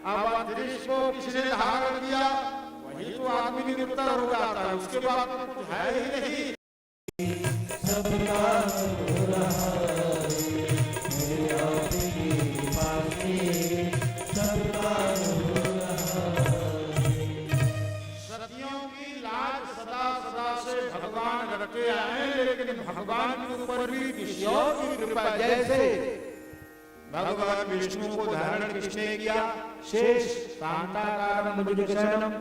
अब अंतरिक्ष को किसने धारण किया, वही तो आदमी निरुत्तर हो जाता है, उसके बाद कुछ है ही नहीं। सबका हो रहा है मेरे आपकी पासी, सबका हो रहा है। सतियों की लाज सदा सदा से भगवान रखे आए, लेकिन भगवान के ऊपर भी किसी और की कृपा, जैसे भगवान विष्णु को धारण किसने किया, शेष शांताकारं भुजगशयनं।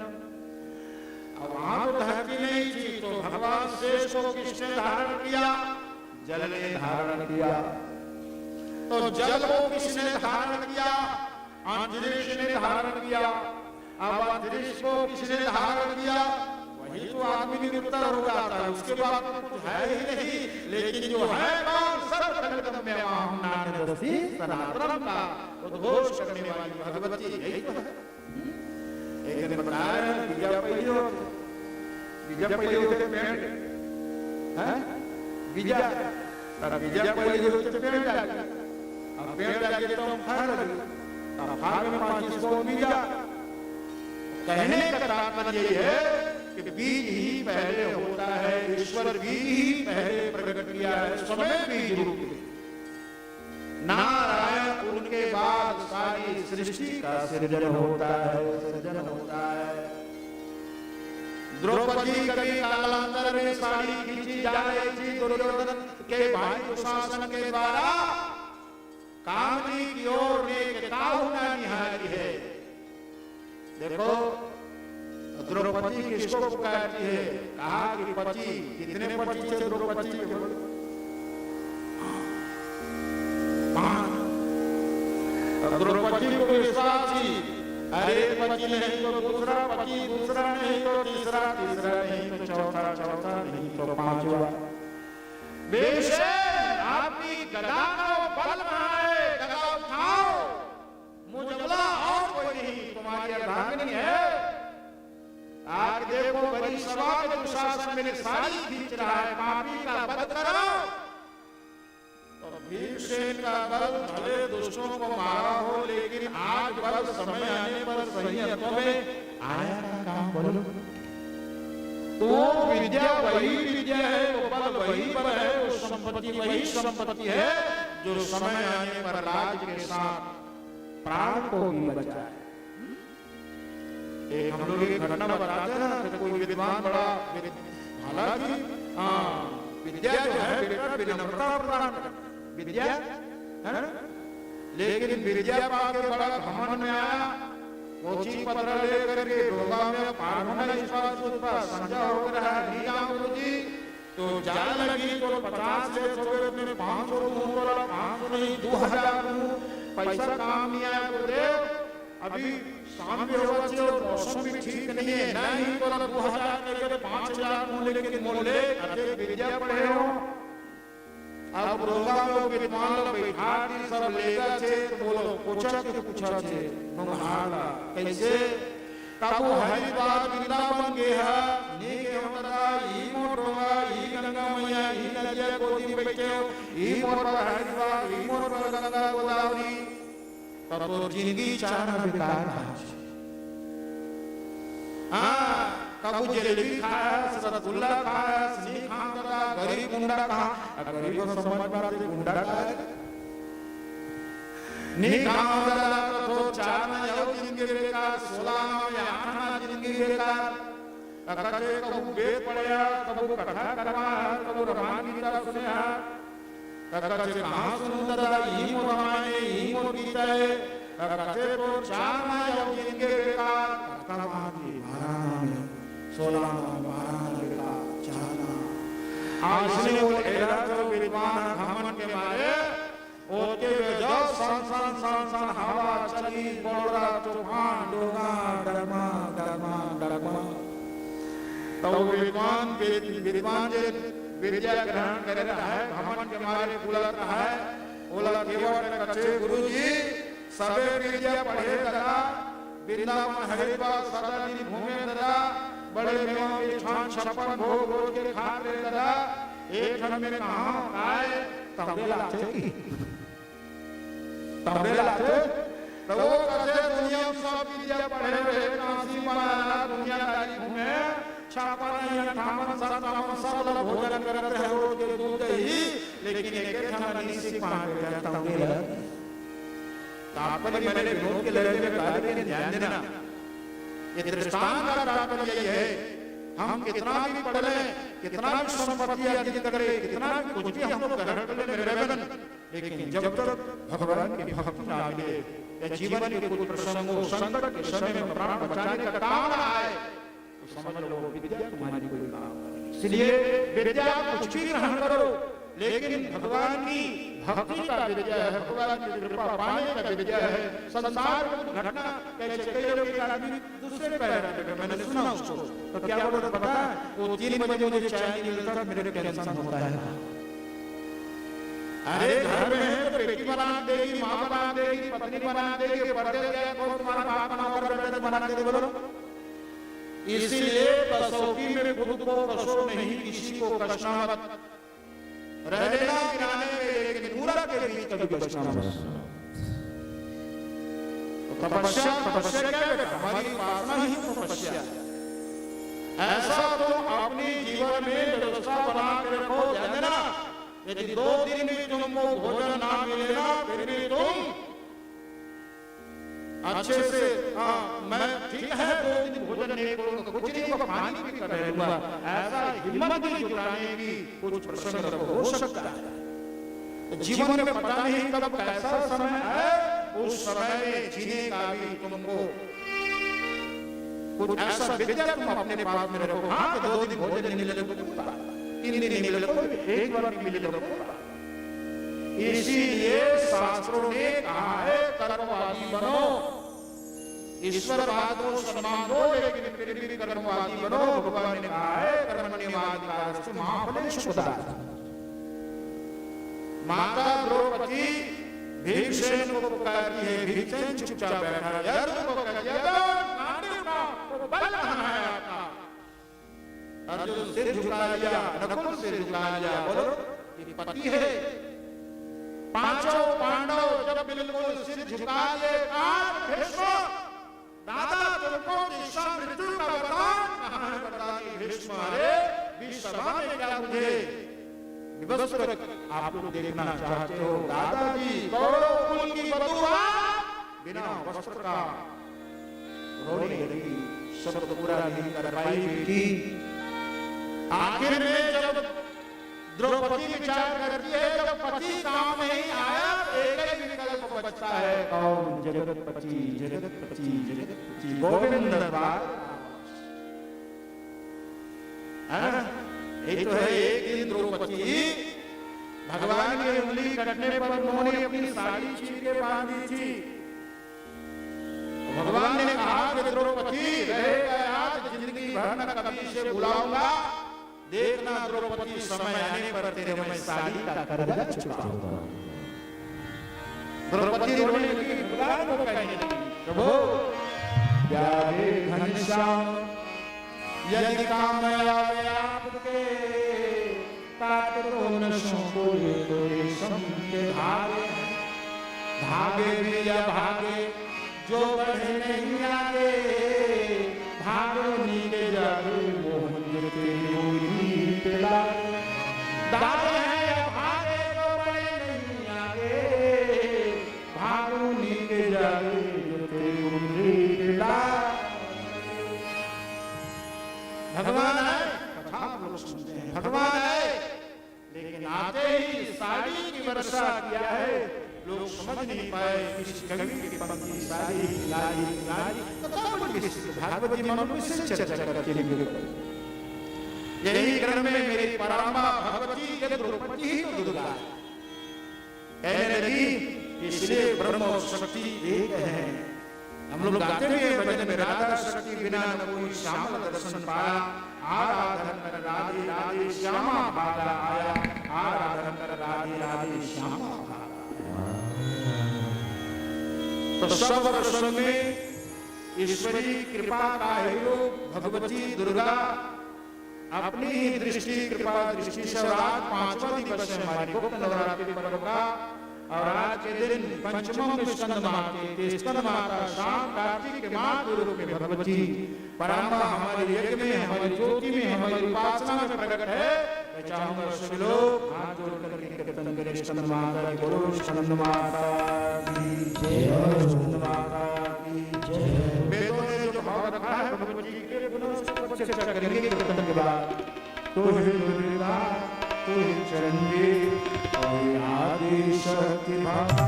अब वहां तो धरती नहीं थी, तो भगवान शेष को किसने धारण किया, जल ने धारण किया। तो जल को किसने धारण किया, अंतरिक्ष ने धारण किया। अब अंतरिक्ष को किसने धारण किया, वही तो आदमी निरुत्तर हो जाता है, उसके बाद कुछ है ही नहीं। लेकिन जो है सनातन का उद्घोष करने वाली भगवती, यही तो है। एक दिन बताया विजयपैलियों के पेड़ है, विजयपैलियों के पेड़ जाके, अब पेड़ जाके तो हम खा लगे, अब खाने में पाँच इसको बीजा। कहने का तात्पर्य यही है कि बीज ही पहले होता है, ईश्वर बीज ही पहले प्रकट किया है, समय बीज रूप में। नारायण उनके बाद सारी सृष्टि का सृजन होता है। द्रौपदी कभी कालांतर में साड़ी खींची जा रही थी दुर्योधन के भाई दुशासन के द्वारा, कामनी की ओर ने काहुना निहारी है। देखो द्रौपदी किसको पुकारती है, कहा कि पति, कितने पति थे द्रौपदी के, द्रौपदी को विश्वास थी, अरे पति नहीं तो दूसरा पति, दूसरा नहीं तो तीसरा, तीसरा नहीं तो चौथा नहीं तो पांचवा। बेशक आपकी गदा का बल है, गदा उठाओ, मुझला और कोई नहीं, तुम्हारी अर्धांगिनी है। आज देखो बड़ी सभा में दुशासन मेरे साड़ी खींच रहा है, पापी का वध करो। तो भीमसेन का बल भले दुष्टों को मारा हो, लेकिन आज बल समय आने पर सही अर्थों में आया का काम बोलो। तो विद्या वही विद्या है, वो बल वही बल है, वो संपत्ति वही संपत्ति है, जो समय आने पर राज्य के साथ प्राण को भी बचाए। एक हम लोग एक घटना बताते हैं ना, कि कोई विद्वान बड़ा, हालांकि विद्या जो है बेटा विनम्रता प्रदान विद्या है ना, लेकिन विद्या पाके बड़ा घमंड में आया, कोची पत्र लेकर के डोगा में पारना इस बात समझा हो रहा है, नहीं जाओ गुरुजी, तो जान लगी तो 50 से छोटे में 500 दूं, बोला 500 नहीं 2000 दूं, पैसा काम नहीं आया गुरुदेव, अभी शाम भी होगा चाहिए और मौसम भी ठीक नहीं है, नहीं बोला 2000 लेकर 5000 दूं, लेकिन मोले अरे विद्या पढ़े हो। अब रोगा में विद्वान लोग बैठा दी, सब लेगा छे, तो बोलो पूछा छे मंगहाला कैसे, काबू हरिद्वार वृंदावन गया, नी के हमरा ई मोटवा ई गंगा मैया ई नदिया गोदी में बैठे हो, ई मोटवा हरिद्वार ई मोटवा गंगा गोदावरी, तब तो जिंदगी चाहना बेकार है। कबू जलेबी खाया, रसगुल्ला खाया, सिंह खाया, गरीब गुंडा कहा, गरीब को समझ पाते गुंडा खाया नहीं खाया, तो चारना यो जिंदगी बेकार, 16 या 8 जिंदगी बेकार। कच्चे कबू वेद पढ़या, कबू कथा करवा, कबू रामायण गीता सुने, कच्चे कहाँ सुनता था, ई मोर रामायण ई मोर गीता है, कच्चे तो चारना यो जिंदगी बेकार, कथा 16 का चाहना। आसने वो एरा तो विद्वान घमंड के मारे ओके जो सन हवा चली, बोला तूफान डोगा डरमा तो विद्वान जे विद्या ग्रहण कर रहा है, घमंड के मारे बुला रहा है, बोला केवल कच्चे गुरुजी सबे विद्या पढ़े दरा, वृंदावन हरिद्वार सदा दिन घूमे दरा, बड़े मेवा में छान छप्पन भोग रोज के खा ले दरा, एक क्षण में कहाँ आए तबेला थे, तो वो कहते दुनिया में सब छापन अंठावन सत्तावन सब लोग भोजन करते हैं रोज के दूध ही, लेकिन एक थाना नहीं सीख पाते रहता हूँ। तात्पर्य मैंने विनोद के लहजे में कहा, लेकिन ध्यान देना ये दृष्टांत का तात्पर्य यही है, हम कितना भी पढ़ लें, कितना भी संपत्ति अर्जित करें, कितना भी कुछ भी हम लोग ग्रहण कर लें मेरे बहन, लेकिन जब तक भगवान की भक्ति ना मिले या जीवन के कुछ प्रसंगों संकट के समय में प्राण बचाने का काम ना आए, तो समझ लो विद्या तुम्हारी कोई काम नहीं। इसलिए विद्या कुछ भी ग्रहण करो, लेकिन भगवान की भक्ति का विद्या है, भगवान की कृपा पाने का विद्या है। संसार में घटना कैसे कई लोग एक आदमी दूसरे पैर पे, मैंने सुना उसको, तो क्या बोलता पता है, वो 3 बजे मुझे चाय नहीं मिलता, मेरे टेंशन होता है। अरे घर में है तो बेटी बना देगी, माँ बना देगी, पत्नी बना देगी, पर्दे क्या को तुम्हारा बाप बना कर बेटे बना देगी, बोलो। इसीलिए कसौटी में खुद को कसो नहीं, किसी को कसना मत, रह लेना किराने में, लेकिन पूरा के बीच कभी बचना मत। तपस्या तपस्या क्या है, हमारी उपासना ही तपस्या। ऐसा तो अपने जीवन में व्यवस्था बना के रखो, ध्यान देना, यदि 2 दिन भी तुमको भोजन ना मिलेगा, फिर भी तुम अच्छे से, मैं ठीक है 2 दिन भोजन नहीं करूंगा, कुछ नहीं होगा, पानी भी कर लूंगा, ऐसा हिम्मत भी जुटाने की कुछ प्रसंग हो सकता है। जीवन में पता नहीं कब कैसा समय है, उस समय में जीने का भी तुमको कुछ ऐसा विद्या तुम अपने पास में रखो। हाँ, 2 दिन भोजन नहीं मिले तो 3 दिन नहीं मिले तो 1 बार नहीं मिले तो, इसीलिए शास्त्रों ने कहा है कर्मवादी बनो, ईश्वरवाद को सम्मान दो, लेकिन फिर भी कर्मवादी बनो। भगवान ने कहा है कर्मण्येवाधिकारस्तु मा फलेषु कदाचन। माता द्रौपदी भीमसेन को पुकारती है, भीमसेन चुपचाप बैठा है, यार को कह दिया नानी मां को बल है आता, अर्जुन सिर झुका लिया, नकुल सिर झुका लिया, बोलो ये पति है। 5 पांडव जब बिल्कुल सिर झुका लिए, भीष्म दादा तुमको दिशा मृत्यु का वरदान कहां है, बता कि भीष्म अरे बीच सभा में क्या मुझे विवस्त्र आप लोग देखना चाहते हो, दादाजी कौरव कुल की बधुआ बिना वस्त्र का रोने लगी, शब्द पूरा नहीं कर पाई बेटी। आखिर में जब द्रौपदी विचार करती है, जब पति काम नहीं आया, एक ही विकल्प बचता है, कौन, जगतपति जगतपति जगतपति गोविंद बाल। ये तो है, एक दिन द्रौपदी भगवान की उंगली कटने पर उन्होंने अपनी साड़ी छीन के बांधी थी। भगवान ने कहा कि द्रौपदी रहेगा याद, जिंदगी भर न कभी से भुलाऊंगा, देखना द्रौपदी समय आने पर तेरे मैं साड़ी का कर्जा चुकाऊंगा। द्रौपदी रोने लगी, भगवान को कहने लगी, प्रभु प्यारे घनश्याम यदि काम आवे आपके, तात तो नशों को ये तो रेशम के धागे, धागे भी या भागे जो बढ़े नहीं आगे, भागो नीले जागे मोहन जते मोरी पेला, दागे हैं या भागे जो बढ़े नहीं आगे, भागो नीले जागे जते मोरी पेला। भगवान है, कथा लोग सुनते हैं, भगवान है, लेकिन आते ही साड़ी की वर्षा किया है, लोग समझ नहीं पाए किसी कवि की पंक्ति साड़ी लाई लाई, भागवत जी मनुष्य से चर्चा करके निकले। यही क्रम में मेरी परामा भगवती के द्रौपदी ही तो दुर्गा कहने लगी, इसलिए ब्रह्म और शक्ति एक है। हम लोग गाते भी हैं भजन में, राधा शक्ति बिना न कोई श्यामल दर्शन पाया, आराधन कर राधे राधे श्यामा भागा आया, आराधन कर राधे राधे श्यामा भागा। तो सब रसों में ईश्वरी कृपा का योग भगवती दुर्गा अपनी ही दृष्टि कृपा दृष्टि से आज 5वां दिवस है हमारी गुप्त नवरात्रि पर्व का, और आज के दिन पंचम स्कंद माह के स्कंद माह का शाम कार्तिक के मातृ रूप में भगवती पराम्बा हमारे यज्ञ में, हमारी ज्योति में, हमारी उपासना में प्रकट है। मैं चाहूंगा सभी लोग हाथ जोड़ करके कीर्तन करें। स्कंद माता की बोलो, स्कंद माता की जय, स्कंद माता की जय। वेदों ने जो भाव रखा है भगवती के गुणों से चर्चा करेंगे कीर्तन के बाद। तो हे दुर्गा, तो हे चंडी, तो हे आदि शक्ति माता,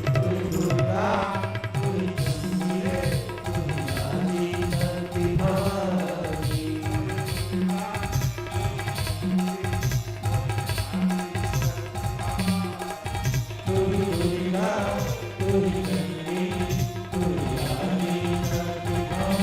तो हे दुर्गा, तो हे चंडी, तो हे आदि शक्ति माता।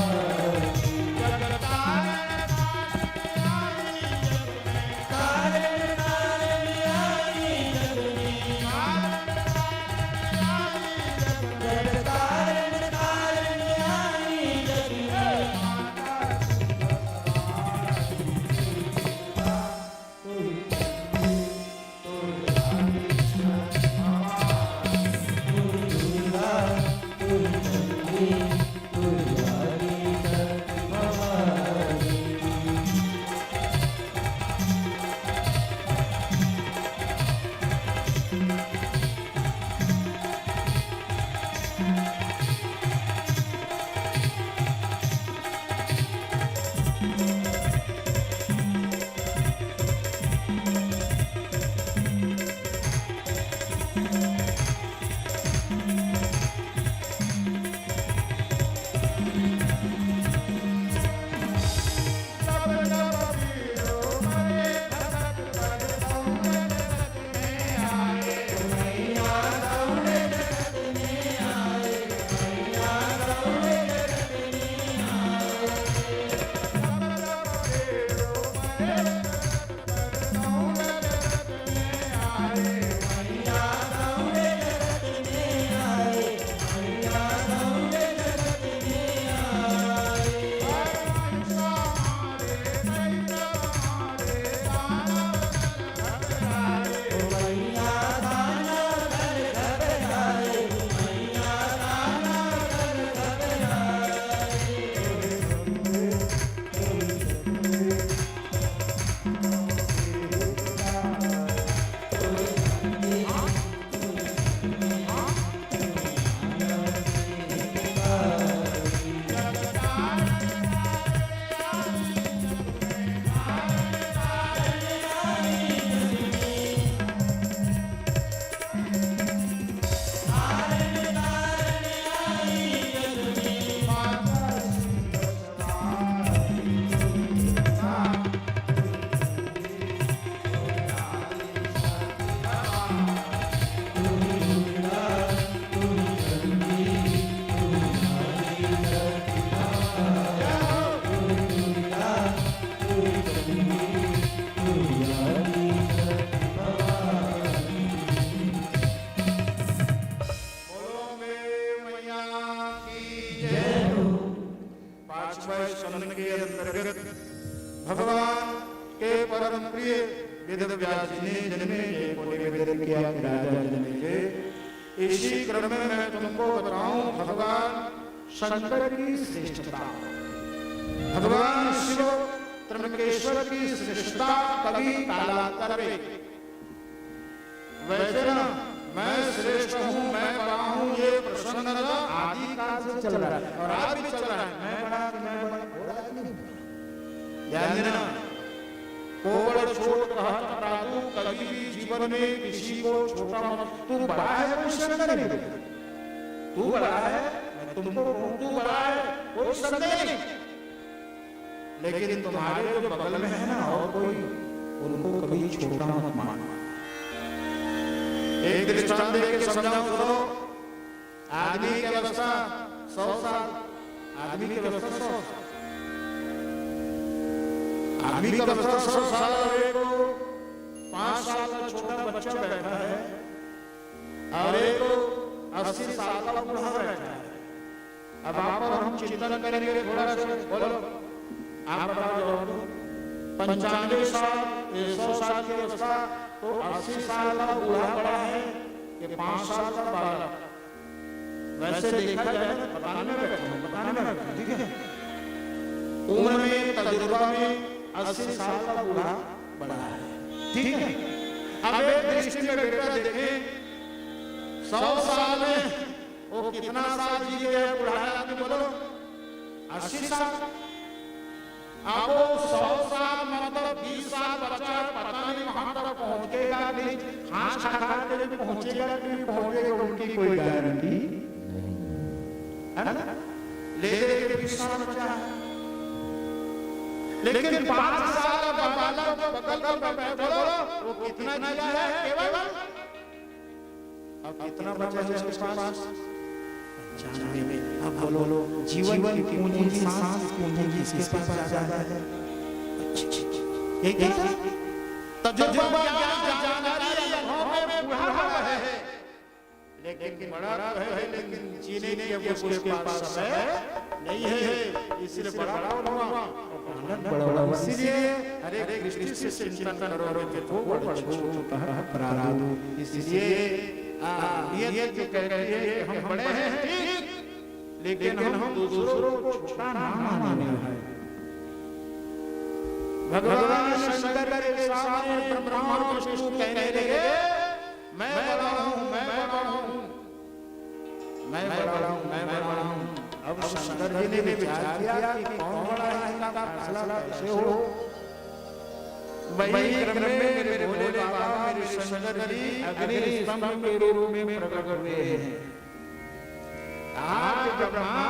भगवान के परम प्रिय वेद व्यास जी ने जन्मे को निवेदन किया कि राजा जन्मे। इसी क्रम में मैं तुमको बताऊं भगवान शंकर की श्रेष्ठता, भगवान शिव त्र्यंबकेश्वर की श्रेष्ठता कभी कालांतर में। वैसे ना मैं श्रेष्ठ हूँ, मैं बड़ा हूँ, ये प्रसंग आदि काल से चल रहा है और आज भी चल रहा है। मैं बड़ा कि मैं बड़ा ध्यान देना। कोवड़ छोट कहत प्रातु, कभी भी जीवन में किसी को छोटा मत। तू बड़ा है कोई संदेह नहीं, तू बड़ा है मैं तुमको कहूं तू बड़ा है कोई संदेह नहीं, लेकिन तुम्हारे जो बगल में है ना और कोई, उनको कभी छोटा मत मानना। एक दृष्टांत देके समझाऊं सुनो। आदमी की अवस्था 100 साल, आदमी की अवस्था 100 साल, आदमी का बच्चा 100 साल है, तो 5 साल का छोटा बच्चा बैठा है और एक 80 साल का बूढ़ा बैठा है। अब आप और हम चिंतन करेंगे थोड़ा सा, बोलो आप बताओ। 95 साल 100 साल की अवस्था, तो 80 साल का बूढ़ा बड़ा है कि 5 साल का बालक। वैसे देखा जाए 92 बैठा तजुर्बा में 80 साल का बूढ़ा बड़ा है, ठीक है। अब एक दृष्टि में बेटा देखें 100 साल में वो कितना साल जी गया बूढ़ा आदमी, बोलो 80 साल। अब वो 100 साल मतलब 20 साल बच्चा पता नहीं वहां तक पहुंचेगा नहीं, खास खा के पहुंचेगा कि नहीं पहुंचेगा उनकी कोई गारंटी नहीं है ना। लेकिन 20 साल बच्चा है, लेकिन 5 साल बालक बगल में बैठो वो कितना जिया है केवल, अब कितना बचा है उसके पास 95 में। अब बोलो जीवन की पूंजी सांस पूंजी किसके पास ज्यादा है? एक तजुर्बा जानकारी अनुभव में बुढ़ा है, लेकिन बड़ा है, लेकिन जीने की अब उसके पास समय नहीं है, इसलिए बड़ा हुआ बड़ा, इसलिए हर एक दृष्टि से चिंतन करो कि तो बड़ा छोटा है प्रारब्ध। इसलिए ये जो कह रहे हैं हम बड़े हैं ठीक, लेकिन हम दूसरों को छोटा ना माने हैं। भगवान शंकर के सामने ब्रह्मा विष्णु कहने लगे मैं बड़ा हूं, मैं बड़ा हूं, मैं बड़ा हूं, मैं बड़ा हूं। अब शंकर जी ने विचार किया कि कौन बड़ा है, इसका फैसला कैसे हो। वही क्रम में मेरे भोले बाबा मेरे शंकर जी अग्नि स्तंभ के रूप में प्रकट हुए हैं। आज ब्रह्मा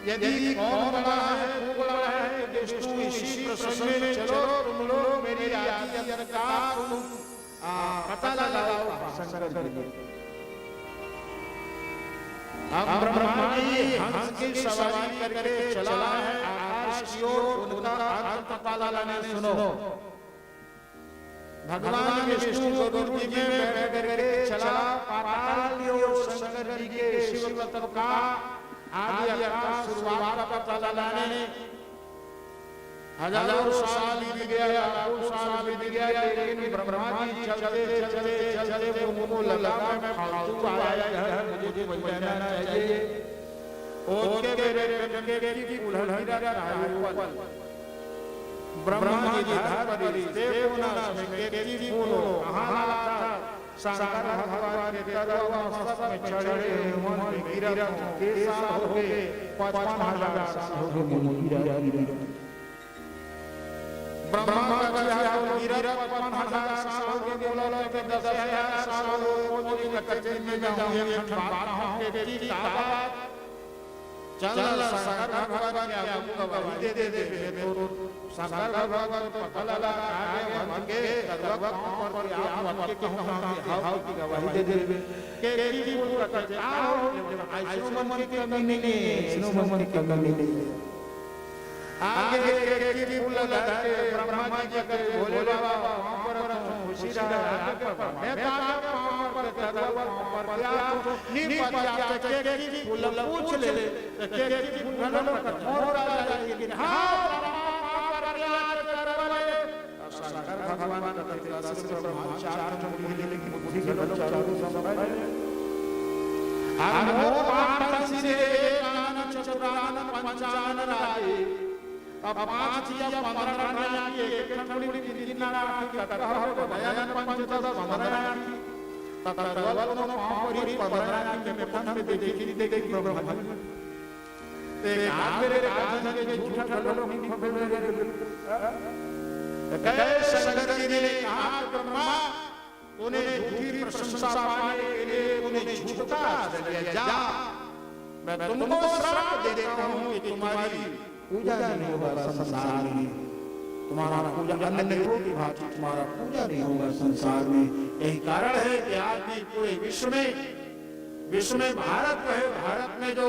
यदि कौन बड़ा है तू बड़ा है, विष्णु इसी प्रसंग में चलो तुम लोग मेरी आज्ञा का तुम पता लगाओ शंकर जी। अब ब्रह्मा जी हंस की सवारी करके चला है आकाश की ओर, उनका अर्थ पता लगाने सुनो। भगवान विष्णु गरुड़ जी में बैठ करके चला पाताल की ओर शंकर जी के शिव तत्व का आदि आकाश शुरुआत का पता लगाने। हजारों साल बीत गया, लाखों साल बीत गया, लेकिन ब्रह्मा जी चलते चलते चलते उनको लगा मैं फालतू आया है, मुझे वही रहना चाहिए। ओके मेरे गंगे की उलहलहरा रायपल ब्रह्मा जी धरती देवना गंगे की फूलो कहां था शंकर भगवान के तरवा सब में चढ़े मन में गिरा के साल हो गए 55,000 साल हो गए गिरा ब्रह्मा का गिरा 55,000 साल हो गए, बोला के 10,000 साल हो गए, मुझे कच्चे में जाऊं एक बात हूं के की ताकत चल शंकर भगवान के आपको गवाही दे दे तो शंकर भगवान को पता लगा आगे मन के तरवा पर आप मन के कहूंगा कि हाउ की गवाही दे दे के की फूल प्रकट आओ ऐसो मन की कमी नहीं, ऐसो मन की कमी नहीं। आगे के फूल लगा के ब्रह्मा जी के भोले बाबा वहां पर खुशी रहा मैं बाबा वहां पर तरवा पर क्या नी पचा के फूल पूछ ले के फूल प्रकट हो रहा है, लेकिन हां शंकर भगवान का तरफ से ब्रह्मा चार मुंह लेकिन बुद्धि गलत चारों संभाल अनमो पाठ सिरे कान चतुरान पंचान राय अब 5 या 15 राया की एक ठंडी दिनारा की कथा हो दयान पंचदश 15 की ततरवल नो पावरी 15 की में पठन में देखी ब्रह्मा ते मेरे राजन के झूठा गलो नहीं खबे कैसे शंकर जी ने कहा ब्रह्मा उन्हें झूठी प्रशंसा पाने के लिए उन्हें झूठा दिया जा, मैं तुमको श्राप दे देता हूं कि तुम्हारी पूजा नहीं होगा संसार में, तुम्हारा पूजा अन्य देवों की भांति तुम्हारा पूजा नहीं होगा संसार में। यही कारण है कि आज भी पूरे विश्व में भारत है, भारत में जो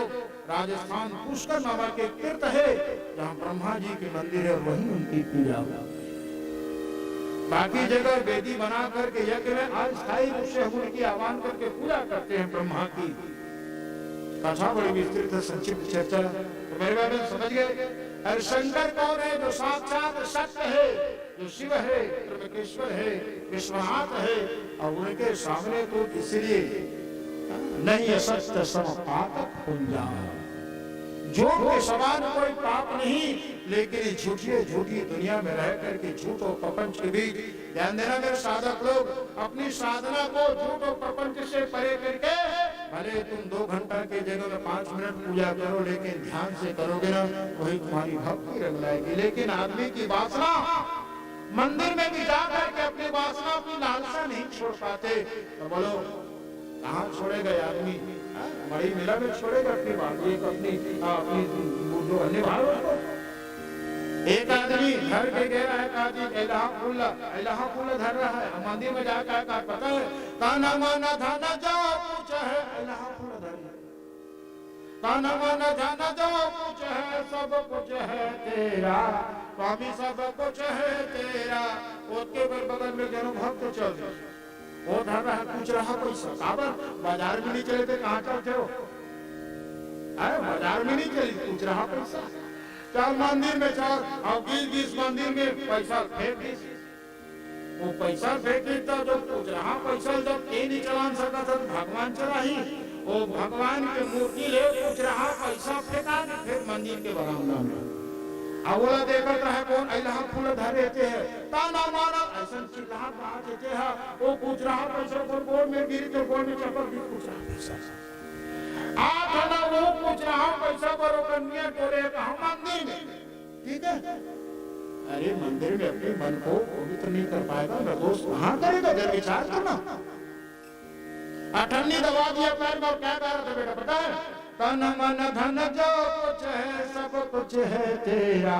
राजस्थान पुष्कर नामक के तीर्थ है जहाँ ब्रह्मा जी के मंदिर है वहीं उनकी पूजा होगी। बाकी जगह वेदी बना करके यज्ञ में अस्थायी रूप से हम उनकी आह्वान करके पूजा करते हैं ब्रह्मा की। कथा बड़ी विस्तृत संक्षिप्त चर्चा मेरे बारे में समझ गए। और शंकर कौन है? जो साक्षात सत्य है, जो शिव है, त्रिलोकेश्वर है, विश्वनाथ है, और उनके सामने तो इसलिए नहीं असत्य समपातक पुंजा झूठ के समान कोई पाप नहीं, लेकिन झूठी दुनिया में रह करके झूठ और प्रपंच के बीच ध्यान देना मेरे साधक लोग, अपनी साधना को झूठ और प्रपंच से परे करके भले तुम 2 घंटा की जगह में 5 मिनट पूजा करो, लेकिन ध्यान से करोगे ना वही तुम्हारी भक्ति रंग लाएगी। लेकिन आदमी की वासना, मंदिर में भी जाकर के अपनी वासना, अपनी लालसा नहीं छोड़ पाते। तो बोलो कहाँ छोड़ेगा आदमी? बड़ी मिला में छोड़ेगा अपनी बात, एक अपनी जो अन्य भाव को। एक आदमी घर के गया है, काजी इलाहा धर रहा है, मंदिर में जाकर का पता है ताना माना धाना जाओ पूछ है इलाहा धर, ताना माना धाना जाओ पूछ है सब कुछ है तेरा स्वामी, सब कुछ है तेरा। उसके बगल में जनो भक्त चल वो धर रहा है, पूछ रहा पैसा काबर, बाजार में नहीं चले थे कहाँ चलते हो? बाजार में नहीं चली, पूछ रहा पैसा। चल मंदिर में चल, और 20 मंदिर में पैसा फेंक दी। वो पैसा फेंकी तो जो पूछ रहा पैसा जब ये नहीं चला सका था भगवान चला ही, वो भगवान की मूर्ति ले पूछ रहा पैसा फेंका, फिर मंदिर के बरामदा में अवला देखत है कौन इलाहा फूल धरे है, ताना मारा ऐसा चिल्लाहट बात देते है। वो पूछ रहा पैसा को गोड़ में गिरी तो गोड़ में चपल भी पूछ रहा पैसा आ था, वो पूछ रहा पैसा पर कन्या टोले कहा मंदिर में, ठीक है? अरे मंदिर में अपने मन को पवित्र नहीं कर पाएगा ना दोस्त, कहाँ करेगा? जरा विचार करना। अठन्नी दबा दिया पैर में, क्या कह रहा था बेटा पता है? तन मन धन जो कुछ है सब कुछ है तेरा,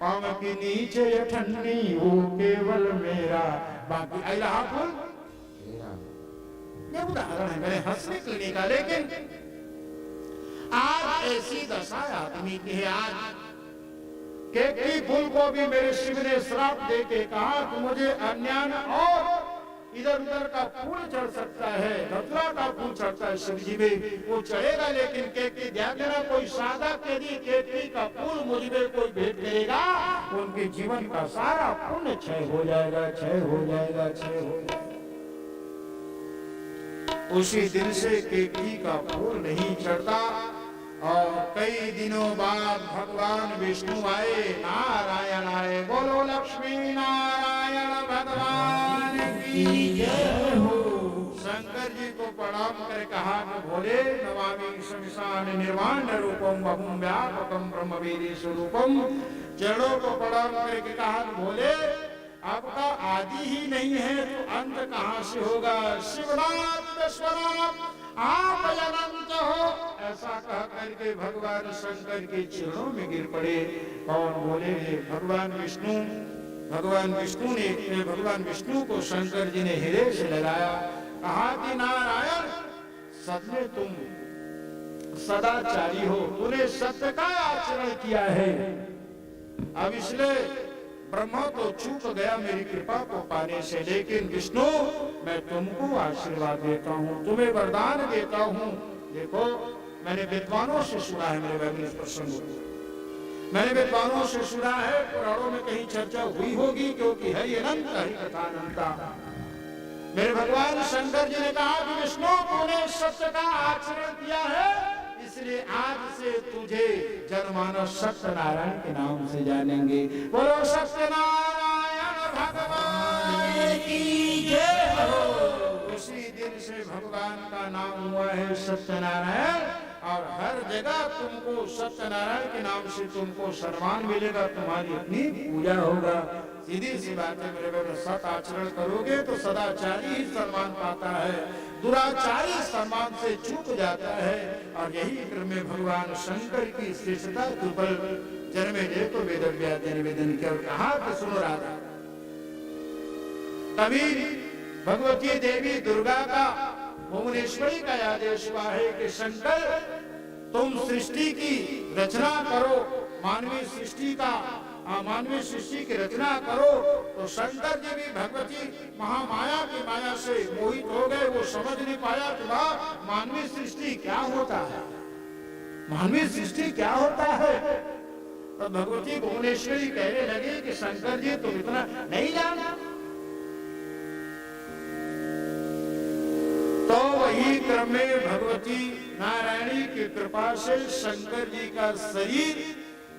पाँव के नीचे अठन्नी वो केवल मेरा, बाकी इलाहा फूल तेरा। ये उदाहरण है मेरे हंसने के का, लेकिन आज ऐसी दशा आदमी की है। आज केकड़ी फूल को भी मेरे शिव ने श्राप दे के कहा कि मुझे अन्यान और इधर उधर का फूल चढ़ सकता है, धतुरा का फूल चढ़ता है शिव जी में, वो चढ़ेगा, लेकिन केकड़ी ध्यान देना कोई सादा केरी केकड़ी का फूल मुझ में कोई भेंट करेगा, उनके जीवन का सारा पुण्य क्षय हो जाएगा, क्षय हो जाएगा, क्षय हो जाएगा। उसी दिन से केकड़ी का फूल नहीं चढ़ता। और कई दिनों बाद भगवान विष्णु आए, नारायण आए, बोलो लक्ष्मी नारायण भगवान की जय हो। शंकर जी को प्रणाम कर कहा कि भोले नमामि शमशान निर्वाण रूपम बहुम व्यापकम ब्रह्मवीरी स्वरूपम। चरणों को प्रणाम करके कहा कि भोले आपका आदि ही नहीं है तो अंत कहाँ से होगा? शिवनाथ विश्वनाथ आप अनंत हो, ऐसा कह करके भगवान शंकर के चरणों में गिर पड़े। कौन? बोले भगवान विष्णु। भगवान विष्णु ने, भगवान विष्णु को शंकर जी ने हृदय से लगाया, कहा कि नारायण सत्य तुम सदाचारी हो, तूने सत्य का आचरण किया है। अब इसलिए ब्रह्मा तो चूक गया मेरी कृपा को पाने से, लेकिन विष्णु मैं तुमको आशीर्वाद देता हूँ, तुम्हें वरदान देता हूँ। देखो मैंने विद्वानों से सुना है, मेरे वैज्ञानिक प्रसंग मैंने विद्वानों से सुना है, पुराणों में कहीं चर्चा हुई होगी, क्योंकि है ये अनंत हरि कथा अनंता। मेरे भगवान शंकर जी ने कहा कि विष्णु तूने सत्य का आचरण किया है, इसलिए आज से तुझे जनमानस सत्यनारायण के नाम से जानेंगे। बोलो सत्यनारायण भगवान की जय हो। उसी दिन से भगवान का नाम हुआ है सत्यनारायण, और हर जगह तुमको सत्यनारायण के नाम से तुमको सम्मान मिलेगा, तुम्हारी अपनी पूजा होगा। सीधी सी बात है मेरे बेटे, सत आचरण करोगे तो सदाचारी ही सम्मान पाता है, दुराचारी सम्मान से चूक जाता है। और यही क्रम में भगवान शंकर की श्रेष्ठता केवल जन्मे दे तो वेद निवेदन किया, कहा कि सुनो राधा, तभी भगवती देवी दुर्गा का भुवनेश्वरी का आदेश हुआ है कि शंकर तुम सृष्टि की रचना करो, मानवीय सृष्टि की रचना करो। तो शंकर जी भी भगवती महामाया की माया से मोहित हो गए, वो समझ नहीं पाया कि मानवीय सृष्टि क्या होता है, मानवीय सृष्टि क्या होता है। तो भगवती भुवनेश्वरी कहने लगी कि शंकर जी तुम इतना नहीं जानते। तो वही क्रम में भगवती नारायणी की कृपा से शंकर जी का शरीर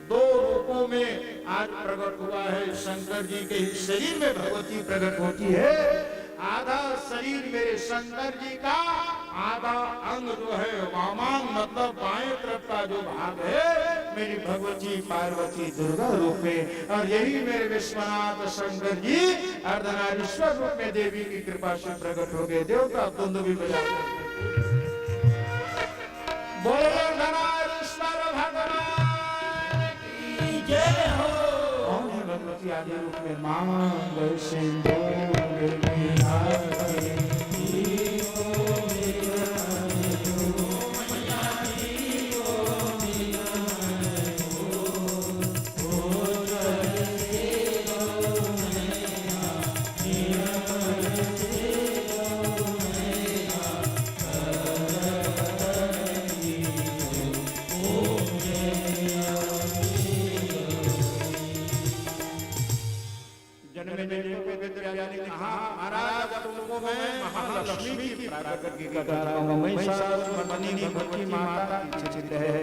दो रूपों में आज प्रकट हुआ है। शंकर जी के ही शरीर में भगवती प्रकट होती है। आधा शरीर मेरे शंकर जी का, आधा अंग जो है वामांग मतलब बाएं तरफ का जो भाग है मेरी भगवती पार्वती दुर्गा रूप में, और यही मेरे विश्वनाथ शंकर जी अर्धनारीश्वर रूप में देवी की कृपा से प्रकट हो गए। देवता धुंध भी बजा बोलो अर्धनारीश्वर भगवान की जय हो। भगवती आदि रूप में मांग सिंदूर महालक्ष्मी की प्राकृतिक भगवती माता की चित है।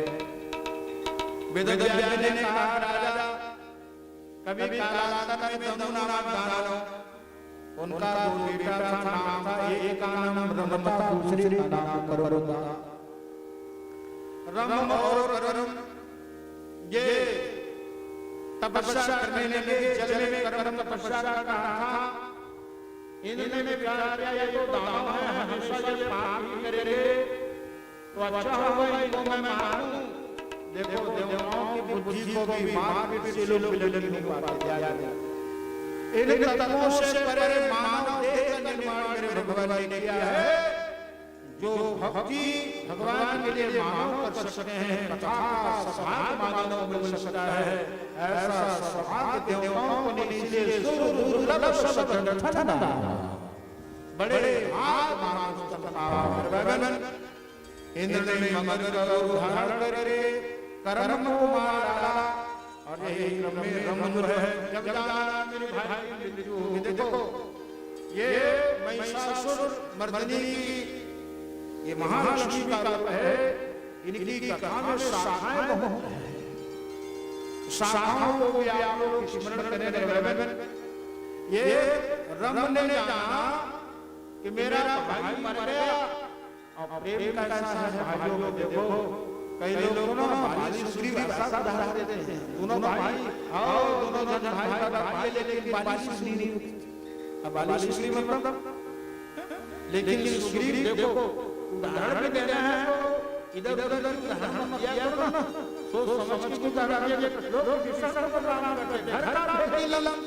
वेदव्यास ने कहा राजा कभी कालांतर में दोनों नाम दानव, उनका दो बेटा था, नाम था एक का नाम रमता दूसरे का नाम करुणा। रम और करम ये तपस्या करने लगे, जल में कर्म तपस्या का कहा था। इन्होंने विचार किया ये तो दानव है, हमेशा ये पाप ही करेंगे तो अच्छा होगा इनको मैं मारूं। देखो देवताओं की बुद्धि को भी मार से लोग बिलल नहीं पाते। इन तत्वों से परे मानव देह का निर्माण मेरे भगवान ने किया है। जो भक्ति भगवान के लिए मानव कर सकते हैं, तथा सभाग मानव मिल सकता है, ऐसा सभाग देवताओं को नहीं, इसलिए दुर्लभ शब्द ठठना बड़े भाग मानव इंद्र ने मगध का उदाहरण करके कर्म को मार डाला, और यही क्रम में रमन है। जब जाना मेरे भाई मृत्यु होगी। देखो ये महिषासुर मर्दनी ये महालक्ष्मी का रूप है। इनकी कथा में शाखाएं बहुत हैं, शाखाओं को भी आप लोग स्मरण करें। ये रम ने जाना कि मेरा भाई मर गया, और प्रेम कैसा है भाइयों में देखो, कई लोग ना बाली सुग्रीव ऐसा उदाहरण देते हैं, दोनों भाई आओ दोनों जन भाई का भाई, लेकिन बाली सुग्रीव नहीं। अब बाली सुग्रीव मतलब लेकिन सुग्रीव देखो उदाहरण भी देना है तो इधर उधर उदाहरण मत दिया करो ना, सोच समझ के उदाहरण दिया। लोग विश्वास पर ड्रामा करते हैं, घर का बेटी ललन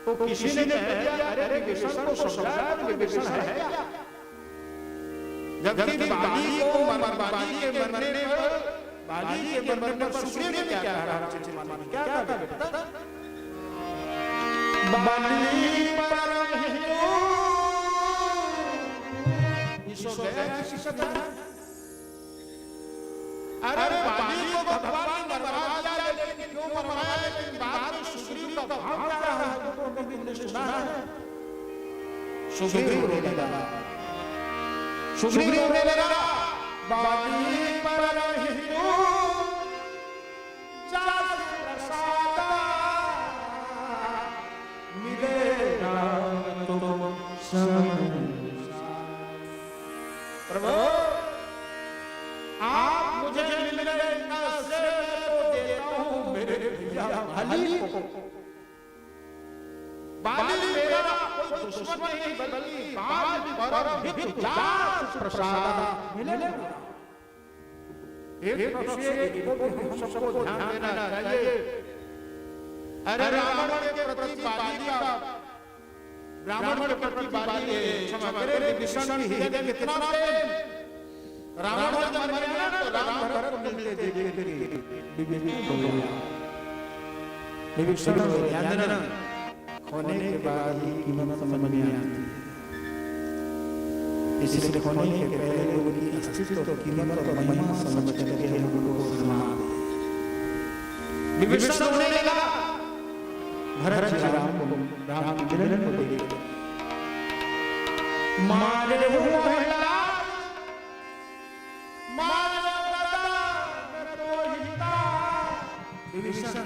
तो किसी ने कह दिया अरे विश्वास को समझाया कि विश्वास है क्या। जबकि बाली को बाली के मरने पर, बाली के मरने पर सुग्रीव ने क्या कहा, क्या कहा बेटा, बाली पर अरे बाली को भगवान ने मरवा दिया, लेकिन क्यों मरवाया, लेकिन बाद में सुग्रीव का भाव क्या रहा है तो हमने सुना है। सुग्रीव रोने लगा, सुग्रीव रोने लगा, बाली पर हिंदू चाल प्रसादा मिलेगा तुम सब। प्रभु आप मुझे मिले से तो देता हूं मेरे भैया बाली को। बाली मेरा कोई दुश्मन नहीं, बल्कि बाल पर हित जात प्रसाद मिलेगा। एक पक्षी एक को हम सबको ध्यान देना चाहिए। अरे रावण के प्रति बाली का, ब्राह्मण के प्रति बाली क्षमा करें विभीषण की हृदय में कितना प्रेम। रावण जब मर गया तो राम भरत मिलते देखे विभीषण ध्यान देना, खोने के बाद ही कीमत समझ में आती। इसलिए खोने के पहले उनकी अस्तित्व तो कीमत और महिमा समझ करके हम उनको सम्मान दें। विभीषण होने लगा, भरत राम को राम की मिलन को देखे मारे हुआ महिला मारे गदा में तो हिता विभीषण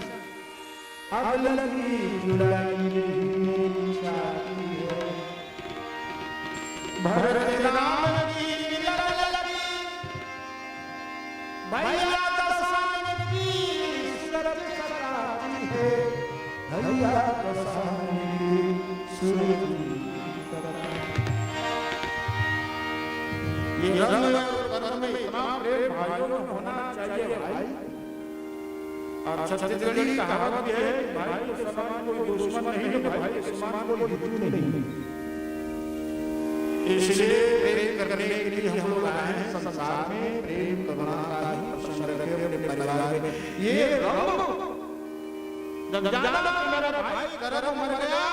अब लगी जुड़ाई मेरी शादी है भरत राम की मिलन लगी भैया दशरथ की शरत सताती है भैया दशरथ की सुरती ये रंग और कर्म में इतना प्रेम भाइयों में होना चाहिए भाई। और छत्तीसगढ़ी कहावत है भाई के समान कोई दुश्मन नहीं है भाई के समान कोई हिंदू नहीं। इसलिए प्रेम करने के लिए हम लोग आए हैं संसार में प्रेम करुणा का ही प्रसंग रखे अपने परिवार में। ये रंग जब जाना मेरा भाई गर्भ मर गया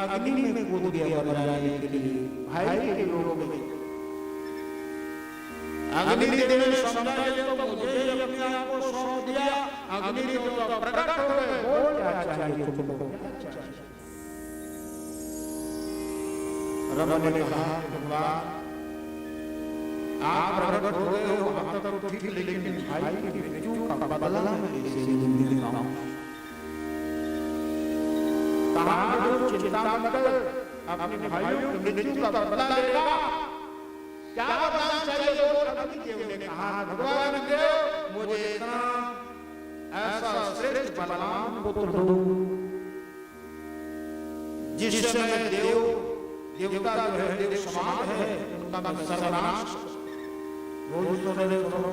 अग्नि में कूद गया बचाने के लिए भाई के लोगों में अग्नि देव ने समझा ये तो मुझे अपने आप को सौंप दिया अग्नि देव तो प्रकट हो गए बोल क्या चाहिए तुमको रब ने कहा भगवान आप प्रकट हो गए हो हम तो ठीक लेकिन भाई की मृत्यु का बदला मैं इसे दे रहा हूं चिंता मत कर अपने भाइयों की मृत्यु का बदला लेगा क्या वरदान चाहिए बोल अग्नि देव ने कहा भगवान देव मुझे इतना ऐसा श्रेष्ठ बलवान पुत्र दो जिससे मैं देवता जो है देव समान है उनका मैं सर्वनाश बोल तो करो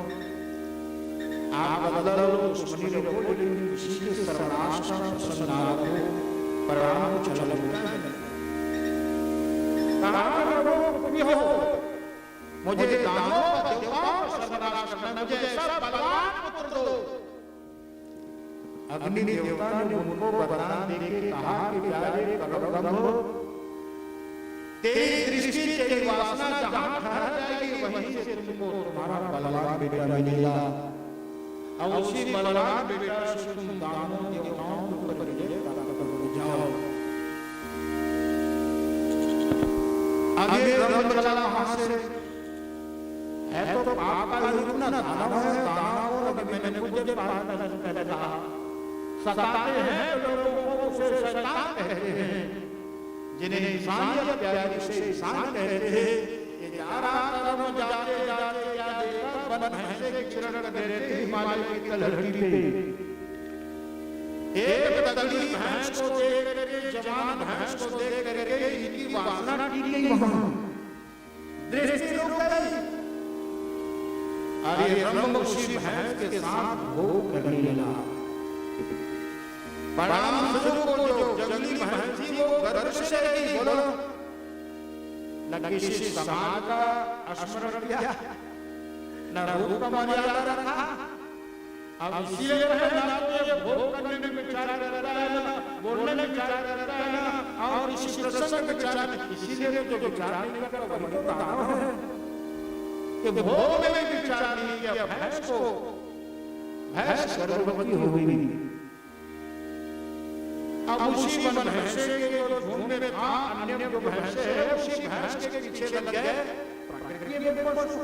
आप बदल लो दुश्मनी लो लेकिन किसी के सर्वनाश का प्रसन्न ना हो परिणाम चल मुझे दानों का देवताओं का सर्वनाश करना मुझे ऐसा बलवान पुत्र दो। अग्नि देवता ने उनको वरदान देके कहा कि प्यारे कलरव तेरी दृष्टि तेरी वासना जहां ठहर जाएगी वहीं से तुमको तुम्हारा बलवान बेटा मिलेगा और उसी बलवान बेटा से तुम दानों देवताओं के ऊपर विजय प्राप्त करोगे जाओ। आगे रंग चला वहां से है तो आपका युग ना दानव है दानव और मैंने मुझे पहले कहा सताते हैं लोगों को उसे शैतान कहते हैं जिन्हें इंसानियत प्यारी से इंसान कहते हैं ये जा रहा कर्म जाते जाते क्या देखा बन भैंसे के किरण देते हिमालय की तलहटी पे एक तगड़ी भैंस को देख करके जवान भैंस को देख करके इनकी वासना की गई वहां दृष्टि रुक गई और ये रंग उसी भैंस के साथ भोग करने लगा। परिणाम स्वरूप जो जंगली भैंस थी वो गर्व से ही बोलो न किसी समाज का स्मरण किया न रूप का मर्यादा रखा अब इसीलिए है ना तो ये भोग करने में विचार करता है ना बोलने में विचार करता है ना और इसी प्रसंग में विचार इसीलिए जो विचार नहीं करता वही तो दानव है कि भोग में विचार नहीं किया भैंस गर्भवती हो गई अब उसी वन भैंसे के जो झुंड में था अन्य जो भैंसे है उसी भैंस के पीछे लग गए प्रकृति में पशु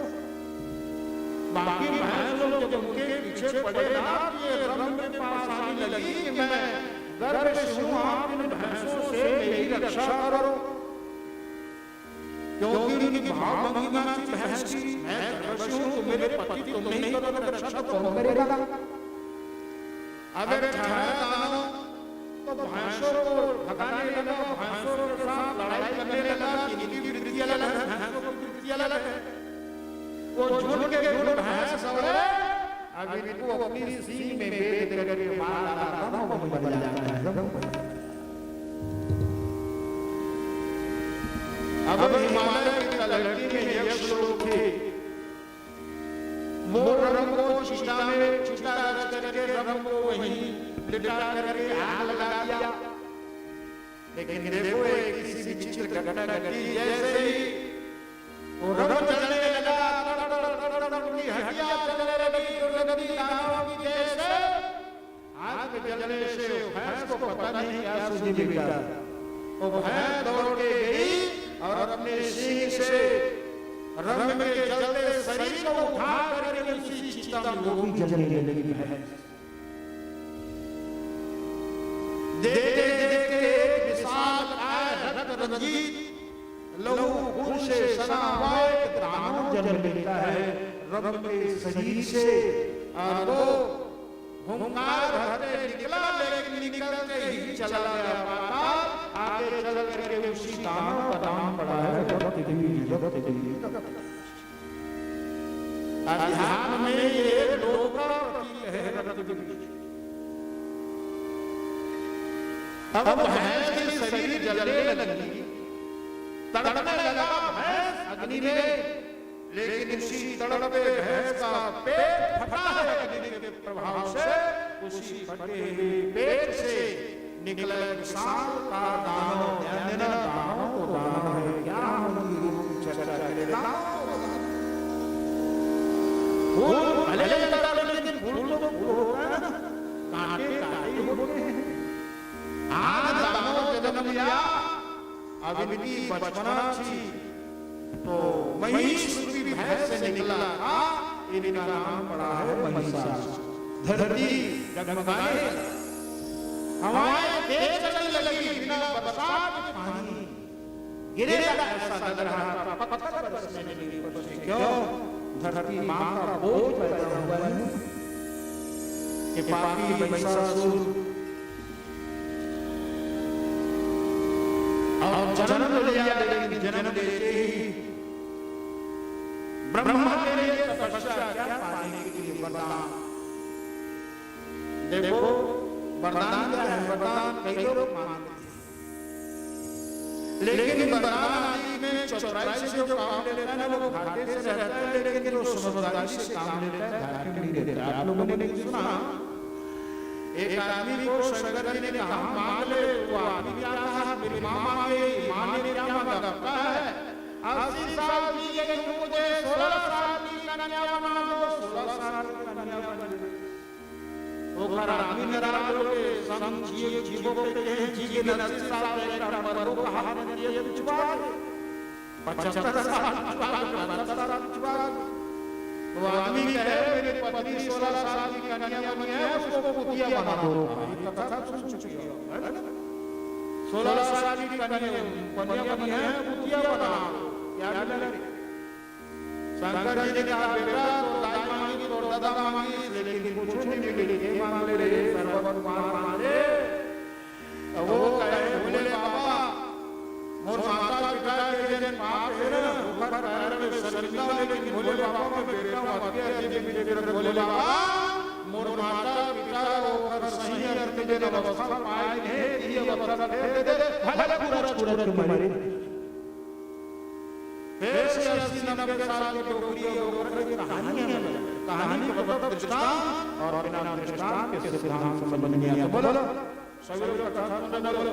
बाकी भैंस लोग जब उनके पीछे पड़े ना ये रंग में पास आने लगी कि मैं गर्भ से हूं आप इन भैंसों से मेरी रक्षा करो क्योंकि उनकी भाव महिमा थी भैंस की मैं गर्भ से हूं तो मेरे पति तुम नहीं करोगे रक्षा तो कौन करेगा। अगर ठहरा तो भैंसों को भगाने लगा भैंसों के साथ लड़ाई करने लगा इनकी वृत्ति अलग है भैंसों की वृत्ति अलग है वो झुंड के झुंड भैंस दौड़े अब इनको अपनी सींग में बेध करके मार डाला वो बन जाता है। अब हिमालय की तलहटी में यक्ष लोग थे वो रंग को चिता रच करके रंग को वहीं लिटा करके आग लगा दिया लेकिन देखो एक किसी विचित्र घटना घटी जैसे ही वो रंग चलने लगा उनकी हड्डियां चलने लगी दुर्गंधी दानव की जैसे आग जलने से भैंस को पता नहीं क्या सूझी बेटा वो भैंस दौड़ के गई और अपने सिंह से रंग में जलते शरीर को उठा करके उसी चिता में वो भी जलने लगी है। देखते देखते विशाल काय रक्त रंजित लहू खून से सना हुआ एक दानव जन्म लेता है रंग के शरीर से। और वो हुंकार भरते निकला, लेकिन निकलते ही चला गया पाताल। आगे चल करके उसी दानव का नाम पड़ा है रक्त देवी। अध्यात्म में ये लोक का प्रतीक है रक्त देवी। अब भैंस की शरीर जलने लगी, तड़पने लगा भैंस अग्नि में, लेकिन उसी तड़पे भैंस का पेट फटा है अग्नि के प्रभाव से। उसी फटे हुए पेट से निकला विशाल का दानव। दानव तो दानव है, क्या चर्चा करे फूल भले लेकिन फूल तो फूल होता है ना, कांटे कांटे होते हैं। आज दानव जन्म लिया, अब इनकी बचपना थी तो महिष रूपी भैंस से निकला था, इनका नाम पड़ा है महिषासुर। धरती जगमगाने, हवाएं तेज चलने लगी, बिना बरसात के पानी गिरे लगा, ऐसा लग रहा था पत्थर बरसने लगे। क्यों? धरती मां का बोझ पैदा हुआ है कि पापी महिषासुर और जन्म लिया, लेकिन जन्म लेते ही ब्रह्मा के लिए तपस्या क्या पाने के लिए वरदान। देखो वरदान क्या है? वरदान कई लोग मांगते हैं, लेकिन वरदान आदि में चतुराई से जो काम ले लेता है वो घाटे से रहता है, लेकिन जो समझदारी से काम ले लेता है घाटे में नहीं रहता। आप लोगों ने नहीं सुना? एक आदमी को शंकर जी ने कहा मांग ले, वो आदमी क्या कहा? मेरी मां मांगे, मां ने क्या मांगा? कहा है 80 साल की गई मुझे 16 साल की कन्या बना दो, 16 साल की कन्या बना दो। वो घर आदमी नाराज हो गए, संग जीवों को कहते हैं जी के 80 साल का मरो का हाथ में दिए चुका 75 साल चुका। वो आदमी कहे मेरी पत्नी 16 साल की कन्या बनी है, उसको कुतिया बना दो। कथा सुन चुकी हो, 16 साल की कन्या बनी है, कुतिया बना दो। क्या मिला? शंकर जी ने कहा बेटा तो दाई मांगी तो दादा मांगी, लेकिन कुछ नहीं मिली। ये मांग ले रे सर्वभगवान मांगे। वो कहे बोले बाबा मोर माता पिता के जन पाप है ना, ऊपर पैर में शर्मिंदा, लेकिन बोले बाबा मैं बेटा मत के जी मेरे बोले बाबा मोर माता पिता ऊपर सही अर्थ में जन अवस्था पाए नहीं, ये अवस्था दे दे भले पूरा तुम्हारे ऐसे 80-90 साल की टोकरी और कहानी है। कहानी को मतलब दृष्टांत और बिना दृष्टांत के सिद्धांत संबंध नहीं है। बोलो सभी लोग कथा सुनना, बोलो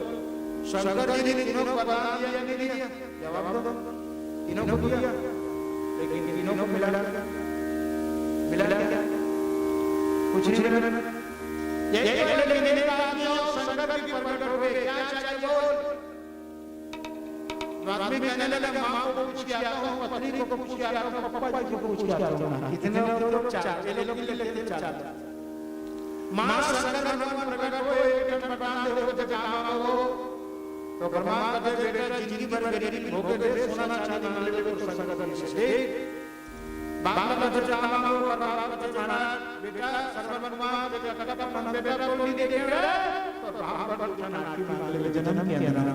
शंकर जी ने तीनों को बता दिया या नहीं दिया? जवाब दो। तीनों को दिया, लेकिन तीनों को मिला क्या? कुछ नहीं मिला। ये पहले लेने का आदमी और शंकर जी प्रकट हो गए, क्या चाहिए बोल? आदमी कहने लगा माँ को पूछ के आता हूँ, पत्नी को पूछ के आता हूँ, पापा जी को पूछ के आता हूँ। कितने लोग? 4। ये लोग लेते 4। माँ शंकर भगवान प्रकट हुए, एक प्रदान दे दो जाना हो तो भगवान कहते बेटा जिंदगी भर गरीब होके दे, सोना चांदी मान ले तो शंकर जी से बाबा का जाना हो और बाबा का जाना बेटा शंकर भगवान बेटा कटा मन बेटा को नहीं देंगे तो बाबा का जाना की मान ले जन्म के अंदर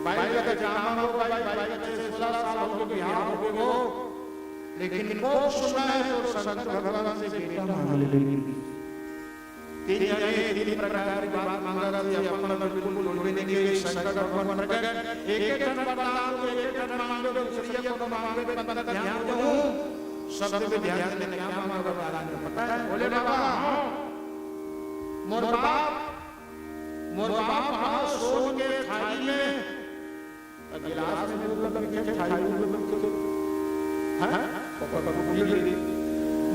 भाई का जाना हो, भाई का 16 साल हो गए यहाँ हो गए हो, लेकिन इनको सुनना है तो शंकर भगवान से बेटा मांग लेंगे। 3 जने 3 प्रकार की बात मांगा था, अपन बिल्कुल लोगे नहीं कि शंकर भगवान प्रकट एक जन वरदान को एक जन मांगे, दूसरी को मांगे, बंदा ध्यान दो शब्द पे ध्यान देने क्या मांगा वरदान पता है? बोले बाबा मोर बाप हां सोन के थाली में गिलास में मतलब के थाली मतलब हां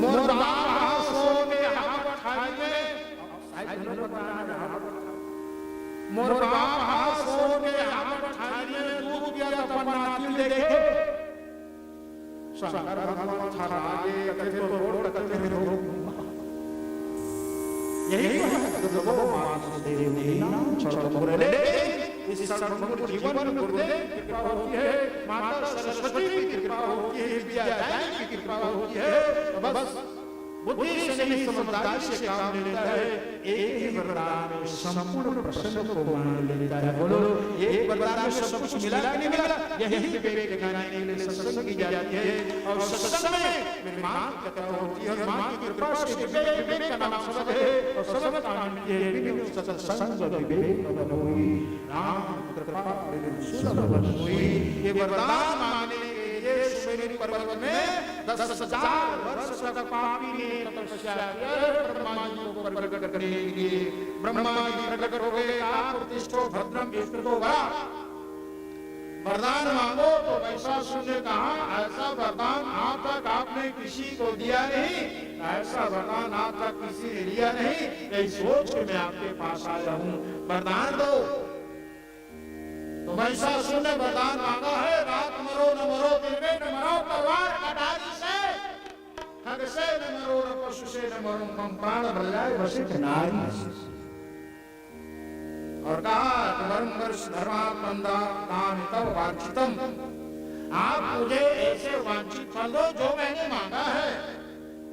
मोर बाप हां सोन के हाथ थाली में मोर बाप हां सोन के हाथ थाली थाली में दूध दिया था पन्नाती देखे शंकर भगवान था आगे कथे तो रोड कथे में रोड यही है तो वासुदेव नाम छोड़ मुरले इस सर्वगुण जीवन गुरुदेव की कृपा होती है, माता सरस्वती की कृपा होती है, विद्यादायी की कृपा होती है। बस बुद्धि से नहीं समझदारी से काम लेता है। एक ही वरदान में संपूर्ण प्रसन्न को मान लेता है। बोलो एक वरदान में सब कुछ मिला कि नहीं मिला? यही विवेक दिखाने के लिए सत्संग की जाती है और सत्संग में मेरी मां की कृपा होती है और मां की कृपा से विवेक का नाम शब्द है और शब्द का नाम है सत्संग विवेक बन हुई राम कृपा सुलभ हुई। ये वरदान मांगने के लिए सुमेरु पर्वत में 10,000 वर्ष तक पापी ने तपस्या की ब्रह्मा जी को प्रकट करने के लिए। ब्रह्मा जी प्रकट हो गए, आप प्रतिष्ठो भद्रम विष्णु वा वरदान मांगो तो महिषासुर ने कहा ऐसा वरदान आज तक आपने किसी को दिया नहीं, ऐसा वरदान आज तक किसी ने दिया नहीं। यही सोच के मैं आपके पास आया हूँ, वरदान दो। तो महिषासुर ने वरदान मांगा है, रात मरो न मरो दिन में न मरो तलवार कटारी से, खग से न मरो न पशु से न मरो कम प्राण बल जाए वशिष्ठ नारी। और कहा वरुण वर्ष धर्मात्मंदा नाम तब वांछितम, आप मुझे ऐसे वांछित फल दो जो मैंने मांगा है।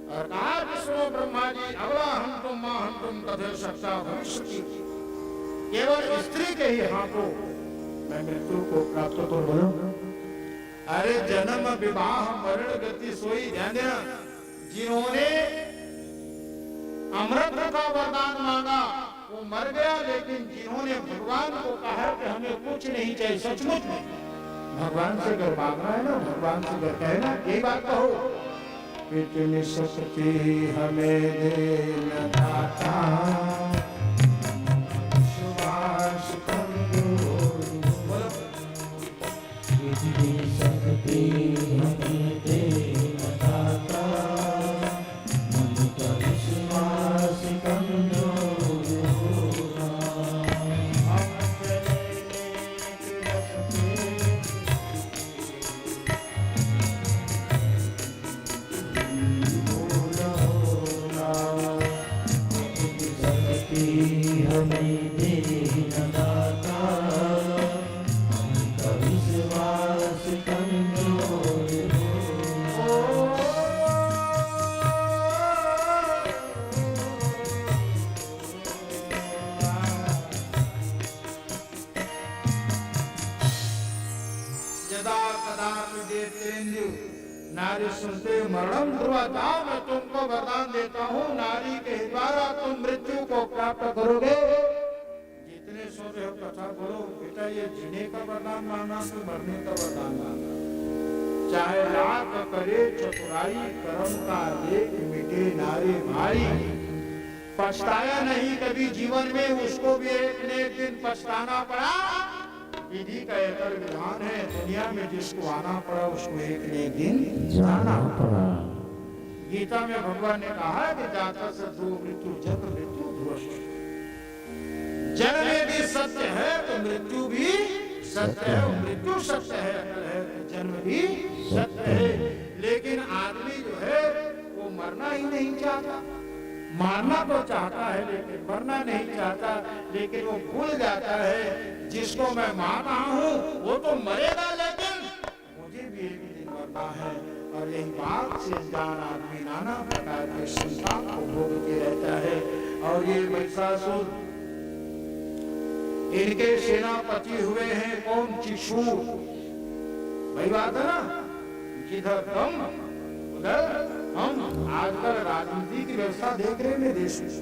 और कहा विष्णु ब्रह्मा जी अगला हम तुम मां हम तुम तथे सच्चा भविष्य, केवल स्त्री के ही हाथों मैं मृत्यु को प्राप्त तो बोलो। अरे जन्म विवाह मरण गति सोई, ध्यान देना, जिन्होंने अमृत का वरदान मांगा वो मर गया, लेकिन जिन्होंने भगवान को कहा कि हमें कुछ नहीं चाहिए, सचमुच में भगवान से अगर मांगना है ना, भगवान से अगर कहना एक बात कहो, कितनी शक्ति हमें देना दाता सुभाष शक्ति हमें देना दाता मन का विश्वास कमजोर होना। शक्ति हमें देना दाता मन का विश्वास कमजोर हो। यदा कदा देतेन्दु नारी सुनते मरणम ध्रुवा, जाओ मैं तुमको वरदान देता हूँ, नारी के द्वारा तुम मृत्यु को प्राप्त करोगे। जितने सो रहे हो कथा बोलो बेटा, ये जीने का वरदान मांगना तो मरने का वरदान मांगना। चाहे लाख करे चतुराई कर्म का लेख मिटे नारी भाई, पछताया नहीं कभी जीवन में, उसको भी एक न एक दिन पछताना पड़ा। विधि का एक विधान है, दुनिया में जिसको आना पड़ा उसको एक न एक दिन जाना पड़ा। गीता में भगवान ने कहा कि जाता से दो मृत्यु जन्म मृत्यु ध्रुव, जन्म भी सत्य है तो मृत्यु भी सत्य है, मृत्यु सत्य है जन्म भी सत्य है। लेकिन आदमी जो है वो मरना ही नहीं चाहता, मारना तो चाहता है लेकिन मरना नहीं चाहता। लेकिन वो भूल जाता है जिसको मैं मार रहा हूँ वो तो मरेगा, लेकिन मुझे भी एक दिन मरना है। और यही बात से जान आदमी नाना प्रकार के संताप को भोगते रहता है। और ये महिषासुर, इनके सेनापति हुए हैं कौन? चिशूर। वही बात है ना, जिधर दम उधर हम। आजकल राजनीति की व्यवस्था देख रहे हैं देश में,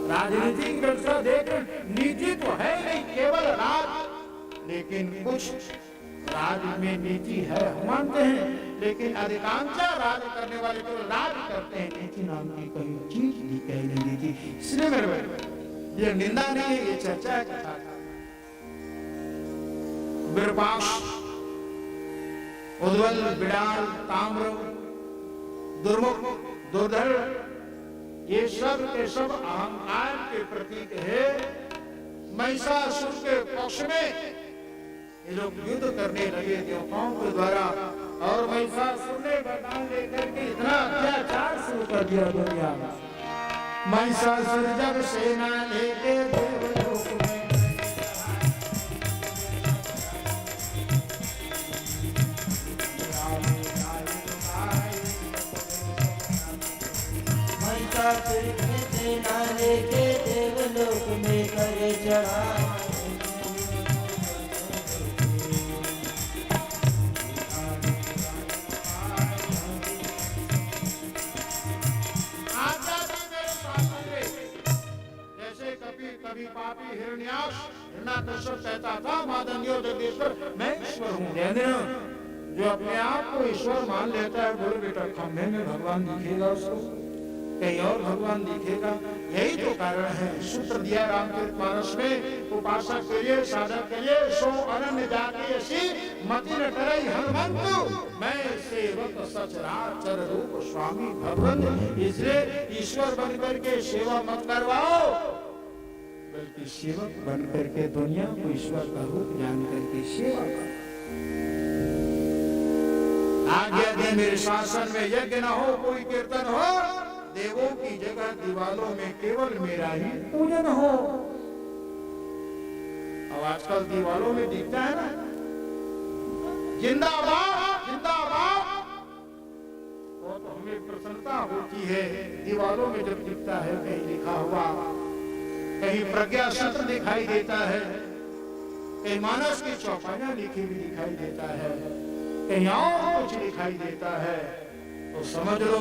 राजनीति की व्यवस्था देख रहे, नीति तो है नहीं, केवल राज। लेकिन कुछ राज में नीति है हम मानते हैं, लेकिन अधिकांश राज करने वाले तो राज करते हैं, नीति नाम की कोई चीज नहीं कही नीति। इसलिए मेरे भाई ये निंदा नहीं है, ये चर्चा है। विरूपाक्ष, उद्वल, बिडाल, ताम्र, दुर्मुख, दुर्धर, ये सब के सब अहंकार के प्रतीक है। महिषासुर के पक्ष में ये लोग युद्ध करने लगे देवताओं के द्वारा, और महिषासुर ने वरदान लेकर के इतना अत्याचार शुरू कर दिया दुनिया में। महिषासुर जब सेना लेके देवलोक में, महिषासुर की सेना लेके देवलोक में करे चढ़ा। कभी पापी हिरण्याक्ष हिरण्याकश्यप कहता था मादन्यो जगदीश्वर मैं ईश्वर हूँ। जो अपने आप को ईश्वर मान लेता है, बोले बेटा खम्भे में भगवान दिखेगा, उसको कहीं और भगवान दिखेगा। यही तो कारण है, सूत्र दिया रामचरितमानस में, उपासक के लिए साधक के लिए सो अनन्य जाति ऐसी मति न करई हनुमंत, मैं सेवक सचराचर रूप स्वामी भगवंत। इसलिए ईश्वर बनकर के सेवा मत करवाओ, बल्कि सेवक बन करके दुनिया को ईश्वर का रूप जान करके सेवा करो। आज्ञा दे मेरे शासन में यज्ञ न हो, कोई कीर्तन हो, देवों की जगह दीवालों में केवल मेरा ही पूजन हो। अब आजकल दीवालों में दिखता है ना, जिंदाबाद जिंदाबाद, वो तो हमें प्रसन्नता होती है। दीवालों में जब दिखता है कहीं लिखा हुआ, कहीं प्रज्ञा सूत्र दिखाई देता है, कहीं मानस की चौपाइयां लिखी हुई दिखाई देता है, कहीं और कुछ दिखाई देता है, तो समझ लो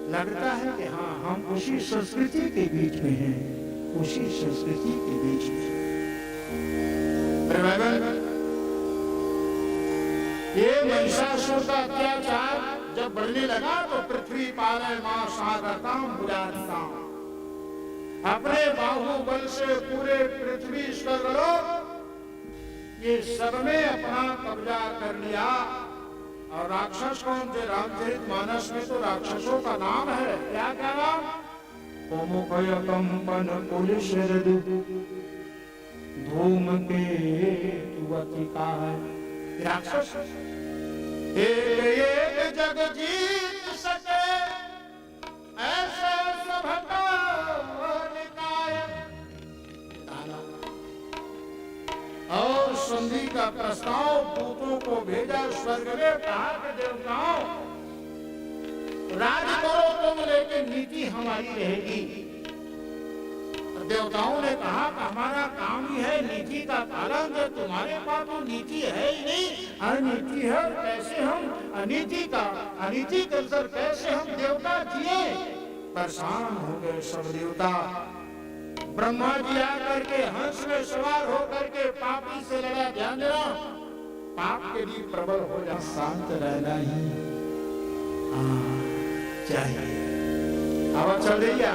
लगता है कि हाँ हम उसी संस्कृति के बीच में हैं, उसी संस्कृति के बीच में। ये महिषासुर का अत्याचार जब बढ़ने लगा तो पृथ्वी पाले मां सागरताम बुझाताम, अपने बाहुबल से पूरे पृथ्वी स्वर्ग ये सब में अपना कब्जा कर लिया। और राक्षस कौन थे? रामचरितमानस में तो राक्षसों का नाम है, क्या क्या नाम? कोमुखय कंपन पुलिस धूमकेतु का है राक्षस। एक एक जग जीत सके ऐसे सभटा और संधि का प्रस्ताव दूतों को भेजा स्वर्ग में, कहा कि देवताओं राज करो तुम, लेकिन नीति हमारी रहेगी। देवताओं ने कहा कि हमारा काम ही है नीति का पालन, जो तुम्हारे पास तो नीति है ही नहीं, अनीति है, कैसे हम अनीति के अंदर कैसे हम देवता जिए? परेशान हो गए सब देवता। ब्रह्मा जी आकर के हंस में सवार होकर के पापी से लड़ा। ध्यान देना, पाप के लिए प्रबल हो जा, शांत रहना ही चाहिए। हवा चल रही है,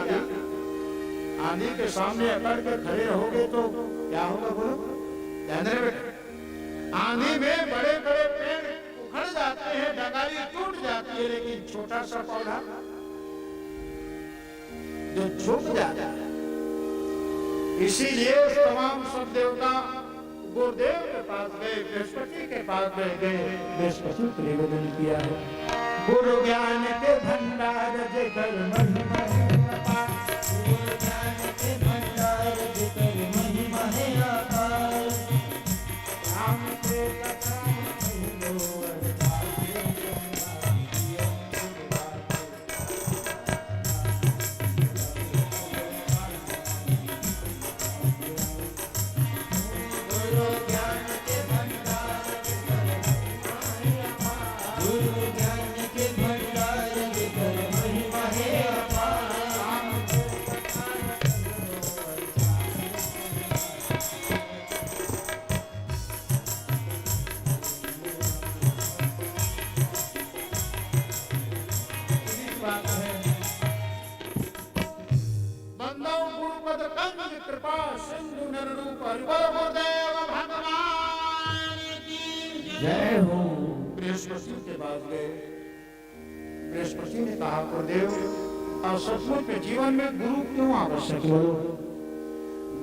आंधी के सामने अकड़ के खड़े रहोगे तो क्या होगा बोलो? ध्यान रहे बेटा, आंधी में बड़े बड़े पेड़ उखड़ जाते हैं, डगारी टूट जाती है, लेकिन छोटा सा पौधा जो झुक जाता है। इसीलिए तमाम सब देवता गुरुदेव के पास गए, बृहस्पति के पास गए, बृहस्पति को निवेदन किया है। गुरु ज्ञान के भंडार जिकर महिमा अपार, गुरु ज्ञान के भंडार जिकर महिमा है अपार, राम के कथा कृपा सिंधु निरूप हरिबल गुरुदेव भगवान की जय हो। बृहस्पति के पास गए, बृहस्पति ने कहा गुरुदेव, और सचमुच में जीवन में गुरु क्यों आवश्यक है?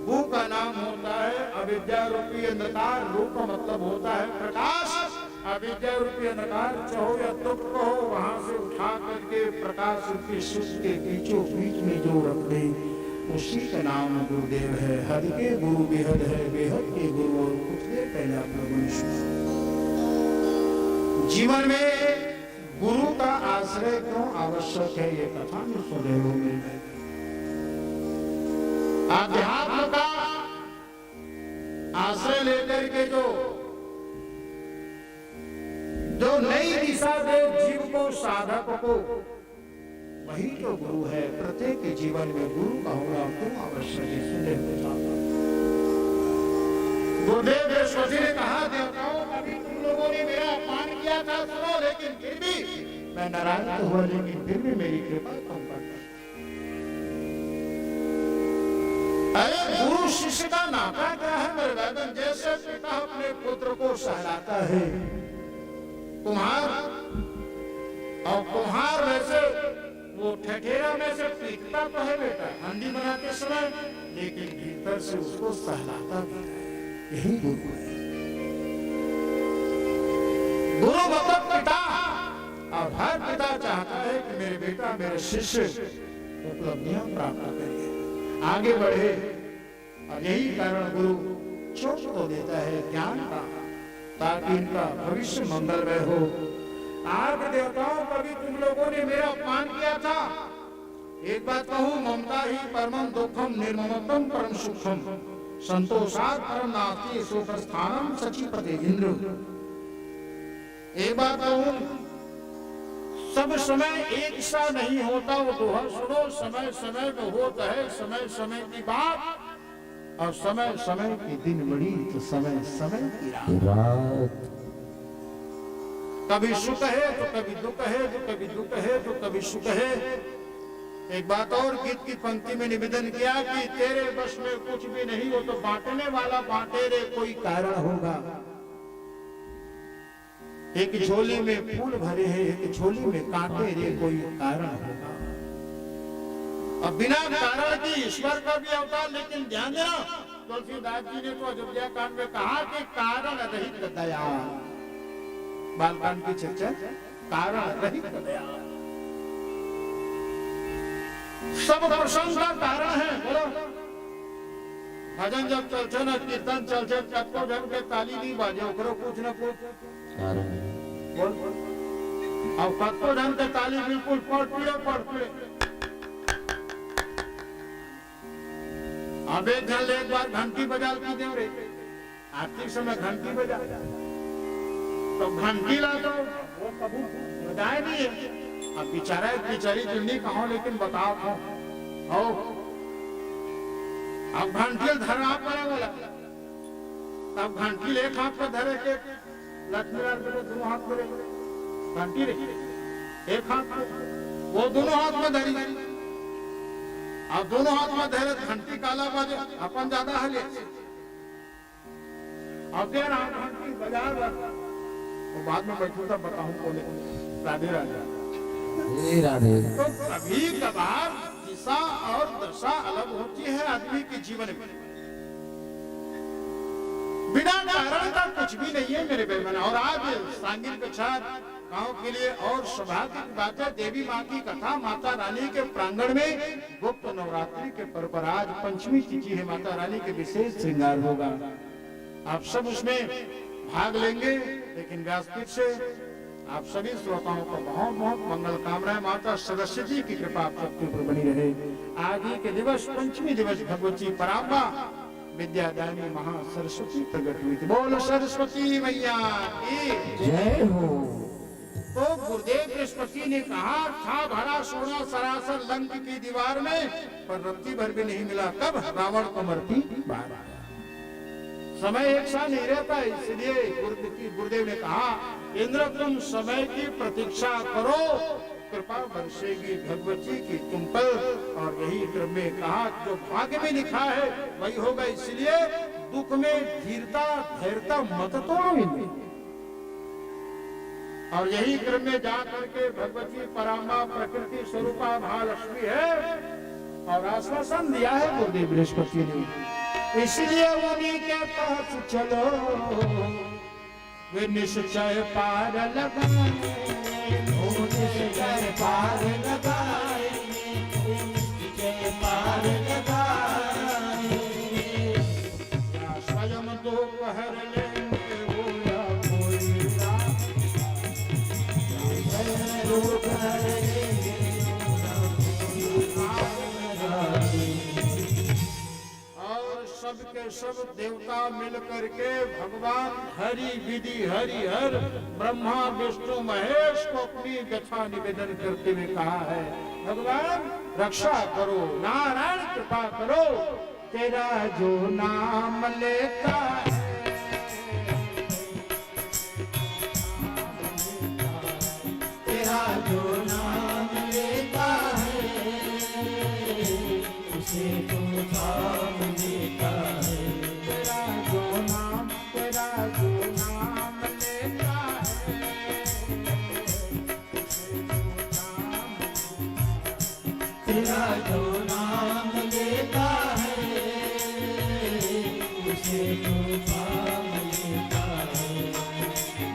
भू का नाम होता है अविद्या रूपी अंधकार, रूप का मतलब होता है प्रकाश। अविद्या रूपी अंधकार चाहो या दुख को वहां से उठा करके प्रकाश रूपी सुख के बीचों बीच में जो रख दे, उसी का नाम गुरुदेव है। हद के गुरु बेहद है, बेहद के गुरु और कुछ देर पहले आप लोगों ने सुना। जीवन में गुरु का आश्रय क्यों आवश्यक है, ये कथा में सुदेव मिल गई। आध्यात्म का आश्रय लेकर के जो नई दिशा दे जीव को, साधक को, वही तो गुरु है। प्रत्येक जीवन में गुरु का होना क्यों आवश्यक है, सुदेव के साथ गुरुदेव बृहस्पति ने कहा, देवताओं कभी तुम लोगों ने मेरा अपमान किया था, सुनो, लेकिन फिर भी मैं नाराज हुआ, लेकिन फिर भी मेरी कृपा कम करता। अरे गुरु शिष्य का नाता क्या है मेरे वैदन? जैसे पिता अपने पुत्र को सहलाता है, कुम्हार और कुम्हार वैसे वो ठठेरा में से पीटता तो है बेटा हंडी बनाते समय, लेकिन भीतर से उसको सहलाता भी है। यही गुरु है। गुरु मतलब पिता, और हर पिता चाहता है कि मेरे बेटा, मेरे शिष्य उपलब्धियां प्राप्त करें, आगे बढ़े। और यही कारण गुरु चोट तो देता है ज्ञान का, ताकि इनका भविष्य मंगलमय हो। आज देवताओं, कभी तुम लोगों ने मेरा अपमान किया था। एक बात कहूं, ममता ही परमं दुखम निर्ममतम परम सुखम संतोषात् परम नास्ति सुखस्थानम सचिपते इंद्र। एक बात कहूं, सब समय एक सा नहीं होता। वो दोहा सुनो, समय समय में होता है समय समय की बात, और समय समय की दिन बड़ी तो समय समय की रात। कभी सुख है तो कभी दुख है, तो कभी दुख है तो कभी सुख है। एक बात और गीत की पंक्ति में निवेदन किया कि तेरे बस में कुछ भी नहीं, हो तो बांटने वाला बांटे रे, कोई कारण होगा। एक झोली में फूल भरे हैं, एक झोली में कांटे रे, कोई कारण होगा। अब बिना कारण की ईश्वर का भी अवतार, लेकिन ध्यान देना, तुलसीदास जी ने तो अयोध्या कांड में कहा कि कारण रहित दया। बालकांड की चर्चा, कारण रहित दया। सब प्रसंग का कारण है। बोलो, भजन जब चलते न, कीर्तन चलते, तत्व जन के ताली नहीं बाजे, ओकरो कुछ न कुछ कारण बोल। अब तत्व जन के ताली बिल्कुल पड़ पड़े। अब एक जन एक बार घंटी बजा की दे रे, आरती समय घंटी बजा, तो घंटी ला दो, वो कभी बजाए नहीं है। अब बेचारा बेचारी जिंदगी कहो, लेकिन बताओ हो, अब घंटी धर आप बोला, तब घंटी ले हाथ पे धरे के लक्ष्मी नारायण को दोनों हाथ में घंटी रे, एक हाथ में वो दोनों हाथ में धरी, अब दोनों हाथ में धरे घंटी काला बाजे, अपन ज्यादा हले, अब देर आप घंटी बजा वो बाद में बैठू तब बताऊं बोले। राधे राधे राधे। तो कभी कभार दिशा और दशा अलग होती है आदमी के जीवन में, बिना कारण का कुछ भी नहीं है मेरे बहन। और आज सांगिल प्रचार गांव के लिए और सौभाग्य की बात है, देवी माँ की कथा माता रानी के प्रांगण में गुप्त नवरात्रि के पर्व पर आज पंचमी तिथि है, माता रानी के विशेष श्रृंगार होगा। आप सब उसमें भाग लेंगे, लेकिन व्यासपीठ से आप सभी श्रोताओं को बहुत बहुत मंगल कामनाएं। माता सरस्वती की कृपा आप सबके ऊपर बनी रहे। आज ही के दिवस पंचमी दिवस भगवती पराम्बा विद्यादायिनी महा सरस्वती प्रकट हुई थी। बोलो सरस्वती मैया की जय हो। तो गुरुदेव बृहस्पति ने कहा था, भरा सोना सरासर लंक की दीवार में, पर रत्ती भर भी नहीं मिला। कब? रावण को मरती बार। समय एक सा नहीं रहता, इसलिए गुरुदेव ने कहा, इंद्र तुम समय की प्रतीक्षा करो, कृपा बरसेगी भगवती की तुम पर। और यही क्रम में कहा, जो भाग्य में लिखा है वही होगा। इसलिए दुख में धीरता धैर्यता मत तोड़ो। और यही क्रम में जा करके भगवती पराम्बा प्रकृति स्वरूपा महालक्ष्मी है, और आश्वासन दिया है गुरुदेव बृहस्पति ने। इसलिए उन्हीं के पास चलो, वे निश्चय पार लगाएंगे, वो निश्चय पार लगाएंगे, वो निश्चय पार लगाएंगे। या स्वयं दोपहर लेंगे वो या कोई रात, स्वयं दोपहर लेंगे और सबके सब देवता मिल करके भगवान हरि विधि हरि हर ब्रह्मा विष्णु महेश को अपनी व्यथा निवेदन करते हुए कहा है, भगवान रक्षा करो, नारायण कृपा करो, तेरा जो नाम लेता है, तेरा जो नाम लेता है, उसे तो थाम लेता है। तेरा जो नाम लेता है, तेरा जो नाम लेता है, उसे तो थाम लेता है।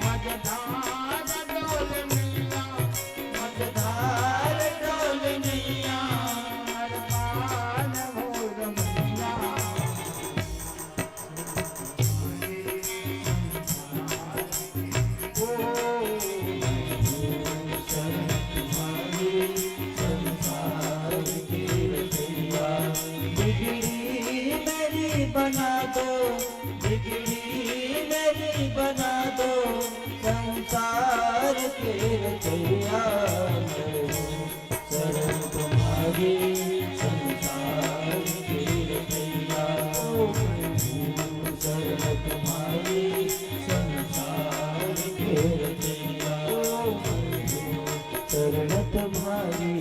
मझधार डोल मैया, मझधार डोल नैया, हर पार हो रमैया, शरण तुम्हारी संसार की रचैया। बिगड़ी मेरी बना दो, बिगड़ी मेरी बना दो, संसार के रचैया। शरण तुम्हारी संसार के रचैया। शरण तुम्हारी संसार के रचैया। शरण तुम्हारी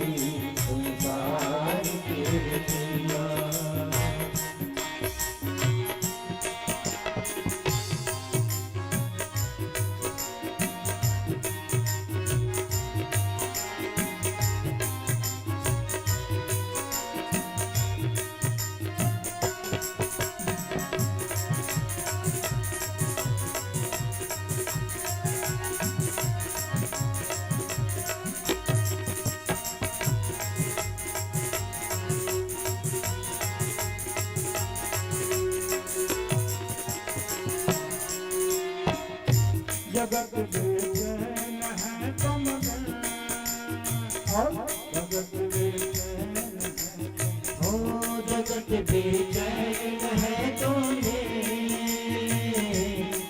संसार के रचैया। जगत बेचैन है तुम बिन, और जगत बेचैन है, ओ जगत बेचैन है तुम्हें,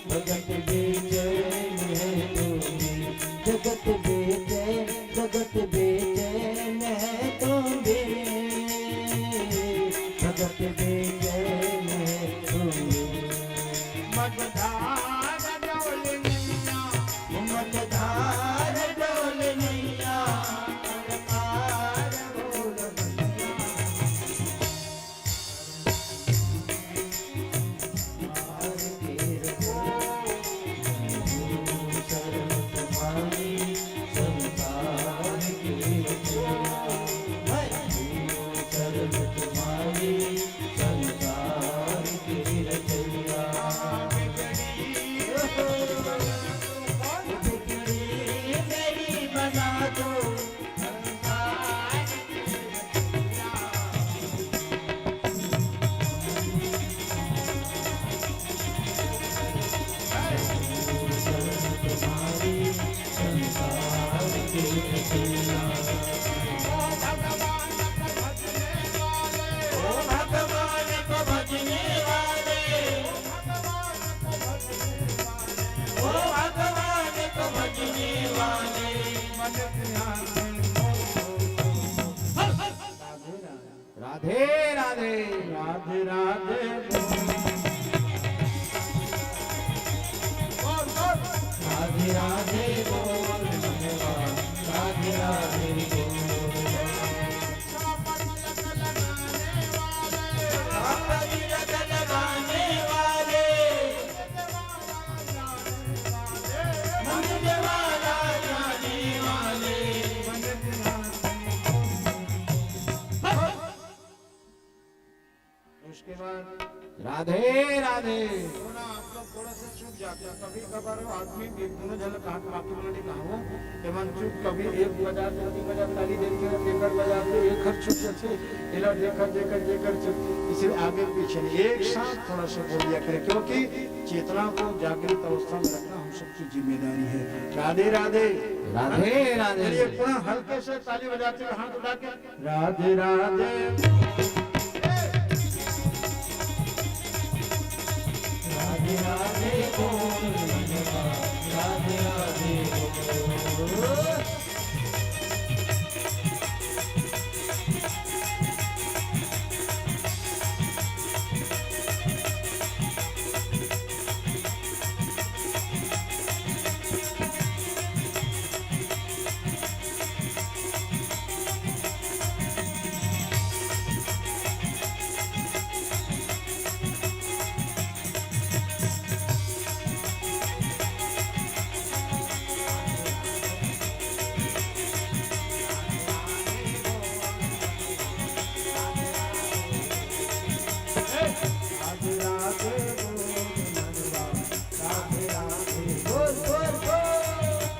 जगत बेचैन है तुम्हें, जगत बेचैन, जगत बेचैन है तुम्हें, जगत बेचैन है तुम्हें। मझधार डोल मैया, मझधार डोल नैया, हर पार हो रमैया। पार के रचैया। शरण तुम्हारी संसार की रचैया। शरण तुम्हारी संसार की रचैया। बिगड़ी मेरी बना दो, संसार की शरण तुम्हारी संसार की रचैया। ओ भगवान को भजने वाले, ओ भगवान को भजने वाले, मन ध्यान राधे राधे राधे राधे राधे राधे बोल भगवान, राधे राधे बोल। बाबा तिलक लगाने वाले, मंदिर वाला जाने वाले, उसके बाद राधे राधे। थोड़ा आप लोग थोड़ा सा चुप जाते हैं, कभी कभार आदमी एक दोनों जन कहा बाकी बोलने कहा एवं चुप कभी एक बजा कभी बजा ताली देकर बजाते एक हर चुप जैसे इला देकर चुप, इसलिए आगे पीछे एक साथ थोड़ा सा बोल दिया करें, क्योंकि चेतना को जागृत अवस्था में रखना हम सबकी जिम्मेदारी है। राधे राधे राधे राधे। चलिए पुनः हल्के से ताली बजाते हुए हाथ उठा के राधे राधे। राधे राधे बोल मनवा, राधे राधे बोल।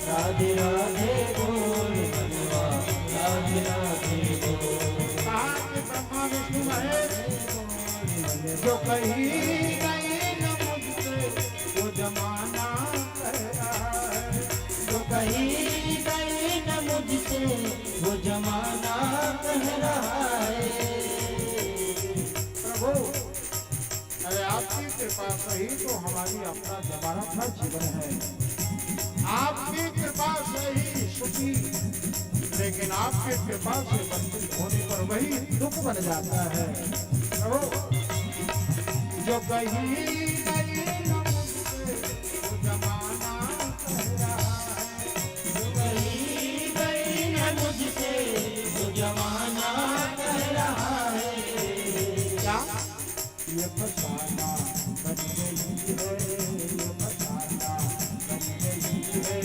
राधे राधे बोल मनवा, राधे राधे बोल। कहा कि ब्रह्मा विष्णु महेश जो कहीं गए न मुझसे वो जमाना कह रहा है, जो कहीं गए न मुझसे वो जमाना कह रहा है। प्रभु अरे आपकी कृपा से ही तो हमारी अपना जमाना था जीवन है, आपकी कृपा से ही सुखी, लेकिन आपकी कृपा से वंचित होने पर वही दुख बन जाता है। प्रभु जो कहीं गए न मुझसे वो जमाना कह रहा है, जो कहीं गए न मुझसे वो जमाना कह रहा है। क्या ये फसाना बन गई है, ये फसाना बन गई है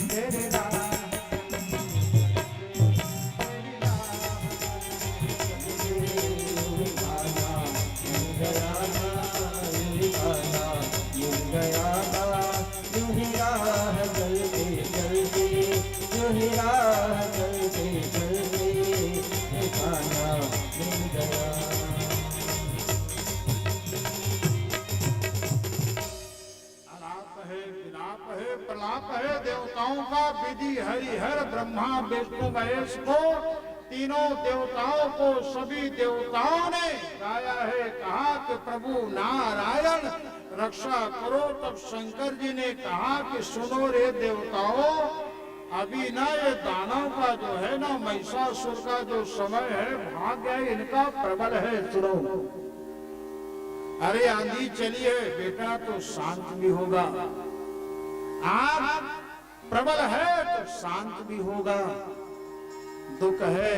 तेरे राह। प्रलाप है देवताओं का विधि हरिहर ब्रह्मा विष्णु महेश को, तीनों देवताओं को सभी देवताओं ने गाया है। कहा कि प्रभु नारायण रक्षा करो, तब शंकर जी ने कहा कि सुनो रे देवताओं, अभी ना ये दानव का जो है ना महिषासुर का जो समय है भाग गया, इनका प्रबल है, सुनो। अरे आंधी चली है बेटा तो शांत भी होगा, आग प्रबल है तो शांत भी होगा, दुख है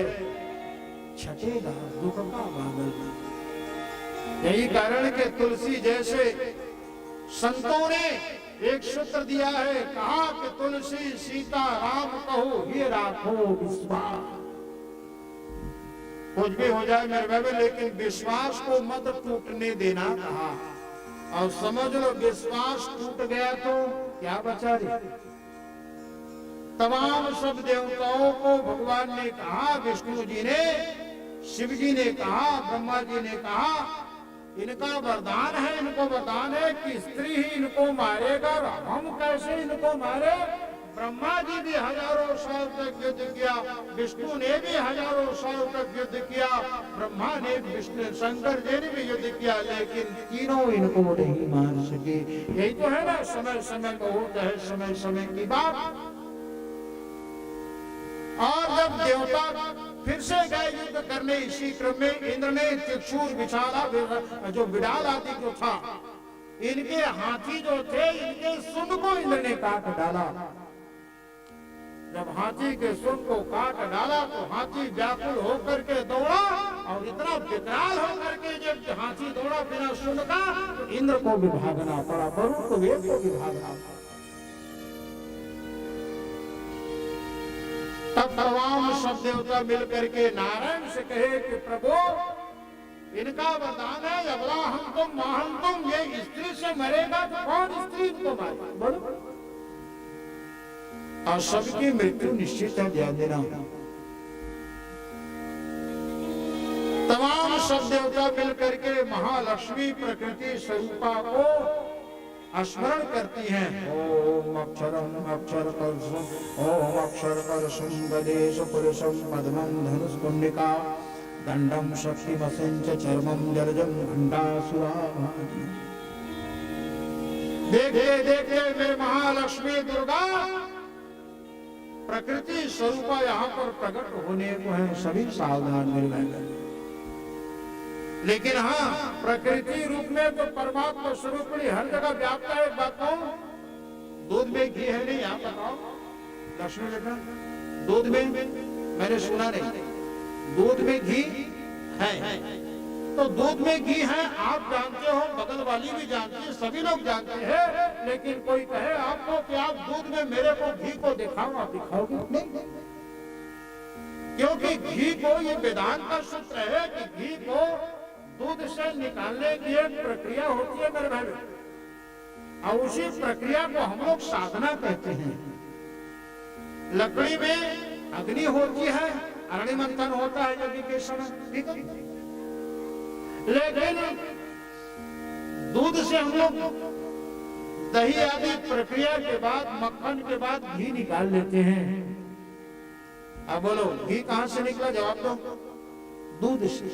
छटेगा, दुख का बादल। यही कारण के तुलसी जैसे संतों ने एक सूत्र दिया है, कहा कि तुलसी सीता राम कहो ये राखो विश्वास। कुछ भी हो जाए मेरे बाबे, लेकिन विश्वास को मत टूटने देना कहा। और समझ लो विश्वास टूट गया तो क्या बचा रे। तमाम सब देवताओं को भगवान ने कहा, विष्णु जी ने, शिव जी ने कहा, ब्रह्मा जी ने कहा, इनका वरदान है, इनको वरदान है कि स्त्री ही इनको मारेगा, हम कैसे इनको मारे। ब्रह्मा जी भी हजारों साल तक युद्ध किया, विष्णु ने भी हजारों साल तक युद्ध किया, ब्रह्मा ने, विष्णु शंकर जी ने भी युद्ध किया, लेकिन तीनों इनको नहीं मार सके। यही तो है ना, समय समय को होता है समय समय की बात। और जब देवता फिर से गए युद्ध करने, इसी क्रम में इंद्र ने त्रिशूल बिछाला, जो बिडाल आदि जो था, इनके हाथी जो थे, इनके सुन को इंद्र ने काट डाला। जब हाथी के सुन को काट डाला तो हाथी व्याकुल होकर के दौड़ा, और इतना विकराल होकर के जब हाथी दौड़ा बिना सुन का, तो इंद्र को भी भागना पड़ा, वरुण को भी भागना पड़ा। तब तमाम सब देवता मिलकर के नारायण से कहे कि प्रभु इनका वरदान है अबला हम तुम महान तुम, ये स्त्री से मरेगा तो कौन स्त्री इनको मारेगा, बोलो। और सबकी मृत्यु निश्चित है, ध्यान देना। तमाम सब देवता मिलकर के महालक्ष्मी प्रकृति स्वरूपा को स्मरण करती हैं। ओम अक्षरम अक्षर कलशम ओम अक्षर कलशम गदेश पुरुषम पद्मम धनुष कुंडिका दंडम शक्तिमसिंच चर्मम जलजम घंटासुरा। देखिए देखिए मेरे महालक्ष्मी दुर्गा प्रकृति स्वरूपा यहाँ पर प्रकट होने को है, सभी सावधान मिल गए। लेकिन हाँ, प्रकृति रूप में तो परमात्मा स्वरूप हर जगह व्याप्त है। एक बात कहूं, दूध में घी है नहीं, आप बताओ लक्ष्मी बेटा, दूध में मैंने सुना नहीं, दूध में घी है। तो दूध में घी है आप जानते हो, बगल वाली भी जानती है, सभी लोग जानते हैं। लेकिन कोई कहे आपको कि आप दूध में मेरे को घी को दिखाओ, आप दिखाओगे नहीं, क्योंकि घी को ये वेदांत का सूत्र है कि घी को दूध से निकालने की एक प्रक्रिया होती है मेरे भाई, और उसी प्रक्रिया को हम लोग साधना कहते हैं। लकड़ी में अग्नि होती है, अग्नि मंथन होता है यज्ञ के समय, ठीक है। लेकिन दूध से हम लोग दही आदि प्रक्रिया के बाद, मक्खन के बाद घी निकाल लेते हैं। अब बोलो घी कहां से निकला, जवाब दो। दूध से।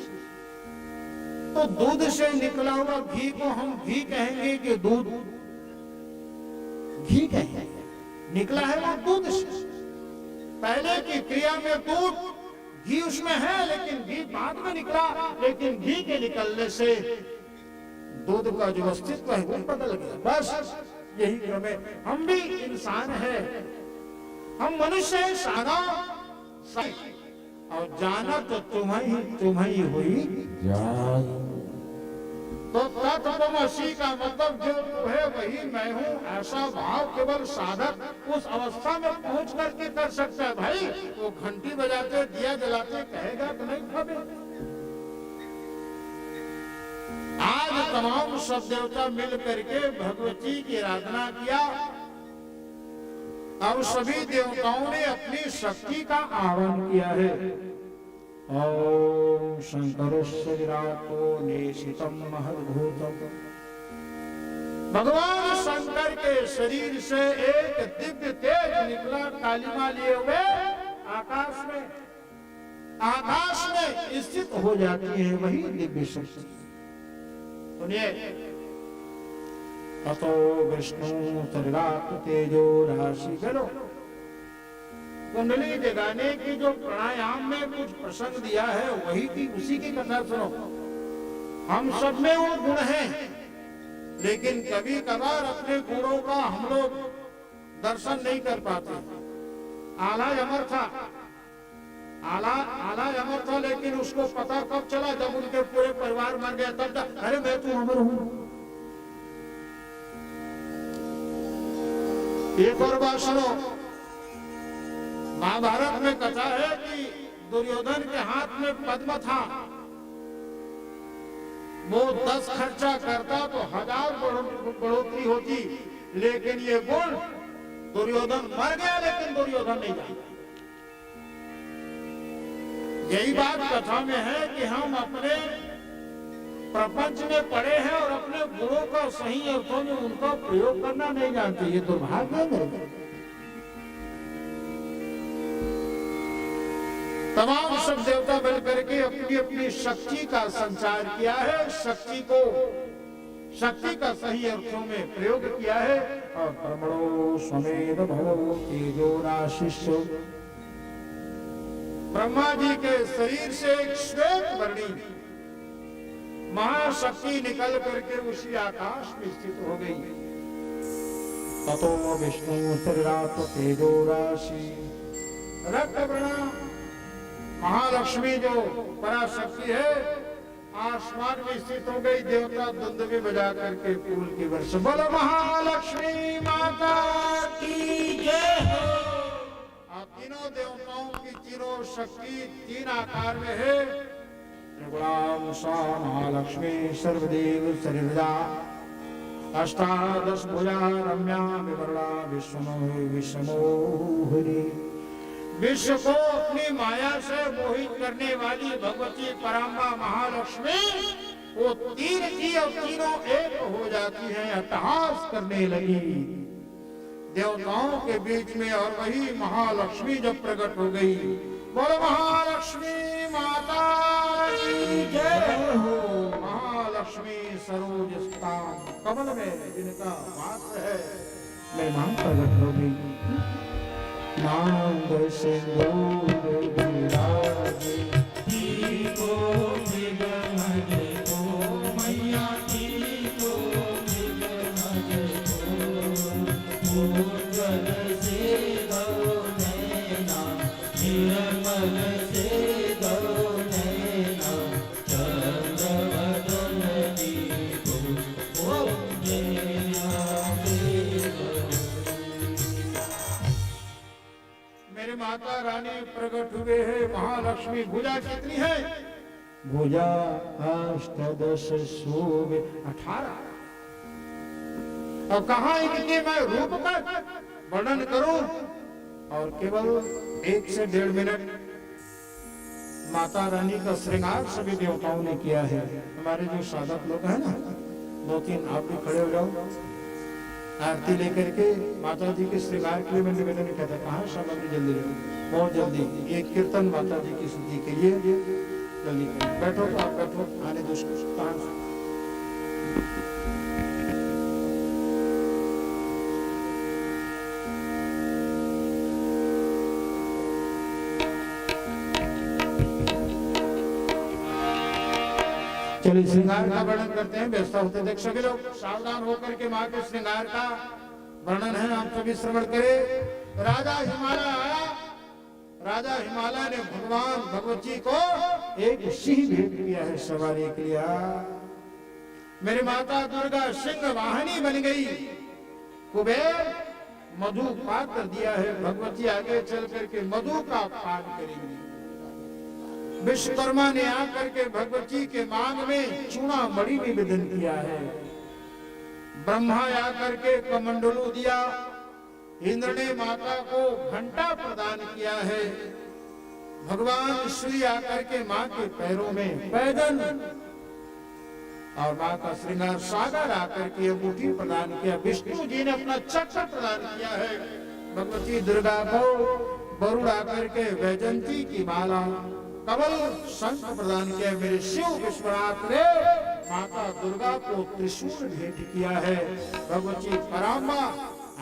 तो दूध से निकला हुआ घी को हम घी कहेंगे कि दूध घी कहेंगे, निकला है वो दूध से। पहले की क्रिया में दूध घी उसमें है, लेकिन घी बाद में निकला। लेकिन घी के निकलने से दूध का जो अस्तित्व है वो पता लगेगा। बस यही क्रम है। हम भी इंसान है, हम मनुष्य है, सारा और जाना तो तुम्हें हुई जान। तो तत्त्वमसि का मतलब जो तू है वही मैं हूँ, ऐसा भाव केवल साधक उस अवस्था में पहुंच करके कर सकता है। भाई वो घंटी बजाते दिया जलाते कहेगा तो नहीं खबे। आज तमाम सब देवता मिल करके भगवती की आराधना किया। अब सभी देवताओं ने अपनी शक्ति का आह्वान किया है। ओम शंकरस्य विराटो नेशितम महद्भूतम। भगवान शंकर के शरीर से एक दिव्य तेज निकला, कालिमा लिए हुए आकाश में स्थित हो जाती है वही दिव्य शक्ति। सुनिए, ततो विष्णु शरीरात् तेजो राशि। चलो कुंडली जगाने की जो प्राणायाम में कुछ प्रसंग दिया है वही की उसी की कथा सुनो। हम सब में वो गुण हैं, लेकिन कभी कभार अपने गुणों का हम लोग दर्शन नहीं कर पाते। आला अमर था, लेकिन उसको पता कब चला जब उनके पूरे परिवार मर गए, तब अरे मैं तो अमर हूं। एक और बात सुनो, महाभारत में कथा है कि दुर्योधन के हाथ में पद्म था। वो 10 खर्चा करता तो 1000 बढ़ोतरी होती, लेकिन ये गुण दुर्योधन मर गया लेकिन दुर्योधन नहीं जाता। यही बात कथा में है कि हम अपने प्रपंच में पड़े हैं और अपने गुणों का सही अर्थों में उनका प्रयोग करना नहीं जानते। ये दुर्भाग्य है। तमाम सब देवता मिल करके अपनी अपनी शक्ति का संचार किया है, शक्ति का सही अर्थों में प्रयोग किया है। और ब्रह्मणो स्वमेव भवो तेजो राशिष्यो। ब्रह्मा जी के शरीर से एक श्वेत वर्णी महाशक्ति निकल करके उसी आकाश में स्थित हो गई। ततो विष्णु शरीरात् तेजो राशि। रक्तवर्ण महालक्ष्मी जो पराशक्ति है आसमान में स्थित हो गई। देवता दुंदुभी बजा करके फूल की वर्षा। बोलो महालक्ष्मी माता की जय हो। तीनों देवताओं की तीनों शक्ति 3 आकार में है। त्रिपुरां सा महालक्ष्मी सर्वदेव सर्वदा अष्टादश भुजा रम्या विवरणा विषमोहरी। विश्व को अपनी माया से मोहित करने वाली भगवती पराम्बा महालक्ष्मी वो तीन थी और तीनों एक हो जाती हैं, अट्टहास करने लगी देवताओं के बीच में। और वही महालक्ष्मी जब प्रकट हो गई, बोलो महालक्ष्मी माता की जय हो। महालक्ष्मी सरोज स्थान कमल में जिनका वास है, मैं मां प्रकट हो गई। मांग सिंदूर विराजे को जगमग को मैया को जगमग को उज्ज्वल से दो नैना निर्मल से दो नैना चंद्रवदन दीपो ओम मेरे माता रानी प्रकट हुए हैं। महालक्ष्मी भुजा कितनी है? भुजा अष्टादश 18। और कहा इनके मैं रूप का वर्णन करूं, और केवल 1 से 1.5 मिनट माता रानी का श्रृंगार सभी देवताओं ने किया है। हमारे जो साधक लोग हैं ना, 2-3 आप भी खड़े हो जाओ, आरती लेकर के माता जी के श्रृंगार के लिए मैं निवेदन कहता, कहाँ सामग्री जल्दी बहुत जल्दी एक कीर्तन माता जी की स्तुति के लिए जल्दी बैठो। तो आप बैठो, आने दो कहाँ चलिए श्रृंगार का वर्णन करते हैं। व्यवस्था होते देख सभी लोग सावधान होकर के माँ के श्रृंगार का वर्णन है, आप सभी श्रवण करें। राजा हिमालय आया, राजा हिमालय ने भगवान भगवती को एक सिंह भेंट किया है सवारी के लिए। मेरी माता दुर्गा सिंह वाहिनी बन गई। कुबेर मधु पात्र दिया है, भगवती आगे चल करके मधु का पान करेंगी। विश्वकर्मा ने आकर के भगवती के मांग में चूना मणि निवेदन किया है। ब्रह्मा आकर के कमंडलू दिया। इंद्र ने माता को घंटा प्रदान किया है। भगवान श्री आकर के मां के पैरों में पैदल, और मां का श्रृंगार सागर आकर के अंगूठी प्रदान किया। विष्णु जी ने अपना चक्र प्रदान किया है। भगवती दुर्गा को वरुण आकर के वैजंती की माला, कमल शंख प्रदान किया। मेरे शिव विश्वनाथ ने माता दुर्गा को त्रिशूल भेंट किया है। भगवती पराम्बा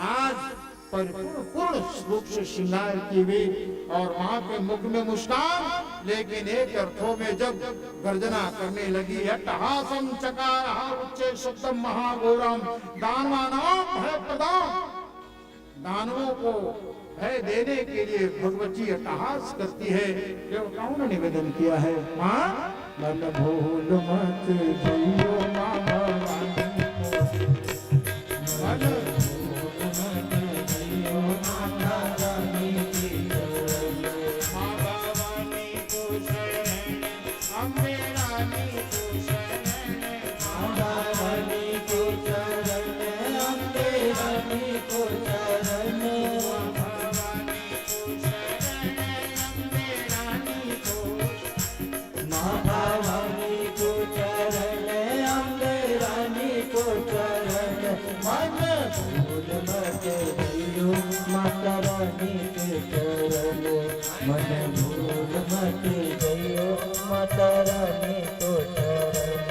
आज परिपूर्ण पूर्ण रूप से श्रृंगार की हुई, और मां के मुख में मुस्कान, लेकिन एक अर्थों में जब गर्जना करने लगी, अट्टहासं चकारः उच्चे शब्दम महाघोरम दानवानां भयप्रदां। दानवों को भय देने के लिए भगवती अट्टहास करती है। देवताओं ने निवेदन किया है, मां मन भूल मत जइयो मां भवानी को, मन भूल मत जइयो माता रानी की शरण, मां भवानी को शरण, अम्बे रानी को शरण, मां भवानी को शरण, अम्बे रानी को शरण, मां भवानी को चरण, अम्बे रानी को चरण, मन भूल मत जइयो माता रानी के चरण, मन भूल मत जइयो माता रानी को चरण।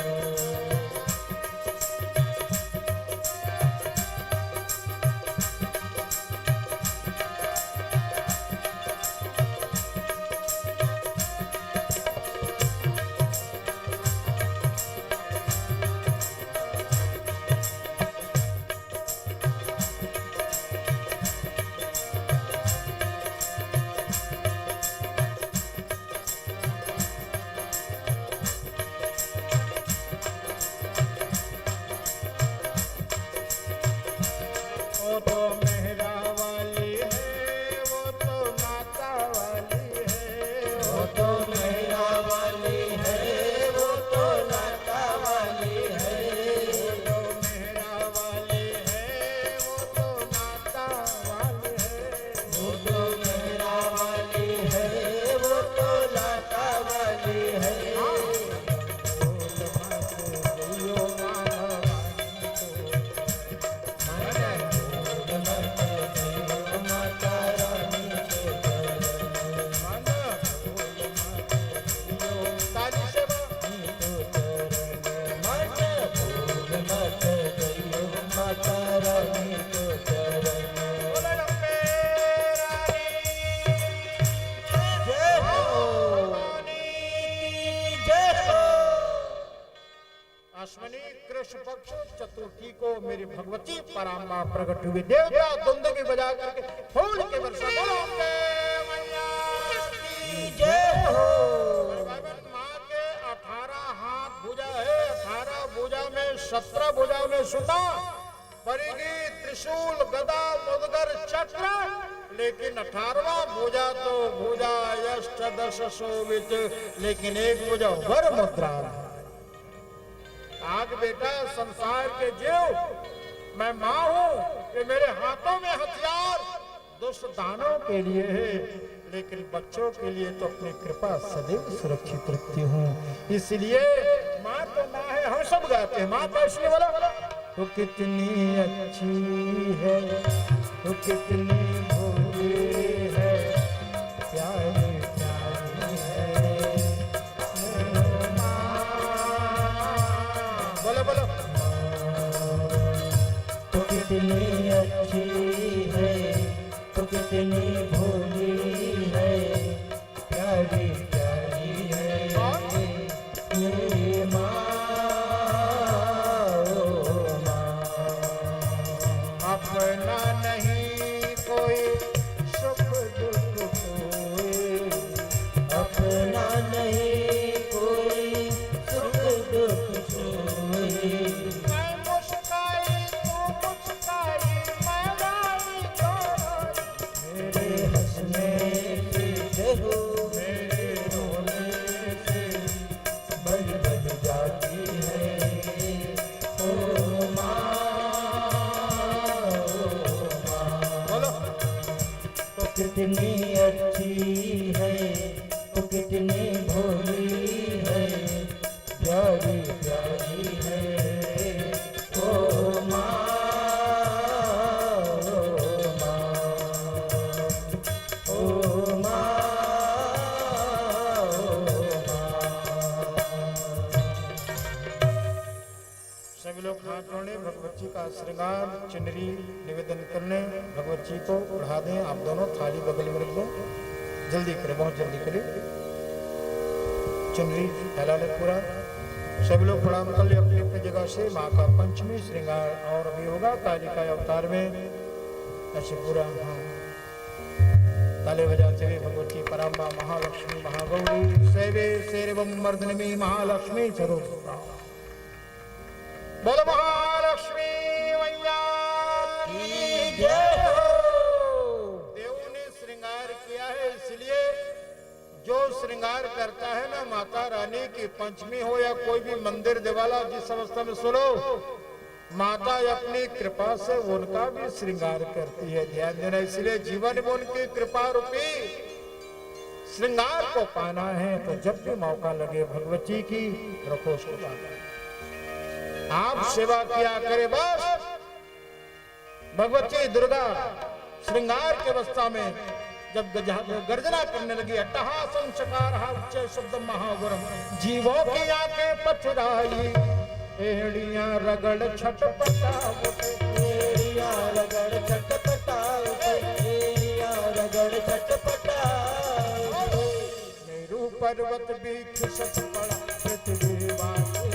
कृष्ण पक्ष चतुर्थी को मेरी भगवती पराम्बा प्रकट हुई। देवता दुंदुभी बजा करके फूल के वर्षा बोलो अम्बे मैया की जय हो। माँ के 18 हाथ भुजा है, 18 भुजा में 17 भुजा में सुना परिगी त्रिशूल गदा मुदगर चक्र, लेकिन 18वां भुजा तो भुजा अष्टदश शोभित, लेकिन एक भुजा वर मुद्रा। आग बेटा संसार के जीव, मैं माँ हूँ कि मेरे हाथों में हथियार दुष्ट दानों के लिए है, लेकिन बच्चों के लिए तो अपनी कृपा सदैव सुरक्षित रखती हूँ। इसलिए माँ तो माँ है, हम सब गाते हैं माँ तो इसलिए बोला तो कितनी अच्छी है, तो कितनी भोली है, प्यारी प्यारी है बोलो बोलो। तो कितनी अच्छी है, तो कितनी भोली है, प्यारी प्यारी है मेरी माँ। अपना नहीं कोई सुख दुख कोई, अपना नहीं कोई सुख दुख सोई। मैं मुस्काई तू मुस्काई, मैं लाई तो मेरे हंसने से जरूर मेरे रोने से बल बल जाती है ओ माँ, बोलो। तो कितनी अच्छी है, तो कितनी भोली है, प्यारी प्यारी है ओ माँ, ओ माँ, सभी लोग हाथ जोड़े, भगवत जी का श्रृंगार चुनरी निवेदन करने, भगवत जी को बढ़ा दें। आप दोनों थाली बगल में रख दो, जल्दी करें, बहुत जल्दी करें। चुनरी फैला ले पूरा। सभी लोग प्रणाम कर ले अपनी अपनी जगह से। माँ का पंचमी श्रृंगार और अभी होगा कालिका अवतार में, ऐसे पूरा। हाँ, ताले बजाते हुए भगवती पराम्बा महालक्ष्मी महागौरी सेवे सेरवम मर्दनमी महालक्ष्मी स्वरूप। बोलो महालक्ष्मी मैया की जय हो। देवों ने श्रृंगार किया है, इसलिए जो श्रृंगार करता है ना माता रानी की पंचमी हो या कोई भी मंदिर दिवाला, जिस अवस्था में सुनो माता अपनी कृपा से उनका भी श्रृंगार करती है। ध्यान देना, इसलिए जीवन में उनकी कृपा रूपी श्रृंगार को पाना है तो जब भी मौका लगे भगवती की रखो उसको पाना। आप सेवा किया करे बस। भगवती दुर्गा श्रृंगार की अवस्था में जब गर्जना करने लगी, अट्टहासं चकारहा उच्च शब्द महागुरम, जीवों की आंखें पथराई, एड़ियां रगड़ छटपटावते, एड़ियां रगड़ छटपटावते, एड़ियां रगड़ छटपटावते। मेरू पर्वत भी खिसक पड़ा पृथ्वी वासी,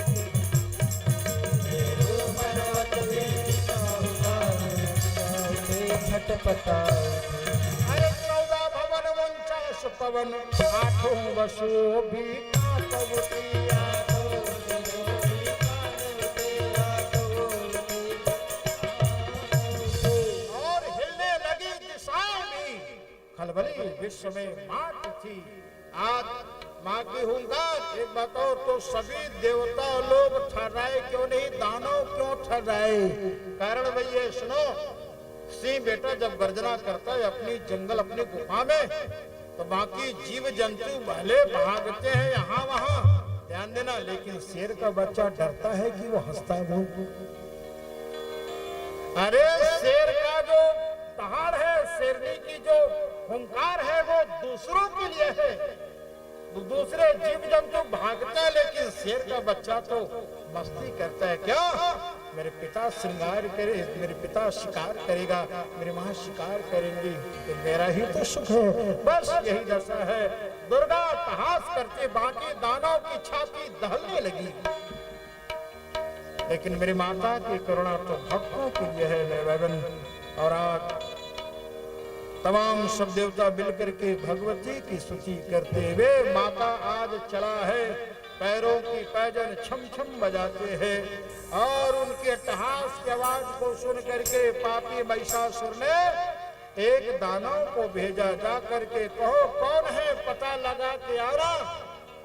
मेरू पर्वत भी छटपटावते। अरे 14 भवन 49 पवन, 8 वसु भी कांपवती, और हिलने लगी दिशाएं भी, खलबली विश्व में मात थी। आज माँ की हुंकार एक बात और, तो सभी देवता लोग ठहराए क्यों नहीं, दानव क्यों ठहराए? कारण भाई ये सुनो, सिंह बेटा जब गर्जना करता है अपनी जंगल अपनी गुफा में, तो बाकी जीव जंतु भले भागते हैं यहाँ वहाँ, ध्यान देना, लेकिन शेर का बच्चा डरता है कि वो हंसता है वो। अरे शेर का जो दहाड़ है, शेरनी की जो हुंकार है वो दूसरों के लिए है, दूसरे जीव जंतु भागता है, लेकिन शेर का बच्चा तो मस्ती करता है। क्या मेरे पिता श्रृंगार करे, मेरे पिता शिकार करेगा, मेरी माँ शिकार करेंगी, तो मेरा ही तो सुख है। बस यही दशा है। दुर्गा अट्टहास करते बाकी दानव की छाती दहलने लगी। लेकिन मेरी माता की करुणा तो भक्तों के लिए है निर्वैवन। और आज तमाम सब देवता मिलकर के भगवती की स्तुति करते हुए माता आज चला है, पैरों की पैजन छम छम बजाते हैं। और उनके अट्टहास की आवाज को सुन करके पापी महिषासुर ने एक दानव को भेजा, जा करके कहो कौन है पता लगा के आना,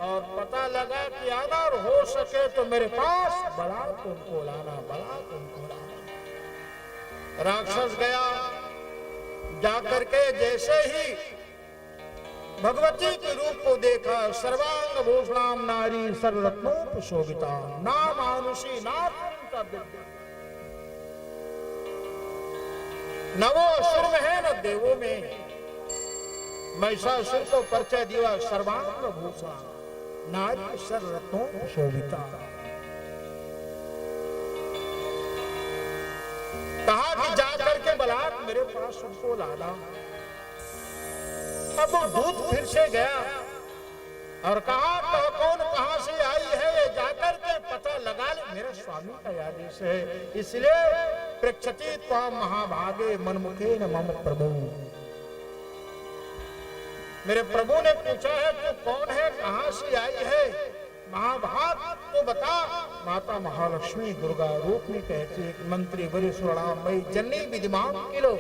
और पता लगा के आना, और हो सके तो मेरे पास बड़ा तुमको लाना, बड़ा तुमको लाना। राक्षस गया, जाकर के जैसे ही भगवती के रूप को देखा, सर्वांग भूषणाम नारी सर्वरत्नों शोभिता, ना मानुषी ना न वो असुर में है न देवों में। महिषासुर को परिचय दिया सर्वांग भूषण नारी सर्वरत्नों शोभिता। कहा कि जाकर के बलात् मेरे पास उनको लाना। अब वो दूत फिर से गया और कहा तो कौन कहां से आई है, ये जाकर के पता लगा ले, मेरे स्वामी का आदेश है। इसलिए पृच्छति त्वाम महाभागे मनमुखे न मम प्रभु। मेरे प्रभु ने पूछा है तू कौन है, कहां से आई है, महाभाग तो बता। माता महालक्ष्मी दुर्गा रूप में कहती है मंत्री वर सुरणाम मई जननी विद्यमान किलो।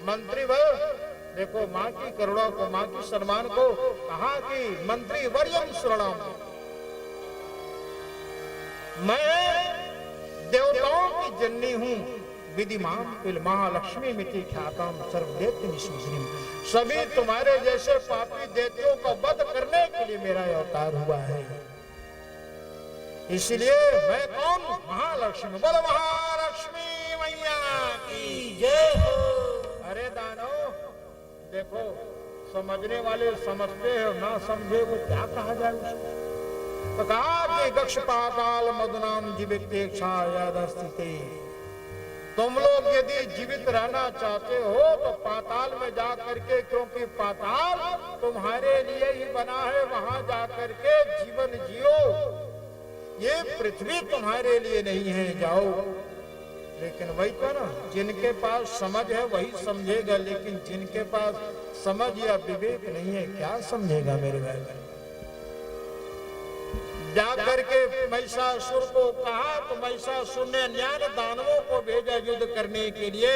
मंत्री वर देखो माँ की करुणा को, माँ की सम्मान को, कहा कि मंत्री वर्यम सुरणाम, मैं देवताओं की जननी हूँ, विधिमान पिल महालक्ष्मी मिति ख्यातम सर्वदेव निश्चिम। सभी तुम्हारे जैसे पापी दैत्यों का वध करने के लिए मेरा अवतार हुआ है। इसलिए मैं कौन, महालक्ष्मी। बोलो महालक्ष्मी मैया की जय हो। अरे दानव देखो, समझने वाले समझते हैं, ना समझे वो क्या कहा जाए उसको। तो कहा कि दक्ष पाताल मधुनाम जीवित छायादस्थिते, तुम लोग यदि जीवित रहना चाहते हो तो पाताल में जा करके, क्योंकि पाताल तुम्हारे लिए ही बना है, वहां जा करके जीवन जियो। ये पृथ्वी तुम्हारे लिए नहीं है, जाओ। लेकिन वही तो ना, जिनके पास समझ है वही समझेगा, लेकिन जिनके पास समझ या विवेक नहीं है क्या समझेगा मेरे भाई। जाकर के महिषासुर को कहा तो महिषासुर ने अन्य दानवों को भेजा युद्ध करने के लिए।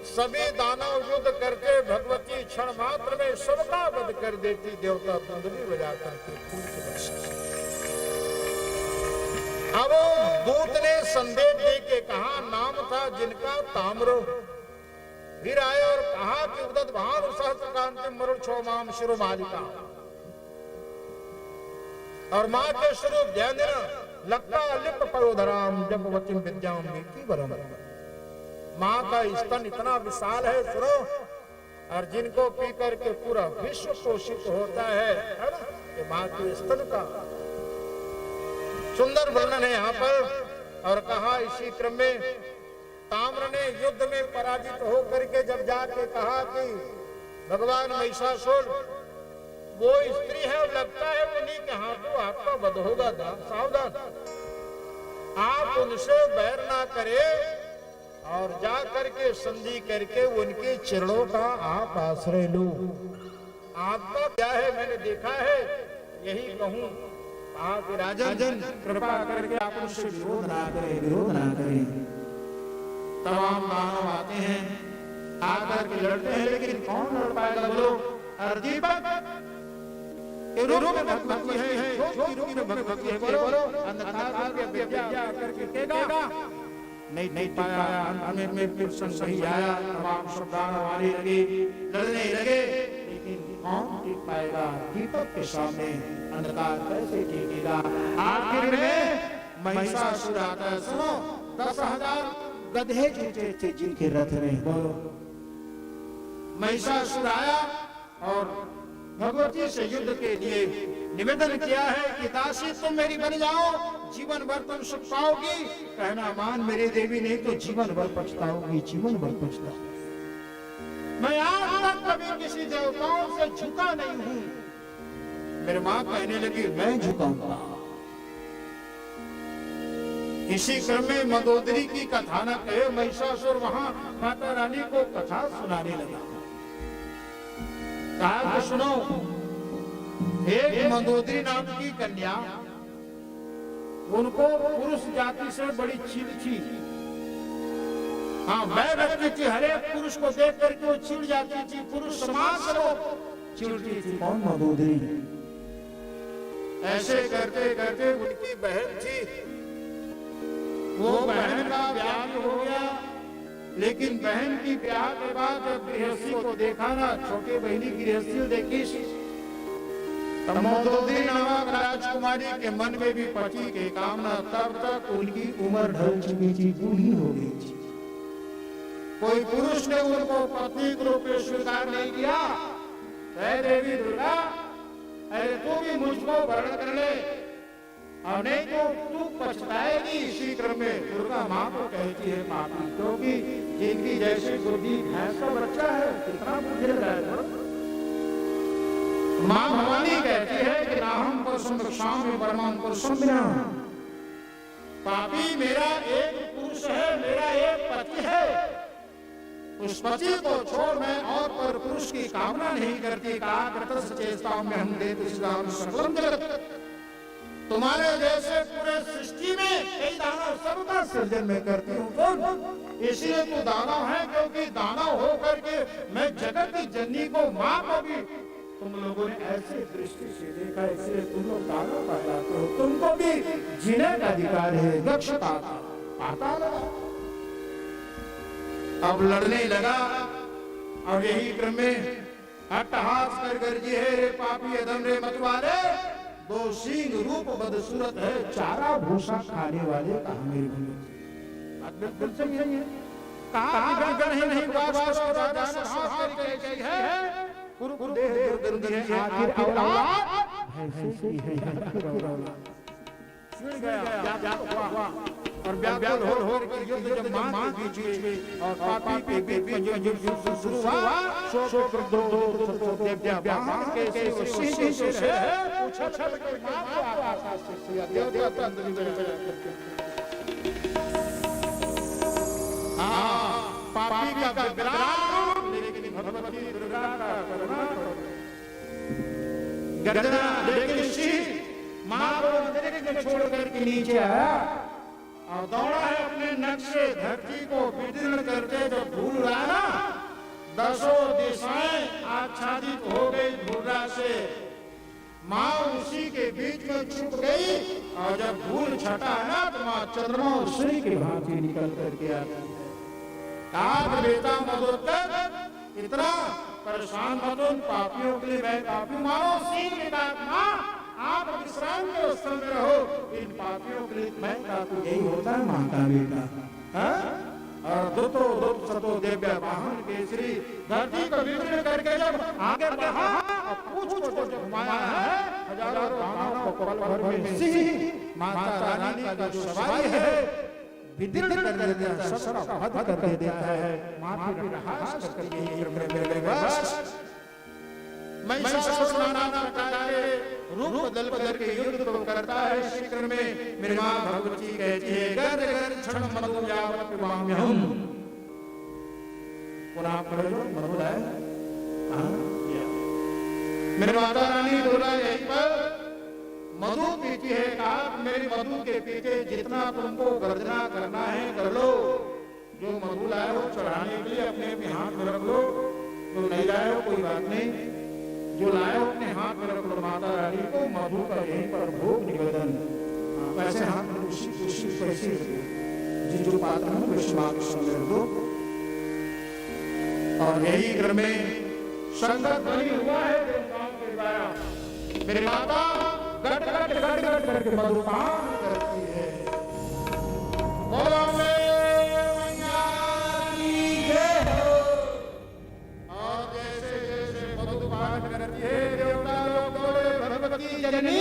सभी दानव युद्ध करके भगवती क्षण मात्र में सबका वध कर देती, देवता कुंडली बजा करके फूल से बरसाती। अब दूत ने संदेश दे के कहा, नाम था जिनका ताम्र, फिर आए और कहा कि उदत भानु सहस्त्रकांति मरुण क्षोमाम शिरो मालिका, और माँ के स्वरूप ध्यान देना, लगता लिप पयोधराम जपवती विद्याम की वरम। माँ का स्तन इतना विशाल है सुनो, और जिनको पी करके पूरा विश्व पोषित होता है ना, ये माँ के स्तन का सुंदर वर्णन है यहाँ पर। और कहा इसी क्रम में ताम्र ने युद्ध में पराजित होकर के जब जाके कहा कि भगवान महिषासुर वो स्त्री है, लगता है उन्हीं के हाथों आपका वध होगा, सावधान, आप उनसे बैर ना करें, और जा करके संधि करके उनके चरणों का आप आश्रय लो। आपका क्या है मैंने देखा है, यही कहूं आप राजन कृपा करके आप उनसे विरोध ना करें, विरोध ना करें। तमाम दानव आते हैं, आकर के लड़ते हैं, लेकिन कौन लड़ पाएगा बोलो। अर्दीपक रूप में भगवती है, जो रूप में भगवती है बोलो, अन्यथा रूप में विद्या करके केगा नहीं पाया। हमें में फिर संग आया, तमाम शब्दान वाले लगे, लड़ने लगे, लेकिन कौन टिक पाएगा दीपक के सामने, अंधकार कैसे टिकेगा। आखिर में महिषासुर आता है, सुनो 10,000 गधे जुटे थे जिनके रथ में, बोलो। महिषासुर आया और भगवती से युद्ध के लिए निवेदन किया है कि दासी तुम मेरी बन जाओ, जीवन भर तुम सुख पाओगी। कहना मान मेरी देवी, नहीं तो जीवन भर पछताओगी, जीवन भर पछताओगी। मैं आज तक कभी किसी देवताओं से झुका नहीं हूं। मेरी मां कहने लगी मैं झुकाऊंगा। इसी क्रम में मंदोदरी की कथानक है। महिषासुर वहां माता रानी को कथा सुनाने लगा। कहा कि सुनो, एक मंदोदरी नाम की कन्या, उनको पुरुष जाति से बड़ी चीड़ थी। हाँ, मैं व्यक्ति थी, हर एक पुरुष को देख करके वो चिढ़ जाती थी, पुरुष समाज से वो चिढ़ती थी। कौन? मंदोदरी। ऐसे करते करते उनकी बहन थी, वो बहन का ब्याह हो गया। लेकिन बहन की ब्याह के बाद जब गृहस्थी को देखा ना, छोटी बहनी गृहस्थी देखी, मंदोदरी नामक राजकुमारी के मन में भी पति की कामना। तब तक उनकी उम्र ढल चुकी थी, बूढ़ी हो गई थी। कोई पुरुष ने उनको पत्नी के रूप में स्वीकार नहीं किया। देवी दुर्गा, अरे तू भी मुझको वर्ण कर ले, और नहीं तो तू पछताएगी। इसी क्रम में दुर्गा माँ को कहती है पापी, क्योंकि जिनकी जैसी बुद्धि भैंस का बच्चा है, कितना बुद्धि है। माँ भवानी कहती है कि नाहम पुरुषम रक्षामि परमं पुरुषम विना। पापी मेरा एक पुरुष है, मेरा एक पति है, उस पति को छोड़ मैं और पर पुरुष की कामना नहीं करती। चेष्टा में हम जगत, तुम्हारे जैसे पूरे सृष्टि में कई दानव सबका सृजन में करती हूँ। इसलिए तू दानव है, क्योंकि दानव हो करके मैं जगत की जननी को, माँ को भी तुम लोगों ने ऐसी दृष्टि से देखा, इसलिए तुम लोग दानव कहलाते हो। तुमको भी जीने का अधिकार है। दक्षता आता लगा, अब लड़ने लगा, और यही क्रम में अट्टहास कर गर्जी है, रे पापी अधम रे मतवाले, दो सिंह रूप बदसूरत है, चारा भूसा खाने वाले। कहा मेरी बात बिल्कुल सही है। कहा नहीं आखिर औलाद भैंसे की है। और व्याकुल हो कर युद्ध जब मां के बीच में और पापी के बीच में जो युद्ध शुरू हुआ, सो दो देवता के सिंह से उछल के मां को आकाश से देवता पापी का विराम, लेकिन भगवती दुर्गा का करुणा गर्जना। लेकिन सिंह मां को अंतरिक्ष में छोड़ करके नीचे आया और दौड़ा है अपने नक्श से धरती को विदीर्ण करके। जब धूल उड़ा ना, दसों दिशाएं आच्छादित हो गई धूला से, मां उसी के बीच में छुप गई। और जब धूल छटा ना, तो मां चंद्रमा और सूर्य की भांति निकल करके आती है। आप बेटा मधुकर इतना परेशान मत हो, पापियों के लिए मैं पापी मानो। सिंह के बाद मां आप विश्राम के स्थल में रहो, इन पापियों के लिए मैं काफी। यही होता है मां का बेटा। और दुतो दुत सतो देव्या वाहन केसरी, धरती को विदीर्ण करके जब आगे बढ़ा, पूछ को जब घुमाया है, हजारों दानवों को पल भर में सिंह माता रानी का जो सवारी है विदीर्ण कर देता है, सबका वध कर देता है। मां फिर रहस्य करके यही मेरे बस महिषासुर नाना प्रकार के रूप बदल बदल के युद्ध को करता है। शीघ्र में मेरी मां भगवती कहती है, गर गर क्षण मधु यावत पिबाम्यहम्। पुनः पढ़ लो, मधुर है। मेरी माता रानी दुर्गा यहीं पर मधु पीती है। कहा मेरी मधु के पीछे जितना तुमको गर्जना करना है कर लो। जो मधु लाए हो चढ़ाने के लिए अपने अपने हाथ में रख लो, जो नहीं लाए हो कोई बात नहीं, जो लाए हो अपने हाथ में रख लो। माता रानी को मधु का यहीं पर भोग निवेदन, वैसे हाथ में उसी पैसे जिन जो पात्र है विश्वास के सामने रख दो। और यही क्रम में संगत बनी हुआ है देवताओं के द्वारा। मेरी माता गट गट गट गट करके मधुपान करती है। बोलो मैया की जय हो। और जैसे जैसे मधुपान करती है, देवता लोग बोले भगवती जननी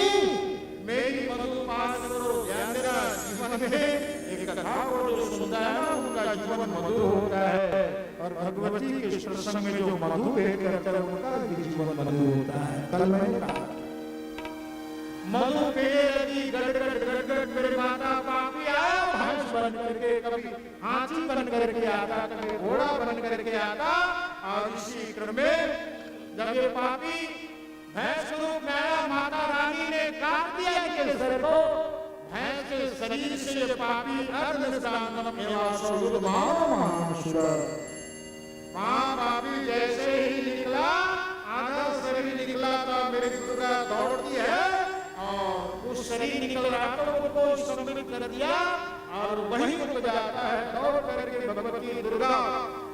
मेरी मधुपान करो। ध्यान देना, जीवन में एक कथा को जो सुनता है ना, उनका जीवन मधुर होता है। और भगवती के सत्संग में जो मधु भेंट करता है, उनका भी जीवन मधुर होता है। कल मैंने कहा मधु पे लगी गड़ गड़ गड़ गड़ मेरे माता पापिया भैंस बन करके कभी हाथी बन करके आता कभी घोड़ा बन करके आता और इसी क्रम में जब ये पापी भैंस रूप में आया माता रानी ने काट दिया इसके सर को भैंस के शरीर से पापी अर्धनिर्दानम एवं सौर्यमानमानुषुर पापी जैसे ही निकला आधा शरीर निकला तो मेरी दुर्गा दौड़ती है और उस शरीर निकल रहा तो उसको सम्मिलित कर दिया और वहीं रुक जाता है दौड़ करके भगवती दुर्गा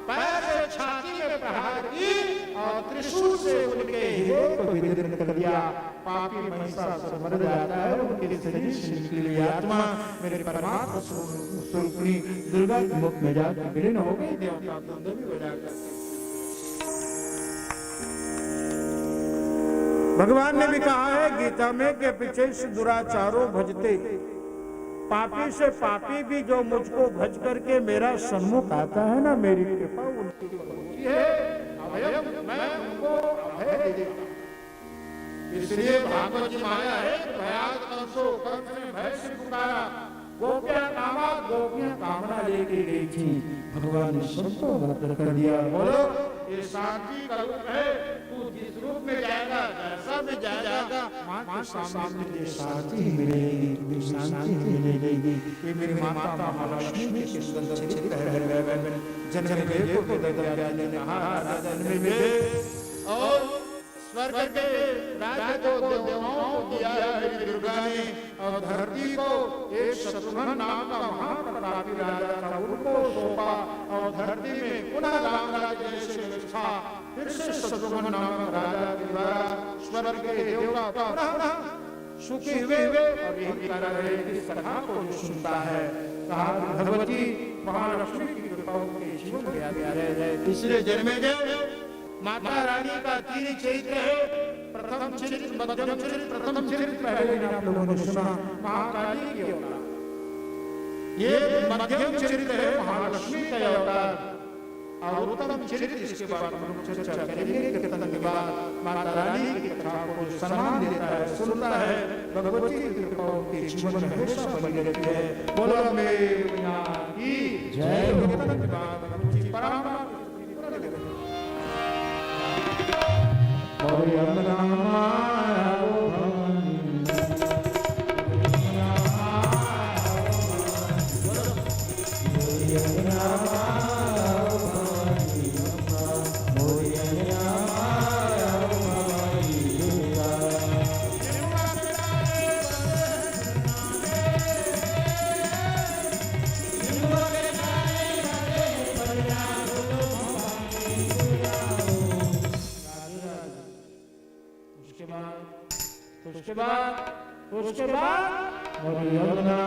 पैर से छाती में प्रहार की और त्रिशूल से उनके हृदय को विदीर्ण कर दिया पापी महिषासुर मर जाता है उनके शरीर से निकली हुई आत्मा मेरे परमात्मा स्वरूपिणी दुर्गा के मुख में जाकर विलीन हो गई देवता द्वंद्व भी बजा कर भगवान ने भी कहा है गीता में कि पीछे से दुराचारों भजते पापी से पापी भी जो मुझको भज करके मेरा सन्मुख आता है ना मेरी कृपा उनकी होती है अभयम मैं उनको अभय दे देता इसलिए भागवत जी माया है भयात कंसो कंस ने भय से पुकारा गोपियां कामा गोपियां कामना लेके गई थी भगवान ने सबको बदल कर दिया बोलो ये शांति का रूप है तू जिस रूप में जाएगा जैसा भी जाएगा मां के सामने तुझे शांति मिलेगी तुझे शांति मिलेगी ये मेरी माता महालक्ष्मी के सुंदर चित्र है जन्म में को दया ने जन्म में और स्वर्ग के राज्य को देवताओं को दिया है दुर्गा ने और धरती को एक शत्रुघ्न नाम का महाप्रतापी राजा था उनको सौंपा और धरती में पुनः राम राज्य जैसे व्यवस्था फिर से शत्रुघ्न नाम का राजा के द्वारा स्वर्ग के देवता पुनः सुखी हुए और यही कारण है कि इस कथा को जो सुनता है कहा भगवती महालक्ष्मी की कृपा उनके जीवन में आ गया है तीसरे जन्म में माता रानी का तीन चरित्र है प्रथम चरित्र मध्यम चरित्र प्रथम चरित्र पहले दिन आप लोगों ने सुना महाकाली की अवतार ये मध्यम चरित्र है महालक्ष्मी का अवतार और उत्तम चरित्र इसके बारे में हम चर्चा करेंगे कीर्तन के बाद माता रानी की कथा को सम्मान देता है सुनता है भगवती की कृपा के जीवन में हमेशा बनी रहती है बोलो मेरे मैया की जय कीर्तन के बाद भगवती परात्मा और उसके बाद और यमुना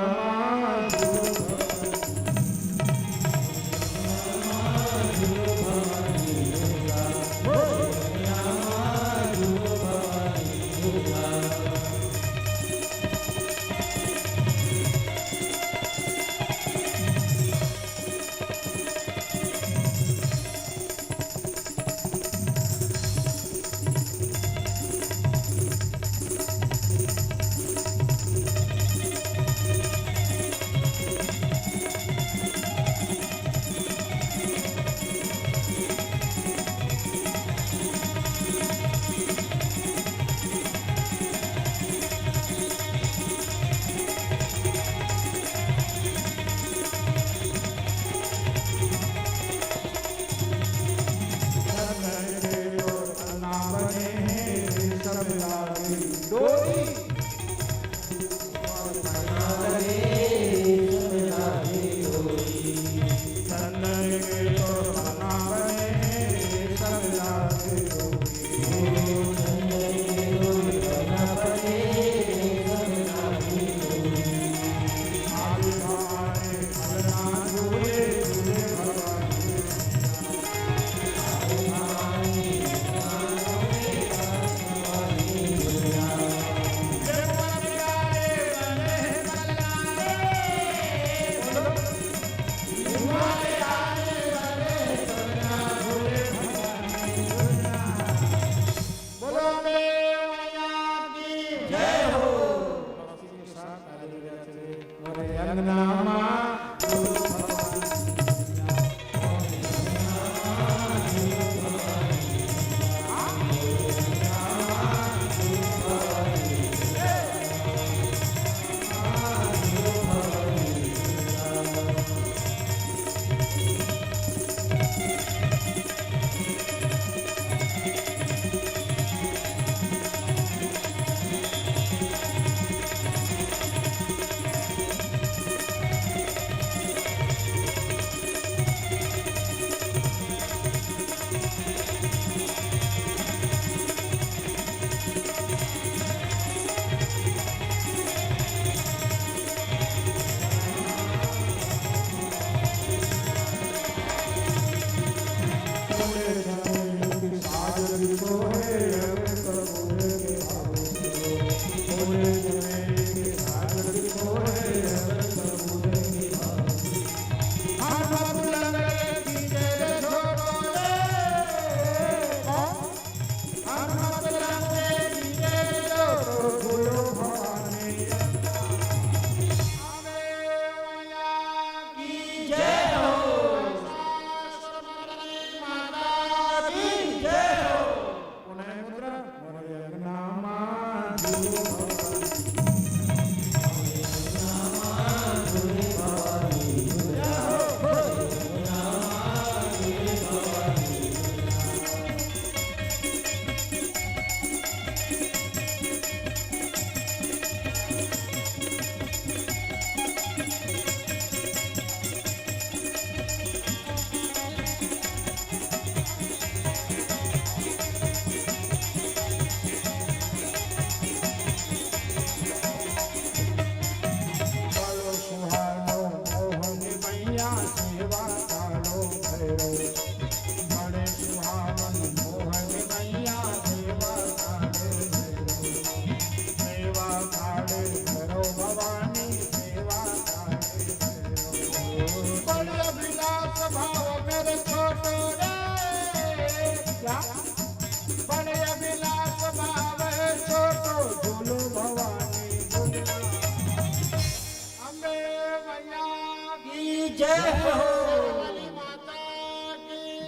जय हो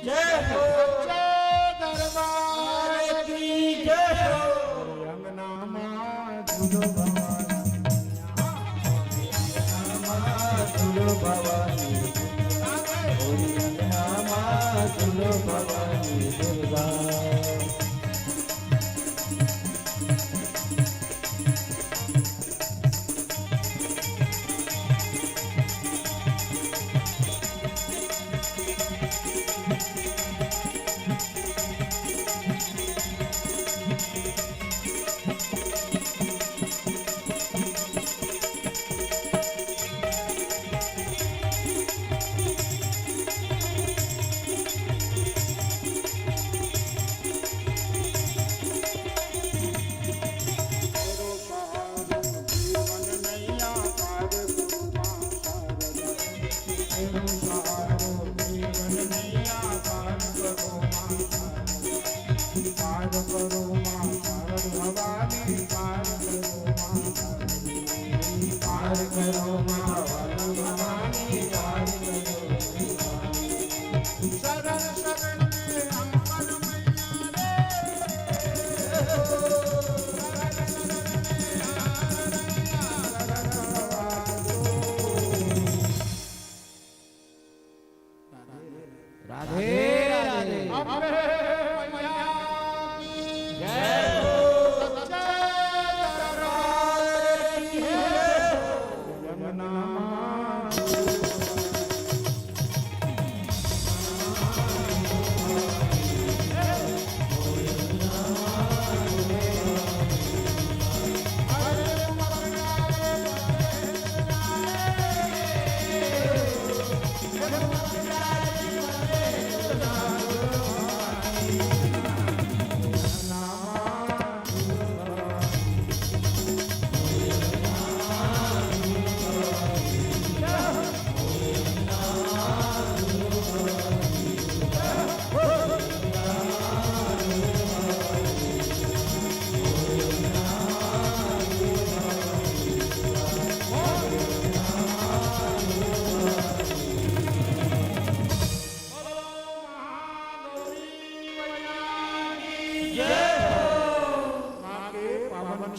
जय हो दरबार की जय हो अंगना मां झूलो भवानी अंगना मां झूलो भवानी दुर्गा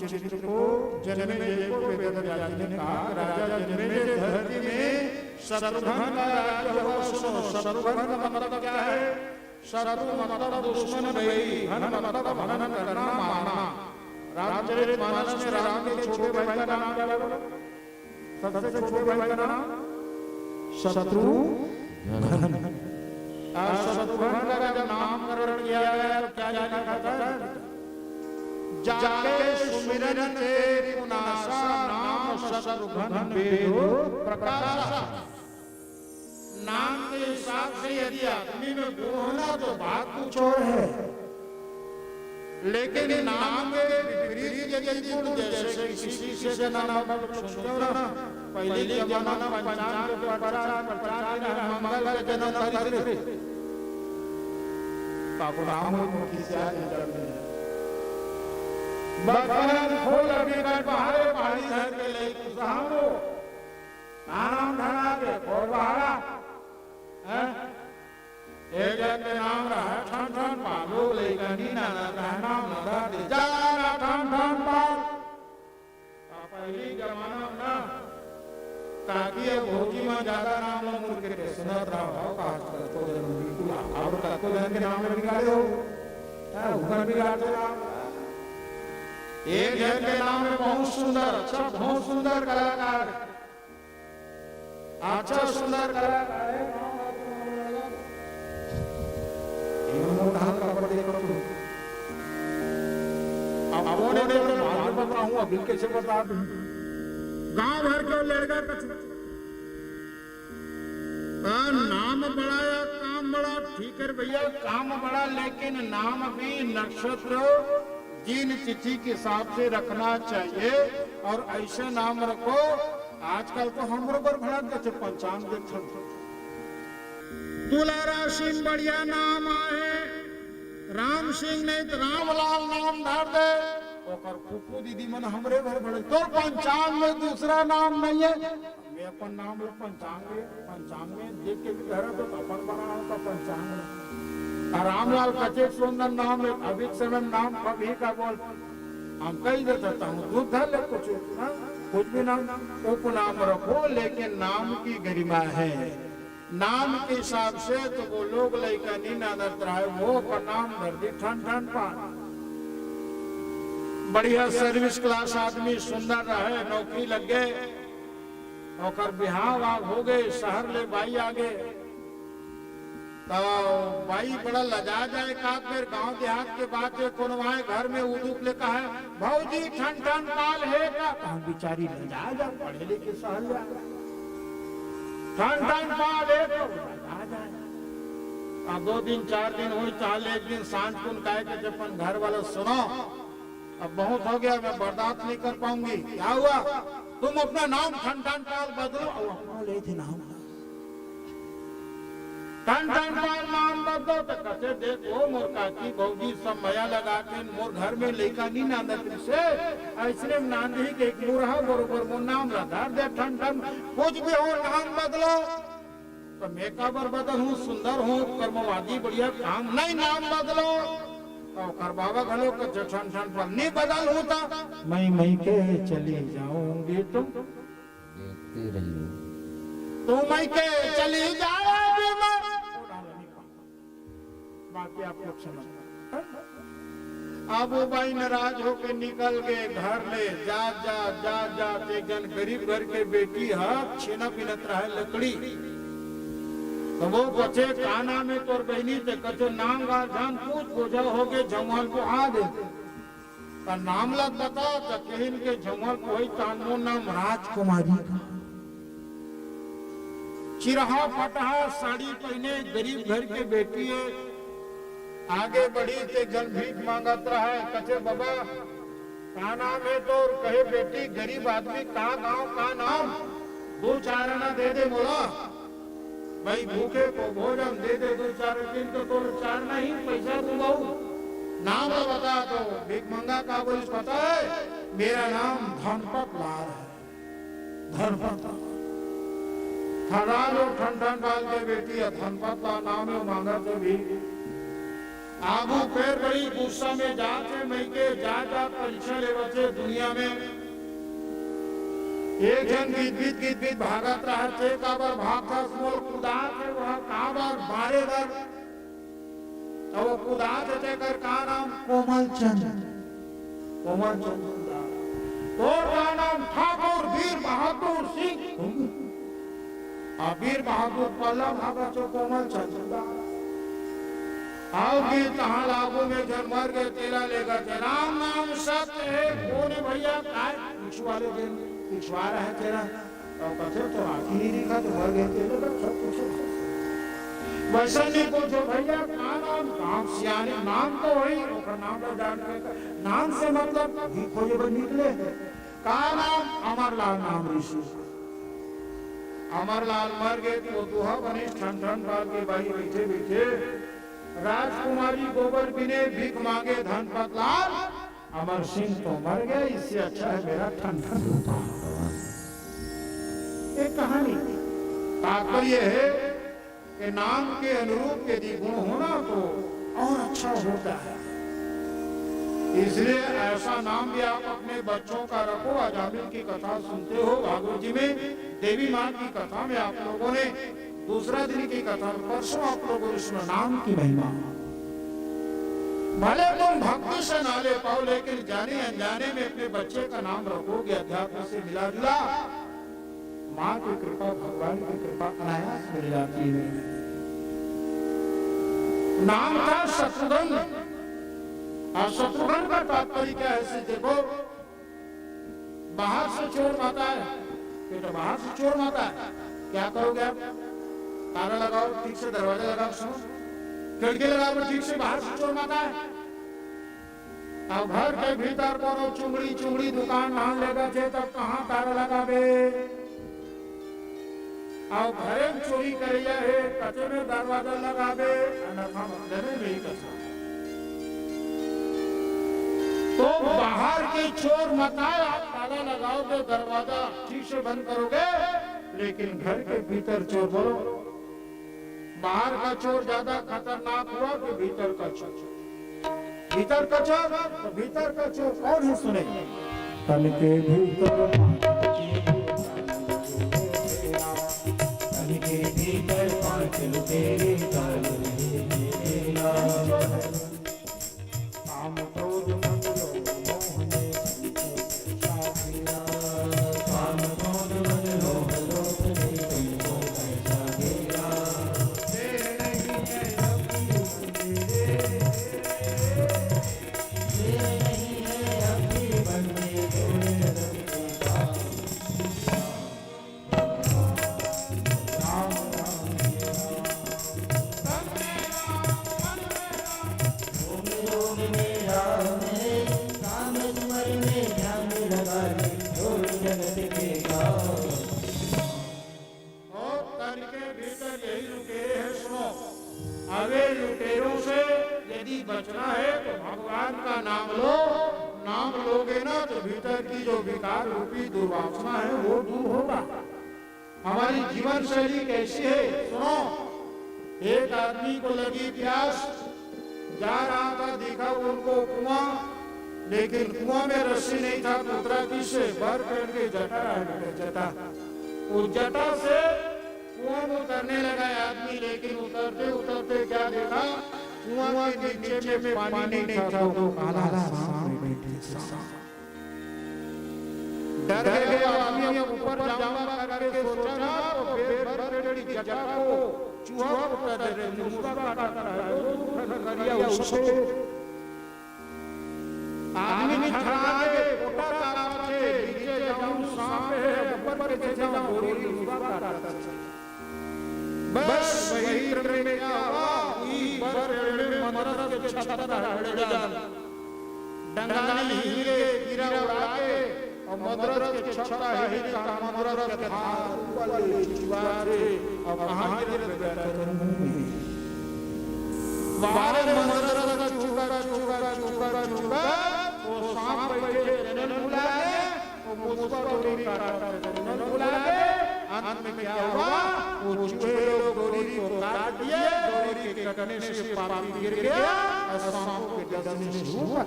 चरित्र को जन्मे को वेद व्यास ने कहा राजा जन्मे धरती में शत्रुघ्न का राज्य हुआ। सुनो शत्रुघ्न का मतलब क्या है? शत्रु मतलब दुश्मन भाई, घन मतलब हनन करना मारना। रामचरितमानस में राम के छोटे भाई का नाम क्या बोलो? सबसे छोटे भाई का नाम शत्रुघ्न। शत्रुघ्न का जब नामकरण किया गया तो क्या लिखा था? जाके सुमिरन तेरी पुनासा नाम शत्रुघ्न बेदो प्रकाशा। नाम के हिसाब से यदि आदमी में गुण होना तो बात कुछ और है, लेकिन नाम के विपरीत यदि गुण, जैसे किसी से जन्म सुनते हो ना, पहले के जमाना में पंचांग प्रचार मंगल के जन्म तारीख बाबू राम मुखी से बगन खोल अभी बाहरे पहाड़ी धर के ले सामो नाम धरा के और बहारा है। एक के नाम रहा ठन ठन पालो ले कनी ना नाम धरा दे जाना ठन ठन पाल ताकि अब भौजी में ज्यादा नाम लो मुर्गे के सुनत रहो का तो बिल्कुल और को जन के नाम में बिगाड़े हो ऊपर बिगाड़ दो एक जन के नाम में बहुत सुंदर अच्छा बहुत सुंदर कलाकार अच्छा सुंदर कलाकार है अब बता हूँ अभी कैसे बता दूं गांव भर के लड़का नाम बड़ा या काम बड़ा ठीक है भैया काम बड़ा लेकिन नाम भी नक्षत्र दिन तिथि के हिसाब से रखना चाहिए और ऐसे नाम रखो आजकल तो हम बराबर भड़क गए पंचांग तुला राशि बढ़िया नाम आए राम सिंह नहीं तो रामलाल नाम धार दे और फूफू दीदी मन हमरे घर बड़े तो पंचांग में दूसरा नाम नहीं है मैं अपन नाम लो पंचांग में देख के भी घर तो अपन बना होता पंचांग में रामलाल कचे सुंदर नाम है अभिक्षण नाम कभी का बोल हम कही दे देता हूँ दूध धर ले कुछ भी नाम उपनाम रखो लेकिन नाम की गरिमा है नाम के हिसाब से तो वो लोग लड़का नहीं नादर रहा है वो पर नाम धर दी ठन ठन पान बढ़िया सर्विस क्लास आदमी सुंदर रहे नौकरी लग गए और बिहार वाग हो गए शहर ले बाई आगे तो बाई बड़ा लजा जाए का फिर गांव देहात के बाद कोनो आए घर में उदूक ले कहा है भौजी ठन ठन पाल है का बिचारी लजा जा पढ़े लिखे शहर जा ठन ठन पाल है तो लजा जाए 2 दिन 4 दिन हुई चाल एक दिन सांझ कुन कहे के जब अपन घर वाला सुनो अब बहुत हो गया मैं बर्दाश्त नहीं कर पाऊंगी क्या हुआ तुम अपना नाम ठन ठन पाल बदलो ले थे नाम ठन ठन पाल नाम बदलो तो कैसे देखो मोर काकी भौजी सब मया लगा के मोर घर में लेका नहीं नांदत से ऐसने नांदी के एक मुरहा बरोबर मोर नाम रधार दे ठन ठन कुछ भी हो नाम बदलो तो मैं काबर बदल हूँ सुंदर हूँ कर्मवादी बढ़िया काम नहीं नाम बदलो और बाबा घलो को ठन ठन पर नहीं बदल होता मैं के चली जाऊंगी तुम देखते रहिए तुम मैं के चली जाओगी मैं बाकी आप लोग समझ अब वो भाई नाराज होके निकल गए घर ले जा एक जन गरीब घर के बेटी हाथ छीना पिनत रहा है लकड़ी तो वो बच्चे काना में तोर बहनी थे कचो नाम गाल जान पूछ बोझा हो गए जमवाल को आ दे का नाम लग बता तो कहीं के जमवाल को ही तानो नाम राजकुमारी का चिरहा फटहा साड़ी पहने गरीब घर के बेटी है आगे बढ़ी ते जन भीख मांगत रहा है कचे बाबा का नाम है तो कहे बेटी गरीब आदमी का गांव का नाम 2-4 आना दे दे बोला भाई भूखे को भोजन दे दे 2-4 दिन तो 4 नहीं पैसा दूंगा नाम बता दो भीख मंगा का बोलिस पता है मेरा नाम धनपत लाल है धनपत ठंडा ठंडन डाल के बेटी है धनपत लाल नाम है मांगा तो भी आगू फिर बड़ी गुस्सा में जाते मैं के जा परीक्षा ले बचे दुनिया में एक जन गीत भागत रहा थे काबर भागता स्मोल कुदात है वह काबर बारे दर तो वो कुदात थे कर का नाम कोमल चंद और का नाम ठाकुर वीर बहादुर सिंह वीर बहादुर पल्ला भागा चो कोमल चंद आओगी तहाँ लागू में जन मर गए तेरा लेगा राम नाम सत्य है कौन भैया काय पिछवाले दिन पिछवाड़ा है तेरा और कथे तो आखिर ही लिखा तो मर गए तेरे सब पूछो वैसा नहीं पूछो भैया का नाम सियाने नाम तो वही और नाम तो जान के नाम से मतलब ही खोजे बन निकले का नाम अमरलाल नाम ऋषि अमरलाल मर गए तो दुहा बने ठन ठन पाल के भाई बैठे बैठे राजकुमारी गोबर बिने भीख मांगे धनपत लाल अमर सिंह तो मर गए इससे अच्छा है मेरा ठन ठन एक कहानी तात्पर्य है कि नाम के अनुरूप यदि गुण होना तो और अच्छा होता है इसलिए ऐसा नाम भी आप अपने बच्चों का रखो। अजामिल की कथा सुनते हो भागवत जी में, देवी माँ की कथा में आप लोगों ने दूसरा दिन की कथा में परसों आप लोगों ने सुना नाम की महिमा। भले तुम भक्ति से ना ले पाओ, लेकिन जाने अनजाने में अपने बच्चे का नाम रखोगे, अध्यात्म से मिला जुला, माँ की कृपा, भगवान की कृपा अनायास मिल जाती है। नाम था शत्रुघ्न, और शत्रुघ्न का तात्पर्य क्या है? देखो, बाहर से चोर माता है, तो बाहर से चोर माता है, क्या करोगे आप? ताला लगाओ, ठीक से दरवाजा लगाओ, सुनो, खिड़की लगाओ, ठीक से, बाहर से चोर माता है। अब घर के भीतर कोनो चुंगड़ी चुंगड़ी दुकान नाम लेगा छे, तब कहाँ ताला लगावे? अब घरे में चोरी करिया है, कचे में दरवाजा लगावे, अन्यथा मंदिर में नहीं कर सकते। तो बाहर के चोर मत आए, आप ताला लगाओगे, दरवाजा ठीक से बंद करोगे, लेकिन घर के भीतर चोर बोलो। बाहर का चोर ज्यादा खतरनाक हुआ कि भीतर का चोर? भीतर का चोर, तो भीतर का चोर कौन है सुने? तन के भीतर, तन के भीतर पांच लुटेरे काल तेरा। काम क्रोध मद लोभ मोह में साथिया, काम क्रोध मद लोभ लोभ में तुमको कैसा घेरा। लुटेरों से यदि बचना है तो भगवान का नाम लो। नाम लोगे ना तो भीतर की जो विकार रूपी दुर्वासना है वो दूर होगा। हमारी जीवन शैली कैसी है सुनो। एक आदमी को लगी प्यास, जा रहा था, देखा उनको कुआं, लेकिन कुआं में रस्सी नहीं था, उतरा किससे? भर करके जटा है, जटा। उस जटा से कुआं में उतरने लगा आदमी, लेकिन उतरते उतरते क्या देखा? कुआं के नीचे में पानी नहीं था, तो काला सांप बैठे सांप। डर गया आदमी, ऊपर जाऊंगा करके सोचा ना, तो फिर बड़ी जटा को चूहा उतर रहे, मुस्का काटता है, करिया उसको। आदमी खड़ा के कोटा ताकत से नीचे जाऊं, सांप है, ऊपर के जाऊं, गोरी मुस्का काटता है। बस वही क्रम में क्या हुआ? मदरस के छतर हड़े जान डंगानी हीरे गिरा उड़ा के, और मदरस के छत्ता हीरे का मदरस के हाथ ऊपर ले चिवारे, और कहां गिरे बैठा बाहर मदरस का चूका चूका चूका चूका, वो सांप बैठे नन बुला के, वो मुस्का गोरी काटा नन बुला के। अंत में क्या हुआ? वो चूहे लोग गोरी को काट दिए, गोरी के कटने से पापी गिर गया, और सांप के डसने से हुआ।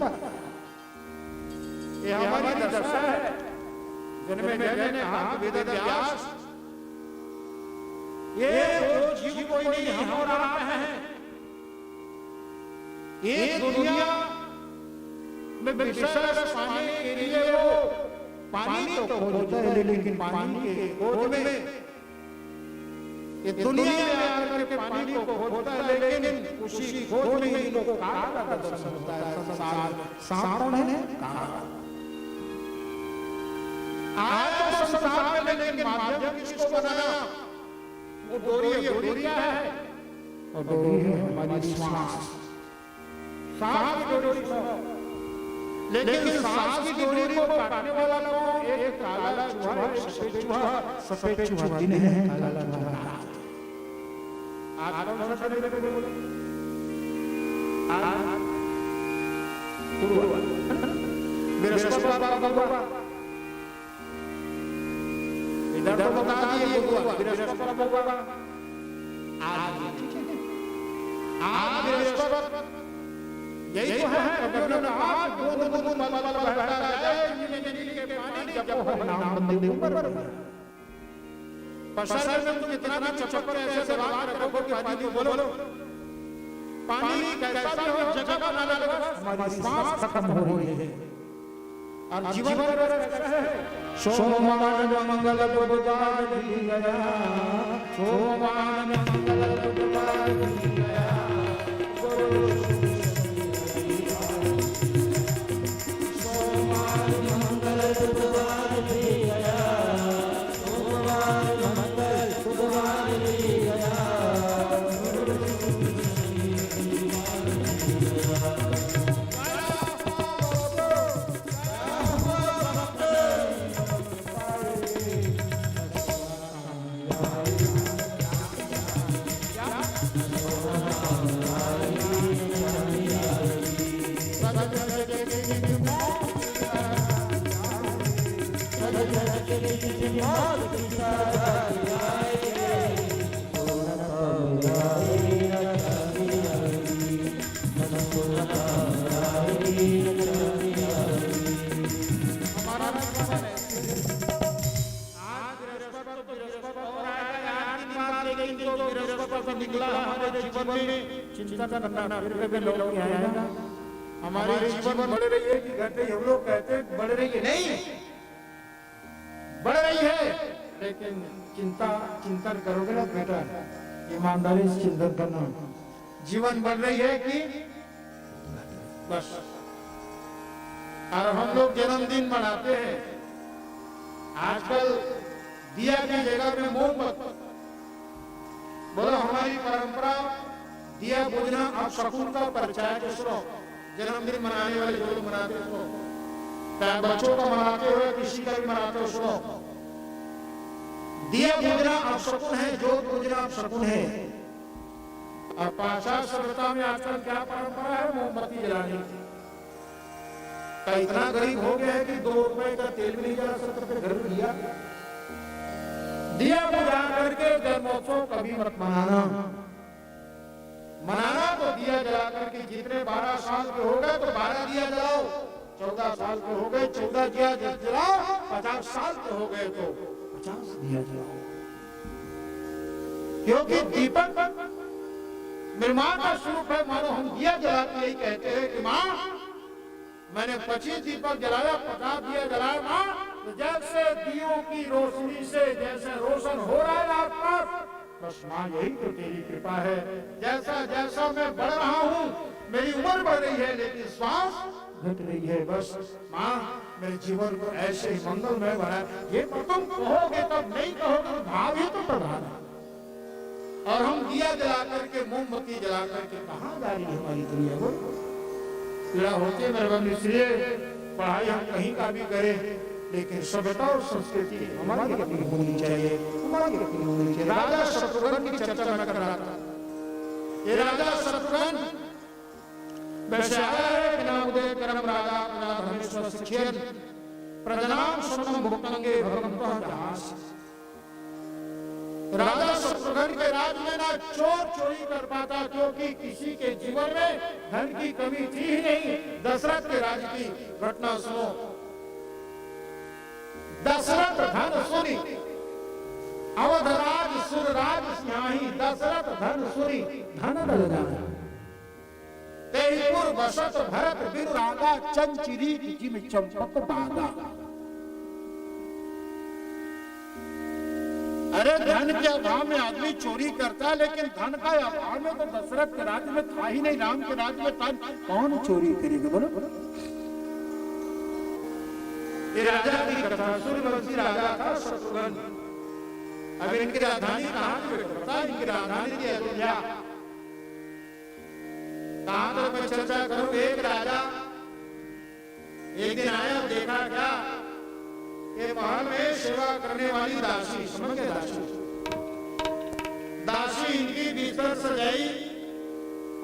ये हमारी दशा है। जन्मे ने कहा वेद व्यास, ये जीव कोई नहीं, हम और आप हैं। ये दुनिया में विषय पाने के लिए वो पानी तो खोजता है, लेकिन पानी के खोज में ये दुनिया में आकर के पानी को खोजता है, लेकिन उसी खोज में ही लोग काल का दर्शन होता है। संसार सांप कौन है? काल। आज तो संसार में, लेकिन माध्यम किसको बनाना? वो डोरी है। डोरी क्या है? और डोरी है हमारी श्वास। सांप की डोरी सुनो, लेकिन सांप की डोरी को काटने वाला कौन? एक काला चूहा है, सफेद चूहा। सफेद चूहा दिन है, काला चूहा। आज कौन सा समय लगे बोलो? आज गुरुवार, बृहस्पतिवार का गुरुवार। इधर तो बता दिए गुरुवार, बृहस्पतिवार का गुरुवार। आज बृहस्पति यही तो है कवियों ने कहा बूंद बूंद मल मल बहता जाए नील के पानी जपो है नाम बंदे ऊपर पसर में तुम इतना भी चपक के ऐसे बात रखोगे कि पानी बोलो पानी कैसा भी हो जगह का नाला लगा हमारी सांस खत्म हो रही है और जीवन कैसा है सोमवार मंगल बुधवार भी गया सोमवार मंगल बुधवार भी गया सोमवार मंगल बुधवार भी गया सोमवार मंगल बुधवार भी गया चिंता करना फिर भी लोग क्या आएगा हमारे जीवन बढ़ रही है कि घट रही है हम लोग कहते हैं बढ़ रही है नहीं बढ़ रही है लेकिन चिंतन करोगे ना बेटा ईमानदारी से चिंतन करना जीवन बढ़ रही है कि बस और हम लोग जन्मदिन मनाते हैं आजकल दिया की जगह में मोमबत्ती बोलो हमारी परंपरा दिया बुझना अब शकुन का परिचय के सुनो जन्मदिन मनाने वाले जो लोग मनाते हो चाहे बच्चों का मनाते हो किसी का भी मनाते हो सुनो दिया बुझना अब शकुन है जोत बुझना अब शकुन है और पाश्चात्य सभ्यता में आजकल क्या परंपरा है मोमबत्ती जलाने की का इतना गरीब हो गया है कि 2 रुपए का तेल भी नहीं जला सकते घर में दिया बुझा करके जन्मोत्सव कभी मत मनाना तो दिया जला करके जितने 12 साल के हो गए तो 12 दिया जलाओ 14 साल के हो गए 14 दिया जलाओ 50 साल के हो गए तो 50 दिया जलाओ क्योंकि दीपक निर्माण का स्वरूप है मानो हम दिया जलाते यही कहते हैं कि माँ मैंने 25 दीपक जलाया 50 दिया जलाया माँ तो जैसे दियों की रोशनी से जैसे रोशन हो रहा है आसपास बस माँ यही तो तेरी कृपा है जैसा जैसा मैं बढ़ रहा हूँ मेरी उम्र बढ़ रही है लेकिन श्वास घट रही है बस माँ मेरे जीवन को ऐसे ही मंगलमय बना ये तो तुम कहोगे तब नहीं कहोगे भाव ही तो प्रधान है और हम दिया जला करके मोमबत्ती जला करके कहाँ जा रही है हमारी दुनिया को पीड़ा होती है मेरे बंधु इसलिए पढ़ाई हम कहीं का भी करें लेकिन सभ्यता और संस्कृति हमारी अपनी होनी चाहिए हमारी अपनी होनी चाहिए राजा शत्रुघ्न की चर्चा मैं कर रहा था ये राजा शत्रुघ्न वैसे आया है कि नाम उदय करम राजा प्रजा धर्मेश्वर शिक्षण प्रजनाम सुनम भुक्तंगे भगवंतः जहास राजा शत्रुघ्न के राज में ना चोर चोरी कर पाता क्योंकि किसी के जीवन में धन की कमी थी ही नहीं दशरथ के राज की घटना सुनो दशरथ धन सुनी अवधराज सुरराज स्याही दशरथ धन सुनी धन दल जाए तेईपुर बसत भरत बिनु रागा चंचिरी जिम चंपक बागा अरे धन के अभाव में आदमी चोरी करता है लेकिन धन का अभाव में तो दशरथ के राज्य में था ही नहीं राम के राज्य में था कौन चोरी करेगा बोलो ये राजा की कथा सूर्यवंशी राजा था शत्रुघ्न अब इनकी राजधानी कहाँ थी इनकी राजधानी थी अयोध्या कहाँ तो मैं चर्चा करूं एक राजा एक दिन आया देखा क्या ये महल में सेवा करने वाली दासी समझ गए दासी इनकी बिस्तर सजाई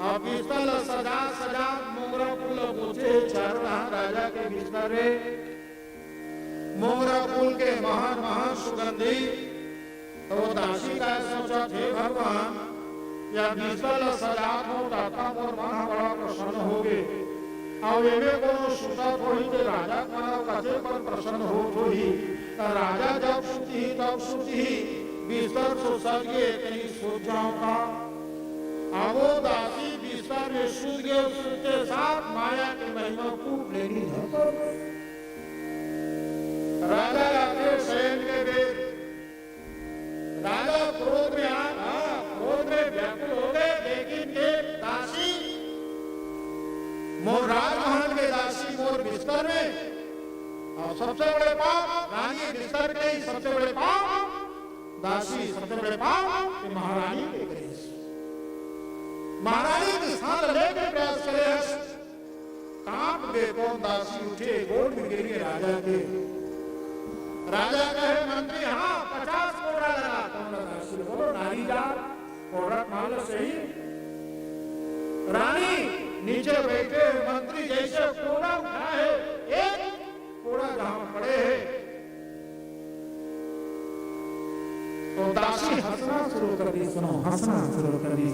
और बिस्तर सजा सजा मोगरा फूल पूछे चारों राजा के बिस्तर मोगरा फूल के महान महान सुगंधी तो दासी का सोचा थे भगवान या बिस्तर सजात हो दाता मोर मन बड़ा प्रसन्न होगे अब एमे कोनो सुतत होई के राजा मानव कथे पर प्रसन्न होई राजा जब सुती तब सुती बिस्तर तो सगे कहीं सो जाओ का अब वो दासी बिस्तर में सूत गए उसके साथ माया की महिमा कूट लेनी है राजा आके शयन के वेद राजा क्रोध में क्रोध में व्याकुल हो गए लेकिन एक दासी मोर राजमहल के दासी मोर बिस्तर में और सबसे बड़े पाप रानी बिस्तर के ही सबसे बड़े पाप दासी सबसे बड़े पाप कि महारानी के ग्रेस महारानी की स्थान लेके प्रयास करे कांप गए कौन दासी उठे गोड़ में गिर गए राजा के राजा कहे मंत्री हाँ 50 कोड़ा लगा कौन दासी बोलो नारी जा कोड़ा माल सही रानी नीचे बैठे मंत्री जैसे कोड़ा उठाए एक कोड़ा जहां पड़े है तो दासी हंसना शुरू कर दी सुनो हंसना शुरू कर दी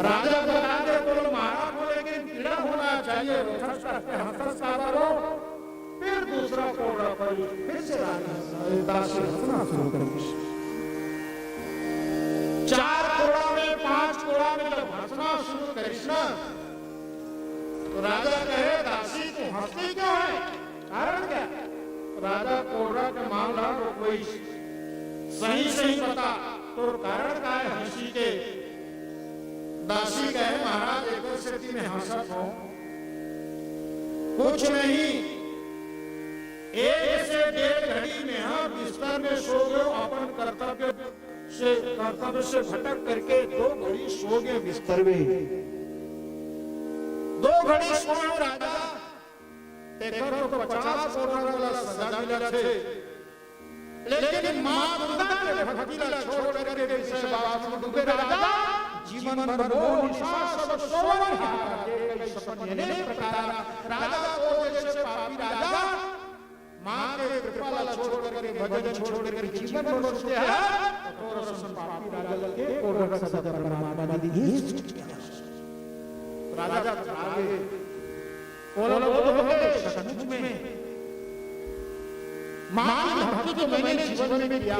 राजा बता दे बोलो महाराज को लेकिन कीड़ा होना चाहिए हंस का फिर दूसरा कोड़ा पड़ी फिर से दासी हंसना शुरू कर दी 4 कोड़ा में 5 कोड़ा में जब हंसना शुरू करिस ना तो राजा कहे दासी तू हंसती क्यों है कारण क्या राजा कोड़ा के मामला को कोई सही सही बता तो कारण क्या है हंसी के दासी कहे महाराज एक स्थिति में हंसत हो कुछ नहीं 1 से 1.5 घड़ी में हम बिस्तर में सो गए अपन कर्तव्य से भटक करके 2 घड़ी सो गए बिस्तर में 2 घड़ी सोए राजा देखो तो 50 कोड़ा वाला सजा मिला छे लेकिन मां दुर्गा के भक्तिला छोड़ करके विषय बात में डूबे राजा जीवन भर वो निशा सब सोवन कई सपने ने प्रकार राजा को जैसे पापी राजा मां के कृपा ला छोड़ करके भजन छोड़ करके जीवन भर सोते हैं और सब पापी राजा के कोड़ सदा परमात्मा दी राजा आगे बोलो सचमुच में मां की भक्ति तो मैंने जीवन में किया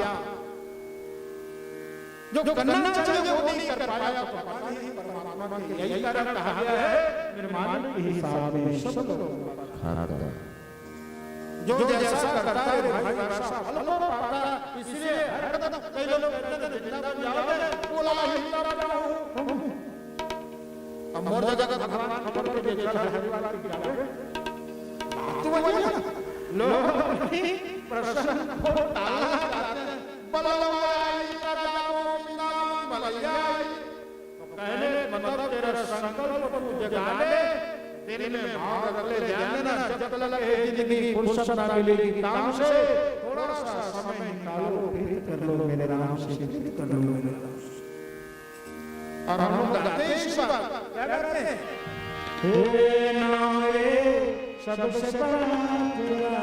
जो करना चाहिए वो नहीं कर पाया तो पता नहीं परमात्मा ने यही कारण कहा गया है मेरे मालिक के हिसाब में सब लोग जो जैसा करता है भाई वैसा फल पाता इसलिए हर कदम कई लोग कहते हैं जिंदा जाओगे बोला हिंदा जाओ अब मोर जगत भगवान खबर के देखा है हरिवाल की जावे तो वही लो प्रसन्न हो ताला बलवाई जाओ बिना बलयाई तो कहने मतलब तेरा संकल्प को जगाने तेरे में भाव रख ले ध्यान देना जब लगे जिंदगी फुर्सत ना मिलेगी काम से थोड़ा सा समय निकालो फिर कर लो मेरे राम से फिर कर लो मेरे राम से और हम लोग गाते हैं इस बात क्या करते हैं हे नाम रे सबसे बड़ा तेरा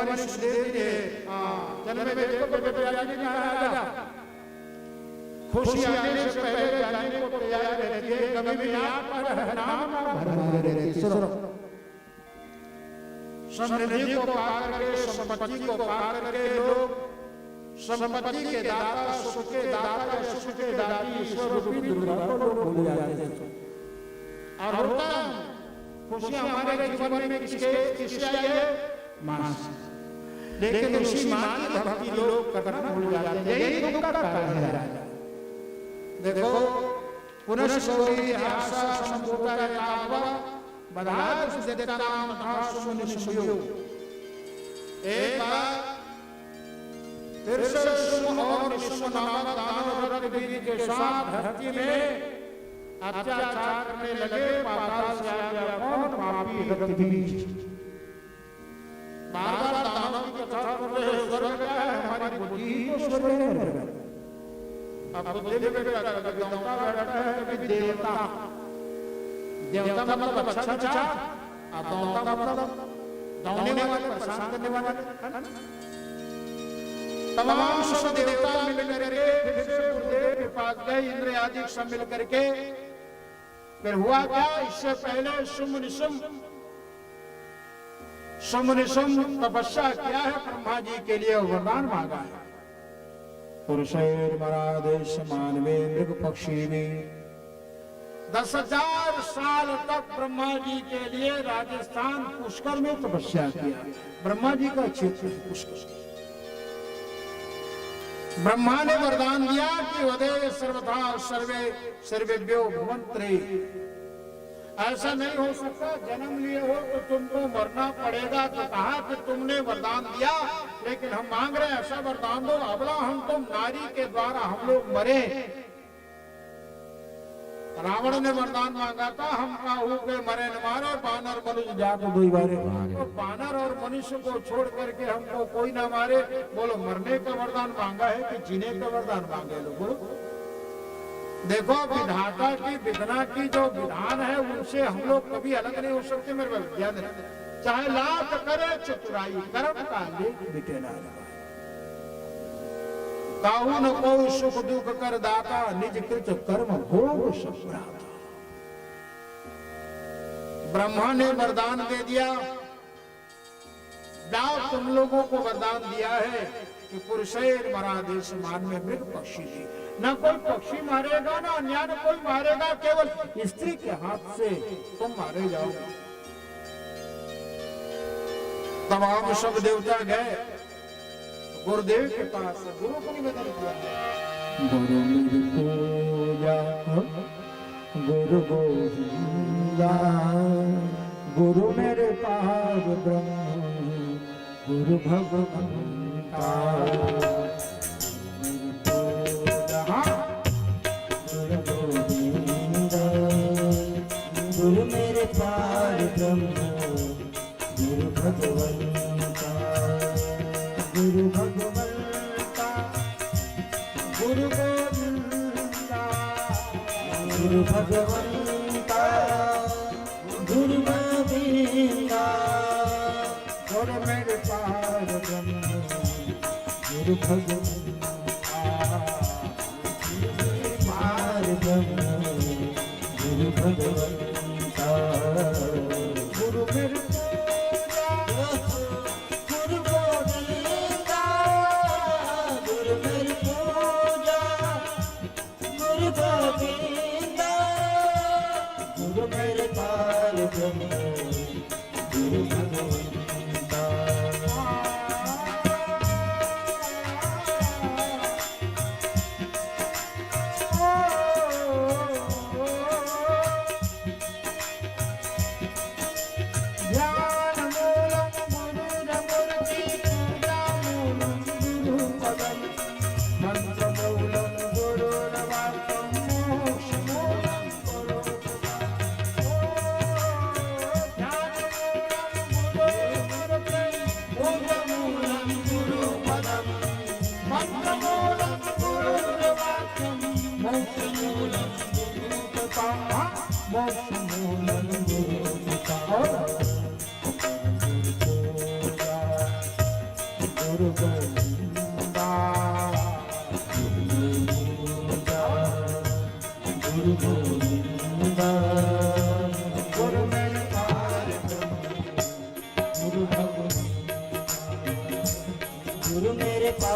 हमारी सुखदेव जी है जन्म में देखो बेटे आगे नहीं आया खुशी आने से पहले जाने को तैयार रहती है कभी भी आप पर नाम भर रहती सुनो समृद्धि को पाकर के संपत्ति को पाकर के लोग संपत्ति के दाता सुख के दाता या सुख के दाती ईश्वर रूपी दुर्गा को लोग भूल जाते हैं और होता खुशी हमारे जीवन में किससे आई है मां से लेकिन उसी मां की भक्ति लोग करना भूल जाते हैं यही दुख का कारण है देखो पुनः सौरी आशा संभूता कावा बधार सुदेता नाम धासुन निशयो एक बार फिर से सुम और निशम नामक दानव रत्नवीर के साथ धरती में अत्याचार करने लगे पाताल से आ गया कौन पापी रत्नवीर बार-बार दानव की कथा कर रहे हैं स्वर्ग का है हमारी बुद्धि तो स्वर्ग में रह गई अब बुद्धि में बैठा कभी देवता बैठा है कभी देवता देवता मतलब अच्छा अच्छा अब देवता मतलब दौड़ने वाले परेशान करने वाले तमाम सब देवता मिलकर के फिर से गुरुदेव के पास गए इंद्र आदि सब मिल करके फिर हुआ क्या इससे पहले शुम्भ निशुम्भ तपस्या किया है ब्रह्मा जी के लिए वरदान मांगा है पुरुषैर मरादेश मानवे मृग पक्षी में 10,000 साल तक ब्रह्मा जी के लिए राजस्थान पुष्कर में तपस्या किया ब्रह्मा जी का क्षेत्र पुष्कर ब्रह्मा ने वरदान दिया कि वदे सर्वथा सर्वे सर्वेभ्यो भवन्ति ऐसा नहीं हो सकता जन्म लिए हो तो तुमको मरना पड़ेगा तो कहा कि तुमने वरदान दिया लेकिन हम मांग रहे हैं ऐसा वरदान दो अबला हम तुम नारी के द्वारा हम लोग मरे रावण ने वरदान मांगा था हम काहू के मरे न मारे बानर मनुष्य जात दो बारे तो बानर और मनुष्य को छोड़ करके हमको कोई ना मारे बोलो मरने का वरदान मांगा है कि जीने का वरदान मांगे लोगों देखो विधाता की विधना की जो विधान है उनसे हम लोग कभी अलग नहीं हो सकते मेरे ध्यान चाहे लाख करे चतुराई कर्म का लेख मिटे ना काहू न को सुख दुख कर दाता निज कृत कर्म भोग संप्राप्त ब्रह्मा ने वरदान दे दिया जाओ तुम लोगों को वरदान दिया है कि पुरुषैर मरादेश मान में मृग पक्षी थी न कोई पक्षी मारेगा ना अन्य न कोई मारेगा केवल स्त्री के हाथ से तुम मारे जाओगे तमाम सब देवता गए गुरुदेव के पास गुरु को निवेदन किया गुरु मेरी पूजा गुरु गोविंदा गुरु मेरे पाद ब्रह्म गुरु भगवंता गुरु मेरे पार ब्रह्म गुरु भगवंता गुरु भगवंता गुरु गोविंदा गुरु भगवंता गुरु गोविंदा गुरु मेरे पार ब्रह्म गुरु भगवंता गुरु मेरे पार ब्रह्म गुरु भगवंता गुरु मेरे गुरु गोविंदा गुरु मेरी पूजा गुरु गोविंदा गुरु मेरे पार ब्रह्म गुरु भगवंता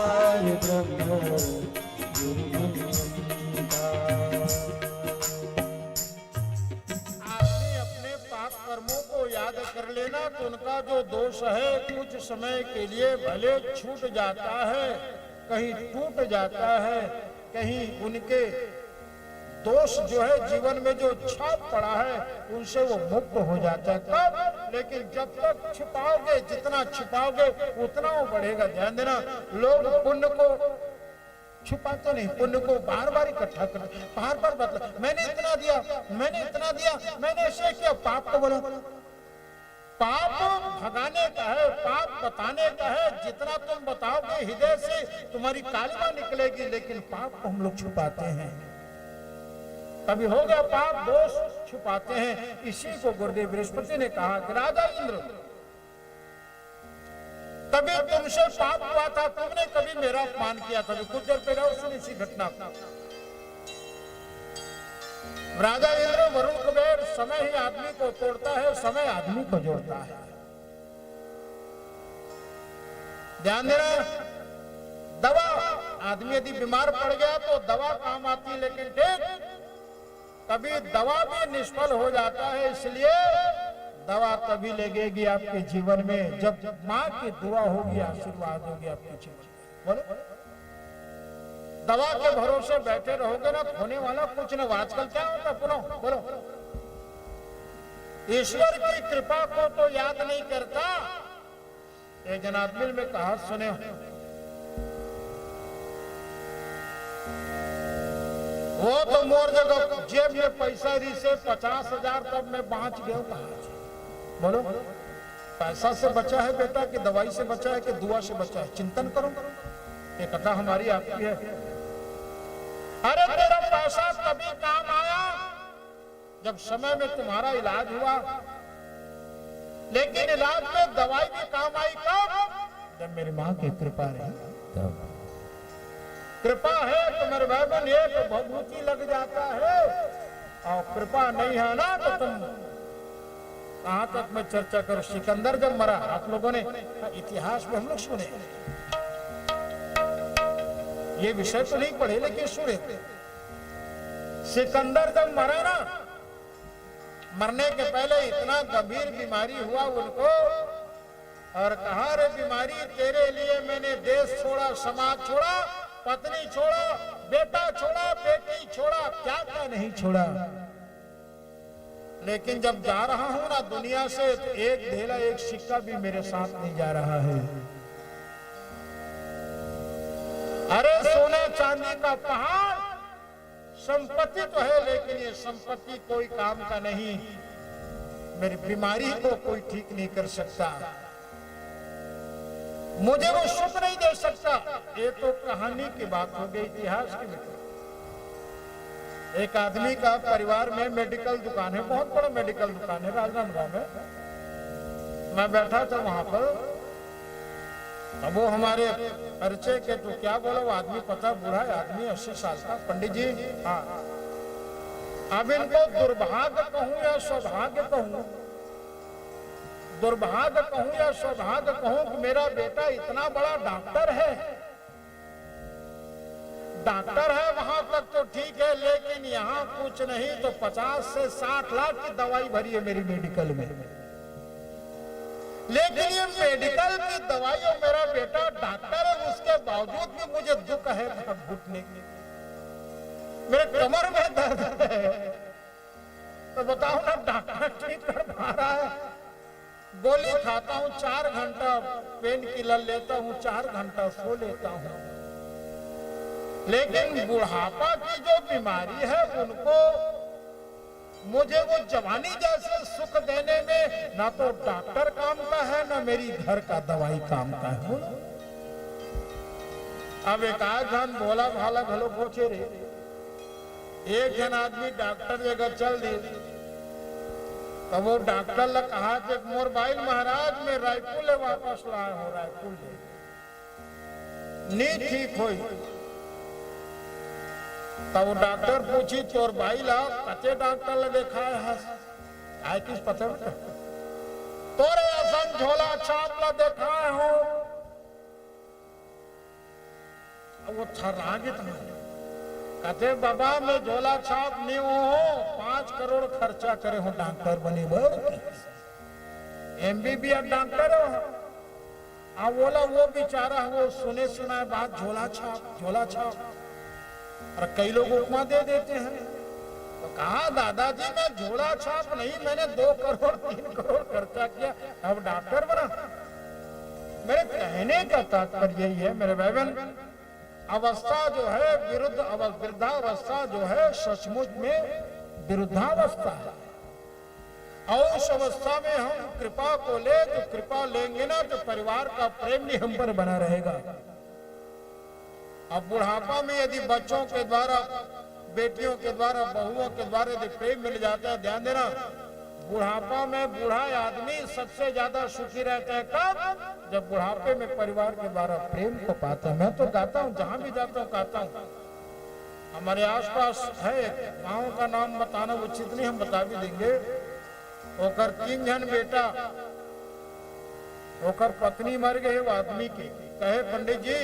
पार ब्रह्म गुरुमंता। आदमी अपने पाप कर्मों को याद कर लेना तो उनका जो दोष है कुछ समय के लिए भले छूट जाता है, कहीं टूट जाता है, कहीं उनके दोष जो है जीवन में जो छाप पड़ा है उनसे वो मुक्त हो जाता है। कब? लेकिन जब तक छिपाओगे, जितना छिपाओगे उतना वो बढ़ेगा। ध्यान देना, लोग पुण्य को छुपाते नहीं, पुण्य को बार बार इकट्ठा करते, बार बार बदला, मैंने इतना दिया, मैंने इतना दिया, मैंने ऐसे किया। पाप को बोला, पाप भगाने का है, पाप बताने का है। जितना तुम बताओगे हृदय से तुम्हारी कालिमा निकलेगी, लेकिन पाप को हम लोग छुपाते हैं। कभी हो गया पाप, दोष छुपाते हैं। इसी को गुरुदेव बृहस्पति ने कहा कि राजा इंद्र, तभी तुमसे पाप हुआ था, तुमने कभी मेरा अपमान किया था। कुछ देर पहले और सुनी इसी घटना। राजा इंद्र, वरुण कुबेर, समय ही आदमी को तोड़ता है, समय आदमी को जोड़ता है। ध्यान देना, दवा, आदमी यदि बीमार पड़ गया तो दवा काम आती है, लेकिन ठीक कभी दवा भी निष्फल हो जाता है। इसलिए दवा तभी लगेगी आपके जीवन में जब माँ की दुआ होगी, आशीर्वाद होगी आपके जीवन में। बोलो, दवा के भरोसे बैठे रहोगे ना, होने वाला कुछ ना। आजकल क्या होता है, बोलो, ईश्वर की कृपा को तो याद नहीं करता। एक जनादमिल में कहा सुने, वो तो मोर जगह जेब में पैसा दी से 50,000 तब मैं बाँच गया। बोलो, पैसा से बचा है बेटा कि दवाई से बचा है कि दुआ से बचा है? चिंतन करो, ये कथा हमारी आपकी है। अरे तेरा पैसा तभी काम आया जब समय में तुम्हारा इलाज हुआ, लेकिन इलाज में दवाई भी काम आई कब? जब मेरी माँ की कृपा रही। कृपा है तो मेरे भाई बहन एक भभूति लग जाता है, और कृपा नहीं है ना तो तुम कहां तक मैं चर्चा करूं। सिकंदर जब मरा, आप लोगों ने इतिहास में हम लोग सुने, ये विषय तो नहीं पढ़े लेकिन सुने। सिकंदर जब मरा ना, मरने के पहले इतना गंभीर बीमारी हुआ उनको, और कहा रे बीमारी, तेरे लिए मैंने देश छोड़ा, समाज छोड़ा, पत्नी छोड़ा, बेटा छोड़ा, बेटी छोड़ा, क्या क्या नहीं छोड़ा। लेकिन जब जा रहा हूं ना दुनिया से, तो एक ढेला, एक सिक्का भी मेरे साथ नहीं जा रहा है। अरे सोना चांदी का पहाड़, संपत्ति तो है, लेकिन ये संपत्ति कोई काम का नहीं। मेरी बीमारी को कोई ठीक नहीं कर सकता, मुझे वो सुख नहीं दे सकता। ये तो कहानी की बात हो गई, इतिहास की बात। एक आदमी का परिवार में मेडिकल दुकान है, बहुत बड़ा मेडिकल दुकान है राजनांदगांव में। मैं बैठा था वहां पर, अब वो हमारे परिचय के, तो क्या बोला वो आदमी, पता बूढ़ा आदमी 80 साल का, पंडित जी, हाँ, अब इनको दुर्भाग्य कहूं या सौभाग्य कहूं, दुर्भाग्य कहूं या सौभाग्य कहूं कि मेरा बेटा इतना बड़ा डॉक्टर है। डॉक्टर है वहां तक तो ठीक है, लेकिन यहाँ कुछ नहीं तो 50 से 60 लाख की दवाई भरी है मेरी मेडिकल में। लेकिन ये मेडिकल की दवाई और मेरा बेटा डॉक्टर है, उसके बावजूद भी मुझे दुख है घुटने की, मेरे कमर में दर्द है। तो बताओ ना, डॉक्टर ठीक कर पा रहा है? गोली खाता हूँ 4 घंटा, पेन किलर लेता हूँ 4 घंटा, सो लेता हूँ, लेकिन बुढ़ापा की जो बीमारी है उनको मुझे वो जवानी जैसे सुख देने में ना तो डॉक्टर काम का है, ना मेरी घर का दवाई काम का है। अब एक आध भोला भाला घलो पहुंचे रे, एक जन आदमी डॉक्टर जगह चल दी, तो वो डॉक्टर ने कहा कि मोर भाई महाराज मैं रायपुर ले वापस लाया हूँ, रायपुर ले नी ठीक हुई। तब वो डॉक्टर पूछी, तोर भाई ला कते डॉक्टर ले देखा है? आय किस पता तोरे असम झोला छाप ला देखा हूँ। वो थर्रागित नहीं। कहते बाबा मैं झोला छाप नहीं हूँ, 5 करोड़ खर्चा करे हूँ डॉक्टर बने MBBS डॉक्टर हो। अब बोला वो बेचारा वो सुने सुनाए बात झोला छाप। और कई लोग उपमा दे देते हैं। तो कहा दादाजी मैं झोला छाप नहीं, मैंने 2 करोड़ 3 करोड़ खर्चा किया, अब डॉक्टर बना। मेरे कहने का तात्पर्य यही है मेरे भाई बहन, अवस्था जो है वृद्धावस्था जो है सचमुच में विरुद्धावस्था है। और उस अवस्था में हम कृपा को ले तो कृपा लेंगे ना तो परिवार का प्रेम भी हम पर बना रहेगा। अब बुढ़ापा में यदि बच्चों के द्वारा, बेटियों के द्वारा, बहुओं के द्वारा यदि प्रेम मिल जाता है, ध्यान देना बुढ़ापा में बूढ़ा आदमी सबसे ज्यादा सुखी रहता है कब? जब बुढ़ापे में परिवार के द्वारा प्रेम को पाता है। मैं तो गाता हूँ, जहां भी जाता हूँ गाता हूँ। हमारे आसपास है गांव का नाम बताना उचित नहीं, हम बता भी देंगे। ओकर 3 जन बेटा, ओकर पत्नी मर गए वो आदमी की। कहे पंडित जी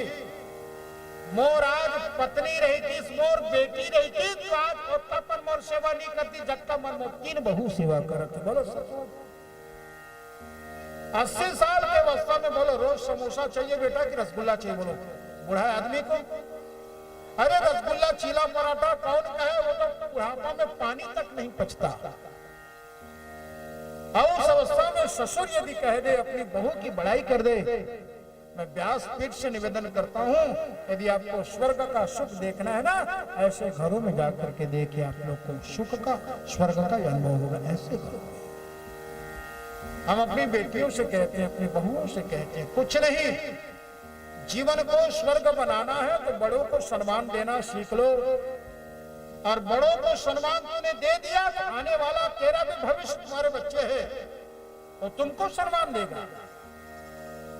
मोर आज पत्नी रही थी, मोर बेटी रही थी, तो आज होता पर मोर सेवा नहीं करती, जगता मन मोर 3 बहू सेवा करत। बोलो 80 साल के अवस्था में बोलो रोज समोसा चाहिए बेटा कि रसगुल्ला चाहिए? बोलो बूढ़ा आदमी को। अरे रसगुल्ला चीला पराठा कौन कहे, वो तो बुढ़ापा में पानी तक नहीं पचता। और उस अवस्था में ससुर यदि कह दे, अपनी बहू की बड़ाई कर दे, मैं व्यासपीठ से निवेदन करता हूँ यदि आपको स्वर्ग का सुख देखना है ना, ऐसे घरों में जाकर के देखिए, आप लोग को सुख का स्वर्ग का अनुभव होगा। ऐसे घरों में हम अपनी बेटियों से कहते हैं, अपनी बहुओं से कहते हैं, कुछ नहीं, जीवन को स्वर्ग बनाना है तो बड़ों को सम्मान देना सीख लो। और बड़ों को सम्मान तूने दे दिया तो आने वाला तेरा भी भविष्य, तुम्हारे बच्चे हैं तो तुमको सम्मान देगा।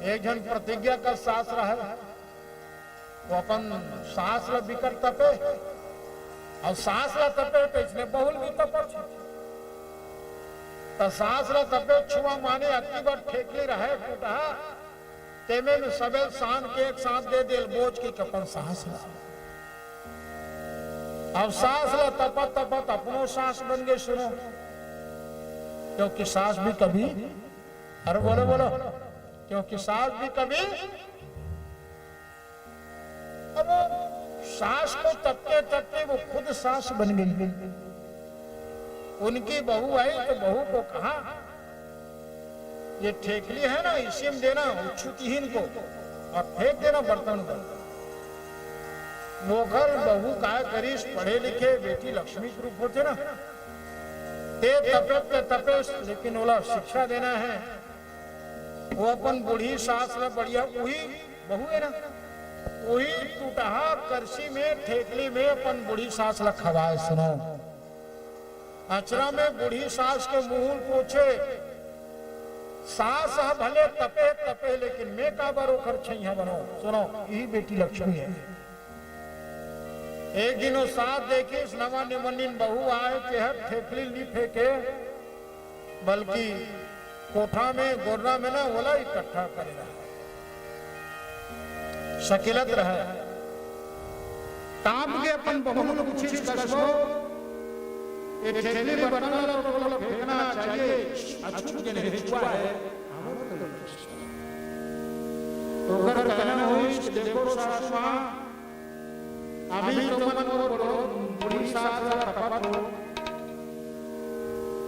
एक जन प्रतिज्ञा का शास्त्र है, वो अपन शास्त्र बिकर तपे और शास्त्र तपे तो इसने बहुल भी तपच। तो शास्त्र तपे छुआ माने अति बार ठेकली रहे फूटा, तेमे में सबे शान के एक साथ दे दिल बोझ की कपन सास। अब सास ला तपत तपत अपनो सास बन गए। सुनो, क्योंकि सास भी कभी, अरे बोलो बोलो, क्योंकि सास भी कभी, अब सास को तपते तपते वो खुद सास बन गई। उनकी बहू आई तो बहू को कहा ये ठेकली है ना, इसी में देना उच्छुतिहीन को और फेंक देना बर्तन को। नौकर बहू काय करीश, पढ़े लिखे बेटी लक्ष्मी के रूप होते ना, ते तपे तपे, लेकिन बोला शिक्षा देना है। वो अपन बूढ़ी सास में बढ़िया वही बहू है ना, वही टूटहा करसी में ठेकली में अपन बूढ़ी सास ला खवाए। सुनो, अचरा में बूढ़ी सास के मुंह पूछे, सास भले तपे तपे लेकिन मैं का बरो खर्चैया बनो। सुनो, यही बेटी लक्ष्मी है। एक दिन वो साथ देखी नवा निमनिन बहू आए के हर ठेकली नहीं फेंके, बल्कि कोठा में गोर्रा में ना बोला इकट्ठा करे रहा, शकीलत रहा। ताप के अपन बहू को पूछी कसो ये ठेकली बर्तन वाला फेंकना चाहिए, अछूत के नहीं छुआ है। तो अगर कहना हो देखो सासू मां अभी तो मन को बोलो बूढ़ी सास का खपत हो,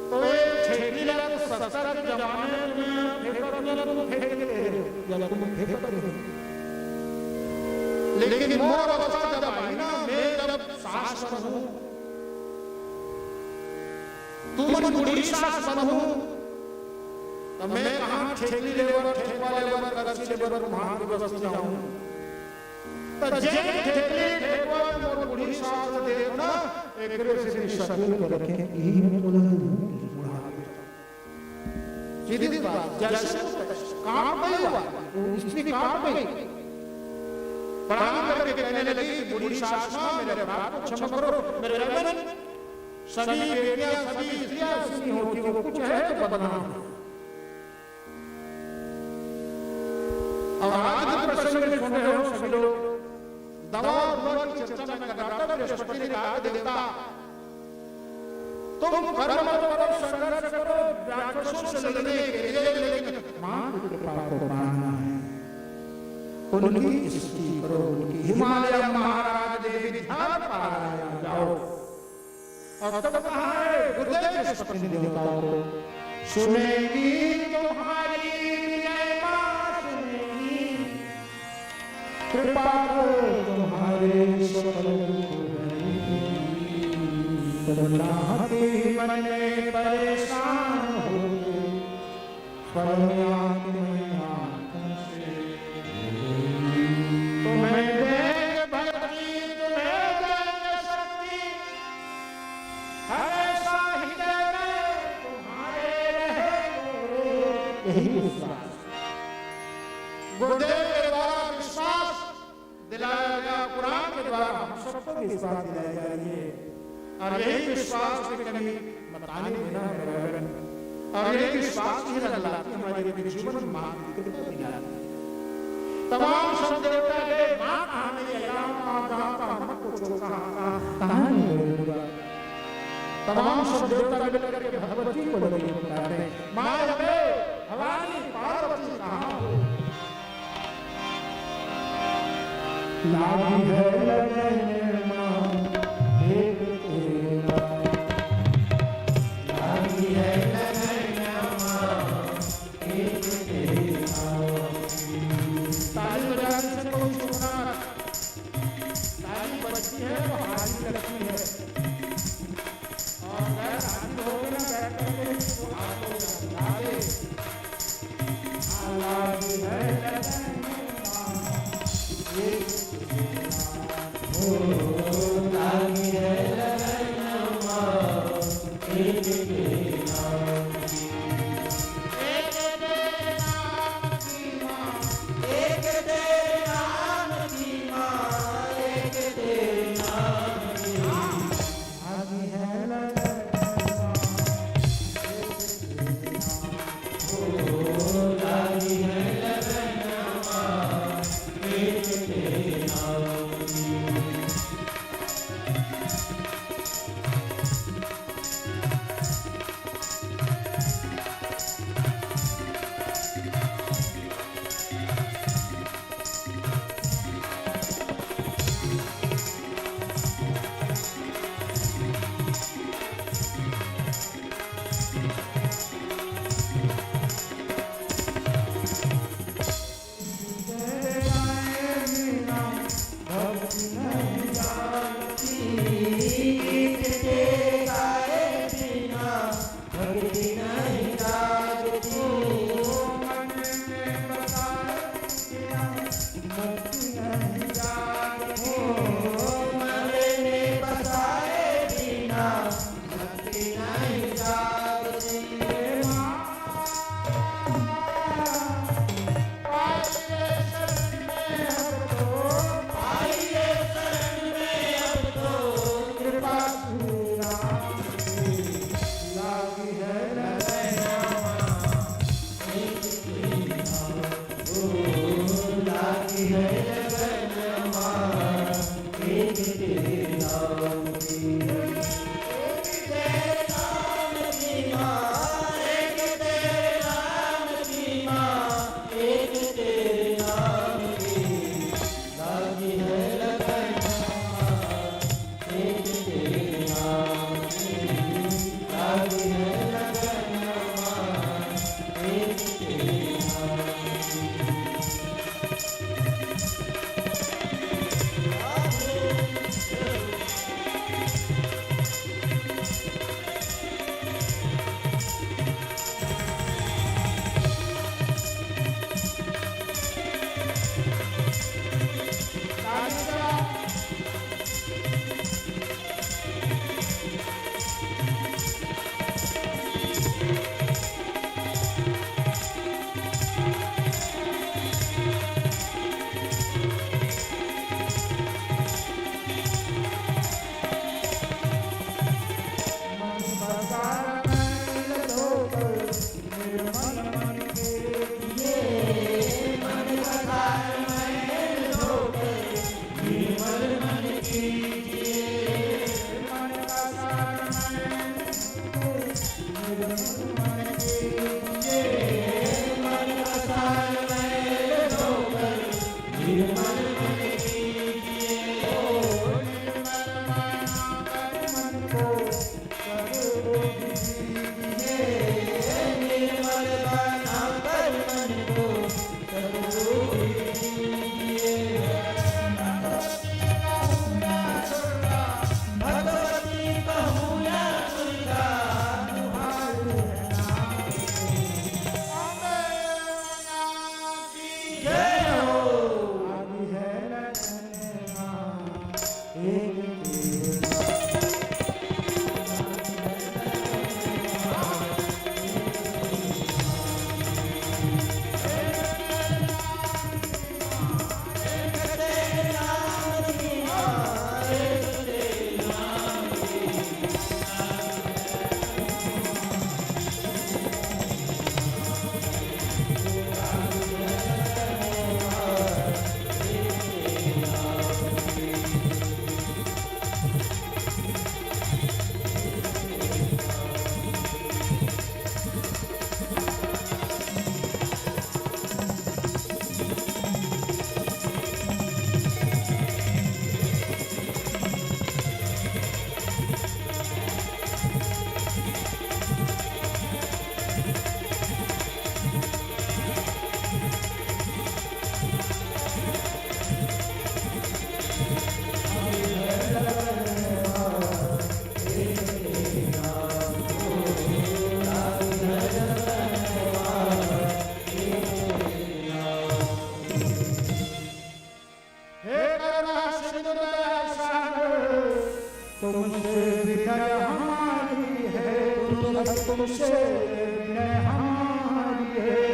तो ये ठेकली लगा तो 70 के जमाने में फेंक दिया तो फेंक दे या तुम फेंक दे। लेकिन मोर अवस्था जब आई ना, मैं जब सास बनूं, तुम बूढ़ी सास बनूं, तो मैं कहां ठेकली लेवर ठेकवा लेवर करसी लेवर वहां की व्यवस्था हूं। तो जे ठेकली ठेकवा मोर बूढ़ी सास दे ना, एकरे से शकुन को रखे यही मैं बोला बूढ़ा सीधी बात। जैसे काम गई हुआ इसने काम गई, प्रणाम करके कहने लगी बूढ़ी सास मां मेरे बाप को क्षमा करो, मेरे बहन सभी बेटियां सभी स्त्रियां ऐसी होती हो, कुछ है तो बदनाम। और आज के प्रसंग में सुन रहे हो सभी लोग, दवा और दुआ की चर्चा में कर रहा था। बृहस्पति ने कहा देवता तुम कर्म मत करो, संघर्ष करो राक्षसों से लड़ने के लिए, लेकिन मां की कृपा को पाना है, उनकी स्तुति करो, उनकी हिमालय महाराज देवी ध्यान पारायण जाओ। और तब कहा है गुरुदेव बृहस्पति ने देवताओं को, सुनेगी तुम्हारी विनय मां सुनेगी, कृपा को तुम्हारे सकल चाहती मन में परेशान हो तुम्हें देंगे भक्ति, तुम्हें देंगे शक्ति, हमेशा हृदय में तुम्हारे रहेंगे। यही विश्वास गुरुदेव के द्वारा विश्वास दिलाया गया, कुरान के द्वारा हम सबको विश्वास दिलाया जाइए। और यही विश्वास की कमी बताने बिना रहन, और यही विश्वास ही लाती हमारे जीवन में मां की कृपा दिलाती। तमाम सब देवता के मां कहां नहीं है, मां जहां का हम पूछो कहां नहीं होगा। तमाम सब देवता मिलकर के भगवती को लगे बताते हैं, मां जबे भवानी पार्वती कहां हो, लागी है लगन मां एक तेरा, लागी है लगन मां एक तेरा। ताली बजाने से कोई सुना, ताली बजती है तो हारी लगती है, और अगर हारी हो गया बैठ करके तो हाथों में ला दे, लागी है लगन मां एक तेरा, ओ लागी है लगन मां एक तेरा। एक तेरे नाम की मां, एक तेरे नाम की मां, एक तेरे नाम की मां, लागी है लगन मां एक तेरा, ओ लागी है लगन मां एक तेरा। हे करुणा सिंधु दया सागर, तुमसे विनय हमारी है, तुमसे विनय हमारी है।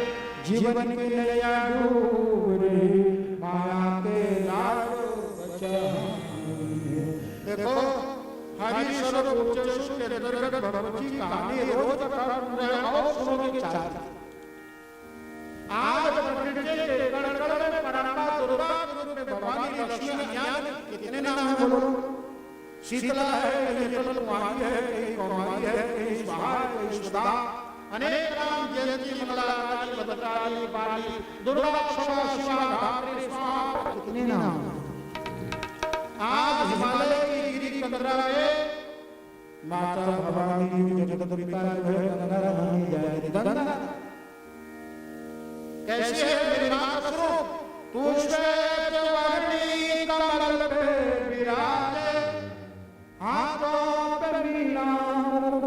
जीवन की नैया डूब रही, माया के जाल बचा। देखो हरि स्वरूप उच्चसु के अंतर्गत भगवती कहानी रोज कर रहे और सुनोगे चाहते। आज प्रकृति के कण कण में परमा दुर्गा रूप में भवानी लक्ष्मी ज्ञान कितने नाम है बोलो। शीतला है, कहीं निर्मल कुमारी है, कहीं कौमारी है, कहीं स्वाहा है, कहीं सुधा। अनेक नाम जयंती मंगलाकाली भद्रकाली पाली दुर्गा क्षमा शिवा धात्री स्वाहा, कितने नाम। आज हिमालय की गिरी कंदरा में माता भवानी जगदम्बिका जो है गंगा बनी जाए। गंगा कैसे है मेरी मां का स्वरूप, तू श्वेत वर्णी कमल पे विराजे, हाथों पे मीना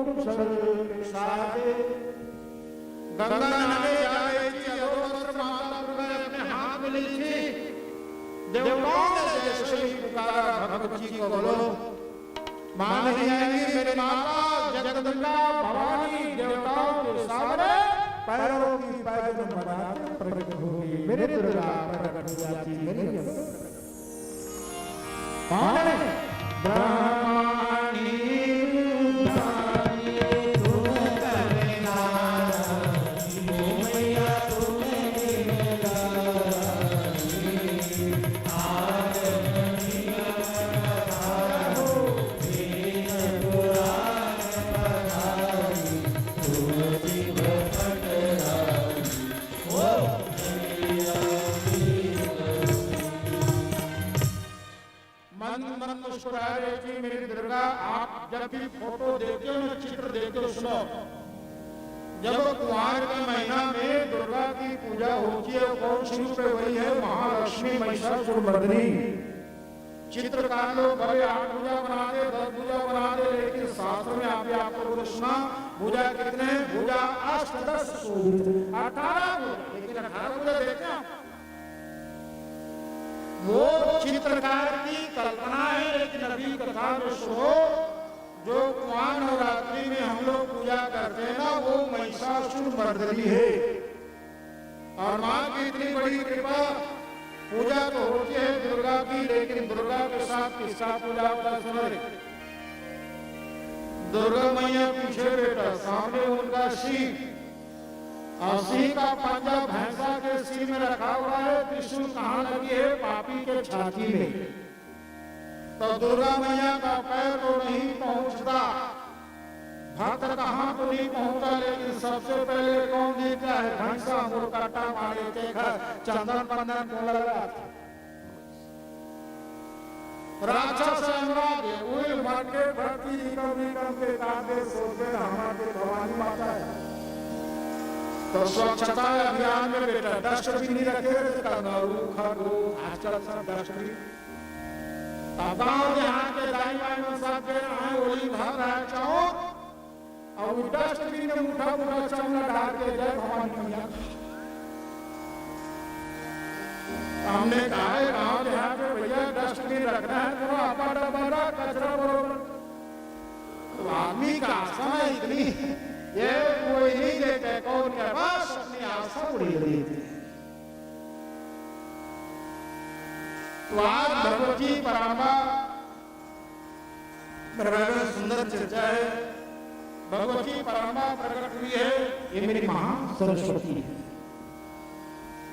कुशल साजे। गंगा नहाने जाए थी अहोरात्र माता दुर्गा अपने हाथ में ली थी। देवताओं ने जैसे ही पुकारा भगवती को बोलो, मां नहीं आएगी मेरी माता जगदम्बिका भवानी देवताओं के सामने पैरों की पैदल बनाकर प्रकट होगी मेरी दुर्गा, प्रकट हो जाती मेरी। कौन है? ब्रह्माणी मेरी दुर्गा। आप जब भी फोटो देखते हो ना, चित्र देखते हो, सुनो, जब कुमार के महीना में दुर्गा की पूजा होती है, कौन सी रूप है? वही है महालक्ष्मी महिषासुरमर्दिनी। चित्रकार लोग भले 8 भुजा बनाते, 10 भुजा बनाते, लेकिन शास्त्र में आपको सुना भुजा कितने? भुजा 8, 10, 18, लेकिन 18 भुजा देखते हैं। वो चित्रकार की कल्पना है, लेकिन अभी कथा में सुनो, जो कुमार नवरात्रि में हम लोग पूजा करते हैं ना, वो महिषासुरमर्दिनी है। और माँ की इतनी बड़ी कृपा, पूजा तो होती है दुर्गा की, लेकिन दुर्गा के साथ किसका पूजा होता है? सुनो, दुर्गा मैया पीछे बेटा, सामने उनका सिंह, और सिंह का पंजा भैंसा के सिर में रखा हुआ है। त्रिशूल कहाँ लगी है? पापी के छाती में। तो दुर्गा मैया का पैर तो नहीं पहुंचता, भक्त कहाँ तो नहीं पहुंचा, लेकिन सबसे पहले कौन देखता है? भैंसा मुरकाटा मारे देखा, चंदन पंदन को लगा। राक्षस अनुराग वही माटे भक्ति कभी कभी काटे सोचे हमारे भवानी माता है। तो स्वच्छता अभियान में बेटा डस्टबिन नहीं रखे करना, रूखा रूख आजकल सब डस्टबिन। अब गाँव यहाँ के दाई बाई में सब दे रहे हैं, वही भर रहा है चाउर, और डस्टबिन में मुठा मुठा चावल डाल के जय भवानी मैया। हमने कहा है गाँव यहाँ पे भैया डस्टबिन रखना है, तो आपका वाल्मीकि आशा में इतनी ये कोई नहीं देखे कौन के पास अपनी आशा उड़ी रही थी। तो आज भगवत जी परामा बड़ा सुंदर चर्चा है। भगवत जी परामा प्रकट हुई है, ये मेरी महान सरस्वती है,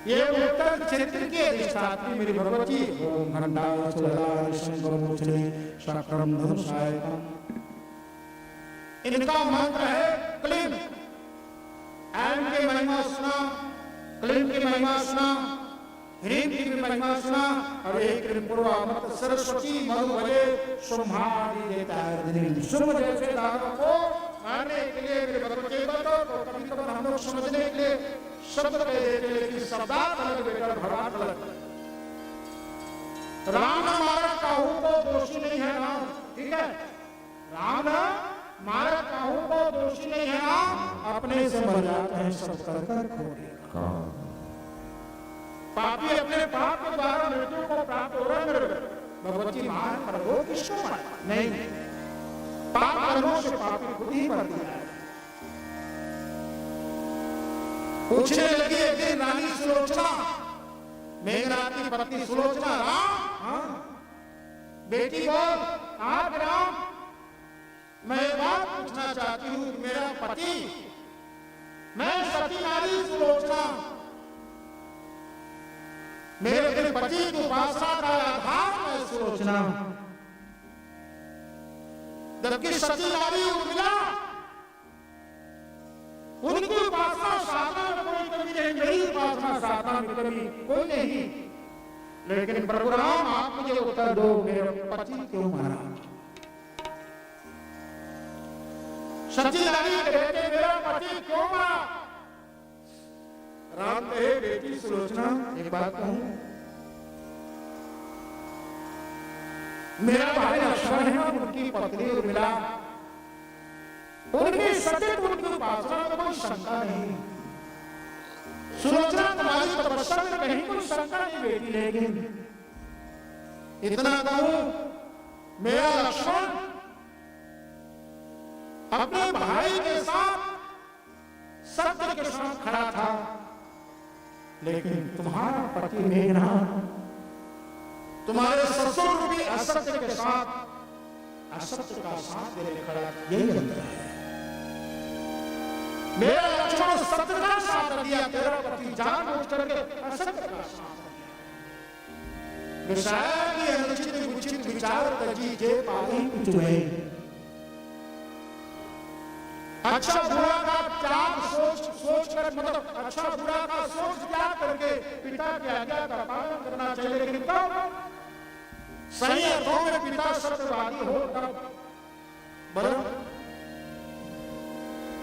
ये उत्तर क्षेत्र की अधिष्ठात्री मेरी भगवत जी। ओम घंटाय चलदाय शंकरमोचने शक्रम धनुषायतम, इनका मंत्र है क्लीं। ऐं की महिमा सुना, क्लीं की महिमा सुना, ह्रीं की भी महिमा सुना। और एक पूर्वामत सरस्वती मधुबले शुम्भादि देता है। शुभ जैसे दानों को मारने के लिए मेरे भगवत जी बताओ तो कभी कभी हम लोग समझने के लिए शब्द कह देते हैं, लेकिन शब्दार्थ अलग बेटा भगवान अलग। राम न मारा काहू को दोषी नहीं है राम, ठीक है। राम न मारा काहू को दोषी नहीं है राम, अपने से मर जाते हैं सब कर कर खो। पापी अपने पाप के द्वारा मृत्यु को प्राप्त हो रहा है। भगवत जी मार पर वो किसको मार नहीं, पाप कर्मों से पापी खुद ही मर दिया है। पूछने लगी एक दिन रानी सुलोचना, मेघनाथ की पत्नी सुलोचना, राम बेटी बोल। आज राम मैं बात पूछना चाहती हूँ, मेरा पति, मैं सती नारी सुलोचना, मेरे पति की उपासना का आधार है सुलोचना, जबकि सती नारी उर्मिला उनकी उपासना साधना में कोई कमी नहीं, मेरी उपासना साधना में कमी कोई नहीं। लेकिन प्रभु राम आप मुझे उत्तर दो, मेरे पति क्यों मारा? सती नारी कहते मेरा पति क्यों मारा? राम कहे बेटी सुलोचना एक बात कहूं, मेरा भाई लक्ष्मण है, उनकी पत्नी उर्मिला, उनकी सतीत्व उनकी उपासना में कोई शंका नहीं। सुलोचना तुम्हारी तपस्या में कहीं कोई शंका नहीं बेटी, लेकिन इतना कहूं मेरा लक्ष्मण अपने भाई के साथ सत्य के साथ खड़ा था, लेकिन तुम्हारा पति मेघनाथ तुम्हारे ससुर रूपी असत्य के साथ असत्य का साथ देने खड़ा। यही अंतर है। मेरा लक्ष्मण सत्य का साथ दिया, तेरा पति जानबूझ करके असत्य का साथ दिया। विषय की अनुचित उचित विचार तजी जे पाई तुझे, अच्छा बुरा का त्याग सोच कर, मतलब अच्छा बुरा का सोच त्याग करके पिता की आज्ञा का पालन करना चाहिए। लेकिन कब सही अर्थों में पिता सत्यवादी हो तब। बराबर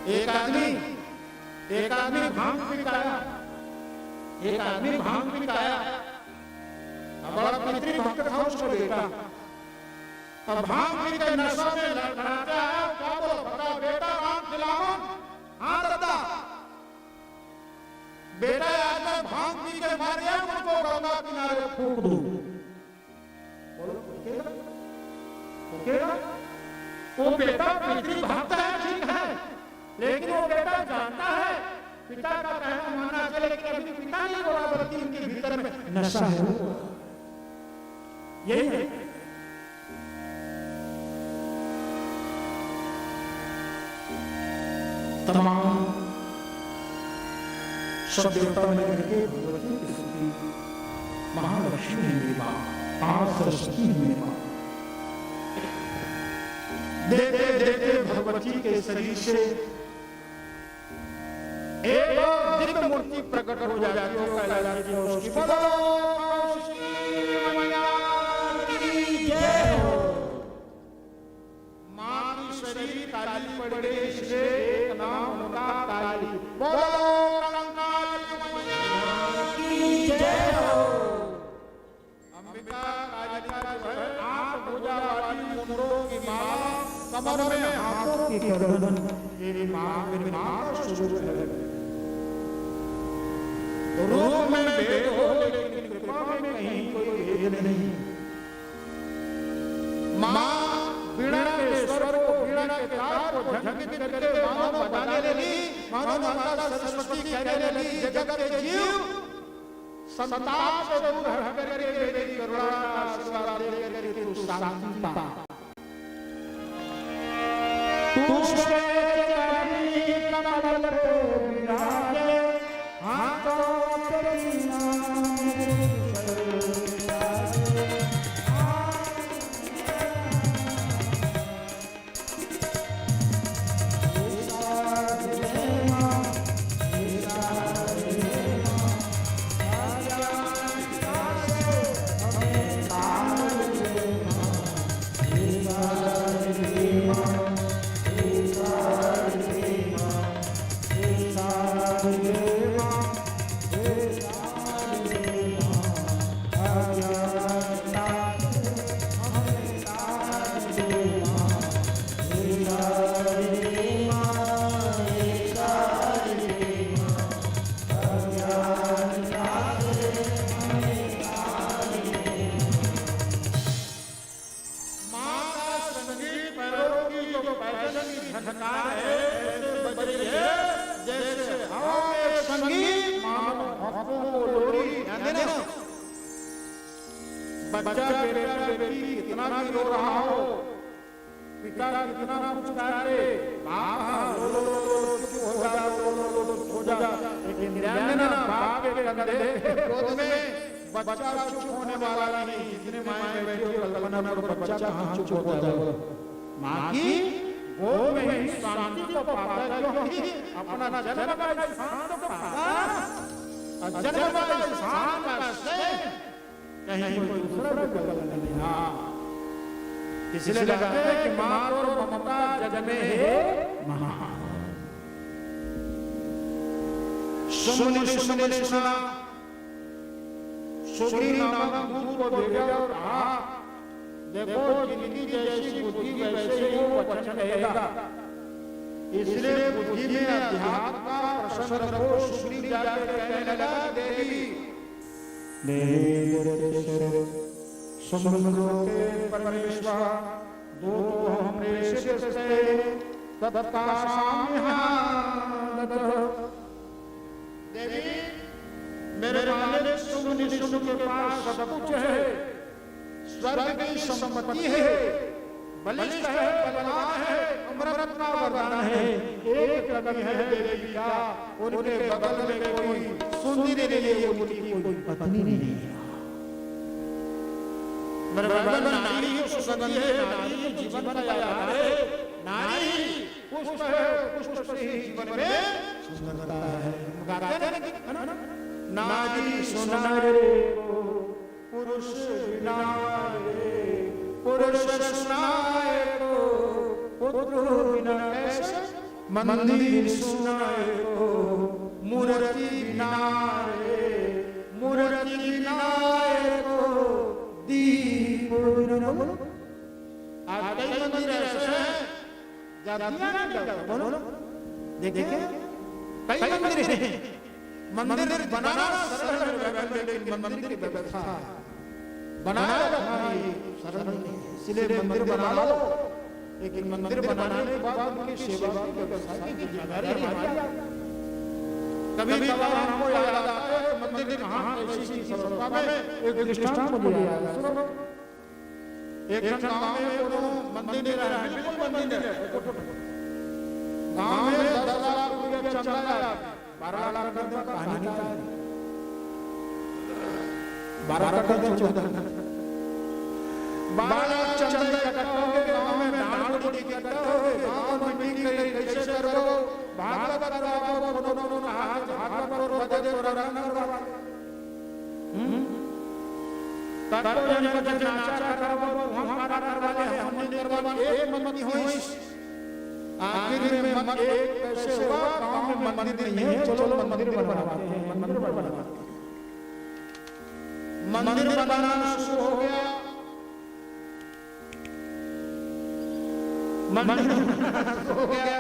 एक आदमी भांग पिकाया, एक आदमी भांग पिकाया, बड़ा पितृ भक्त था उसका बेटा। अब भांग पी के नशा में लड़खड़ाता है, क्या बोलो बता बेटा राम खिलाओ? हाँ दादा। बेटा आज मैं भांग पी के मार गया, मुझको गंगा किनारे फूंक दूं। बोलो फूंकेगा? वो बेटा पितृ भक्त है, ठीक है, लेकिन वो बेटा जानता है पिता का कहना मानना चाहिए, लेकिन अभी पिता नहीं बोला, बल्कि उनके भीतर में नशा है। यही है। तमाम सब देवता मिलकर के भगवती की स्तुति, महालक्ष्मी मेरी माँ, सरस्वती मेरी माँ। देते देते भगवती के शरीर से एक और दिव्य मूर्ति प्रकट हो जाती है, कैलाश की उसकी बोलो मां की शरीर काली पड़े, इसलिए एक नाम उनका काली। बोलो कंकाली मैया की जय हो। अंबिका कालिका जो है आठ भुजा वाली मुंडों की माला, कमर में हाथों की करन, मेरी मां का स्वरूप है। रूप में भेद हो, लेकिन कृपा में कहीं कोई भेद नहीं। मां वीणा के स्वर को, वीणा के तार झंझट करके मानो बताने लगी, मानो माता सरस्वती कहने लगी, जगत के जीव संताप से दूर हट करके मेरी करुणा का आशीर्वाद लेकर तू शांति पा। तू श्वेतकर्णी कमल पे विराजे, हाथों पे नाम बच्चा बेटा बेटी कितना भी रो रहा हो, पिता कितना कुछ करे, बाप रो लो चुप हो जा, चुप हो जा, लेकिन ध्यान देना बाप के कंधे गोद में बच्चा चुप होने वाला नहीं। जितने माए बैठी हो कल्पना करो बच्चा कहाँ चुप हो जाएगा। माँ की गोद में ही शांति को पाता है, क्योंकि अपना जन्म का स्थान तो पाता, जन्म का स्थान का स्नेह कहीं कोई दूसरा नहीं। हाँ, इसलिए कहते हैं कि माँ और ममता जग में है महान। सुमने सुना सुग्रीव नामक दूत को भेजा और कहा, देखो जिनकी जैसी बुद्धि वैसे ही वो वचन कहेगा, इसलिए बुद्धि में अध्यात्म का प्रसन्न रखो। सुग्रीव जाकर कहने लगा, देवी समुद्रों के परमेश्वर दो हमने से देवी मेरे मालिक सुन के पास सब कुछ है, स्वर्ग की संपत्ति है, बलिष्ठ है, बलवान है, अमृत का वरदान है। एक कमी है देवी का, उनके बगल में कोई सुंदरी नहीं है, उनकी कोई पत्नी नहीं है। मेरे बगल में नारी की सुगंध है, नारी की जीवन का आधार है, नारी पुष्प है, पुष्प से ही जीवन में सुंदरता है। गाते हैं ना, नारी सुनारे को पुरुष बिनाए, पुरुष सुनाए को पुत्र बिना कैसे, मंदिर सुनाए को मूर्ति बिनाए, मूर्ति बिनाए को दीप बिना। आज कई मंदिर ऐसे हैं जातियां नहीं बोलो, देखिए कई मंदिर हैं, मंदिर बनाना सरल है, लेकिन मंदिर की व्यवस्था बनाना हमारी सरल नहीं है। इसलिए मंदिर बना लो, लेकिन मंदिर बनाने के बाद उनकी सेवा की व्यवस्था की जिम्मेदारी हमारी। कभी कभार हमको याद आता है मंदिर कहाँ ऐसी सरलता में एक दृष्टांत मुझे याद है। सुनो, एक गांव में कोनो मंदिर नहीं रहा, बिल्कुल मंदिर है, गांव में 10 लाख रुपया चंदा आया, 12 लाख रुपया कहानी का 12 लाख चंदा, 12 लाख चंदा इकट्ठा हो गए, गांव में दान पुण्य इकट्ठा हो गए, गांव में मीटिंग कैसे करो, भागवत करवाओ, दोनों हाथ पर बजे और रंग करवाओ, तब तो जन नाचा करवाओ, हमारा करवाले हमने करवाले, एक मंदिर हुई। आखिर में मन एक कैसे हुआ, गांव में मंदिर नहीं है, चलो मंदिर बनवाते हैं, मंदिर बनवाते हैं। मंदिर बनाना शुरू हो गया, मंदिर हो गया,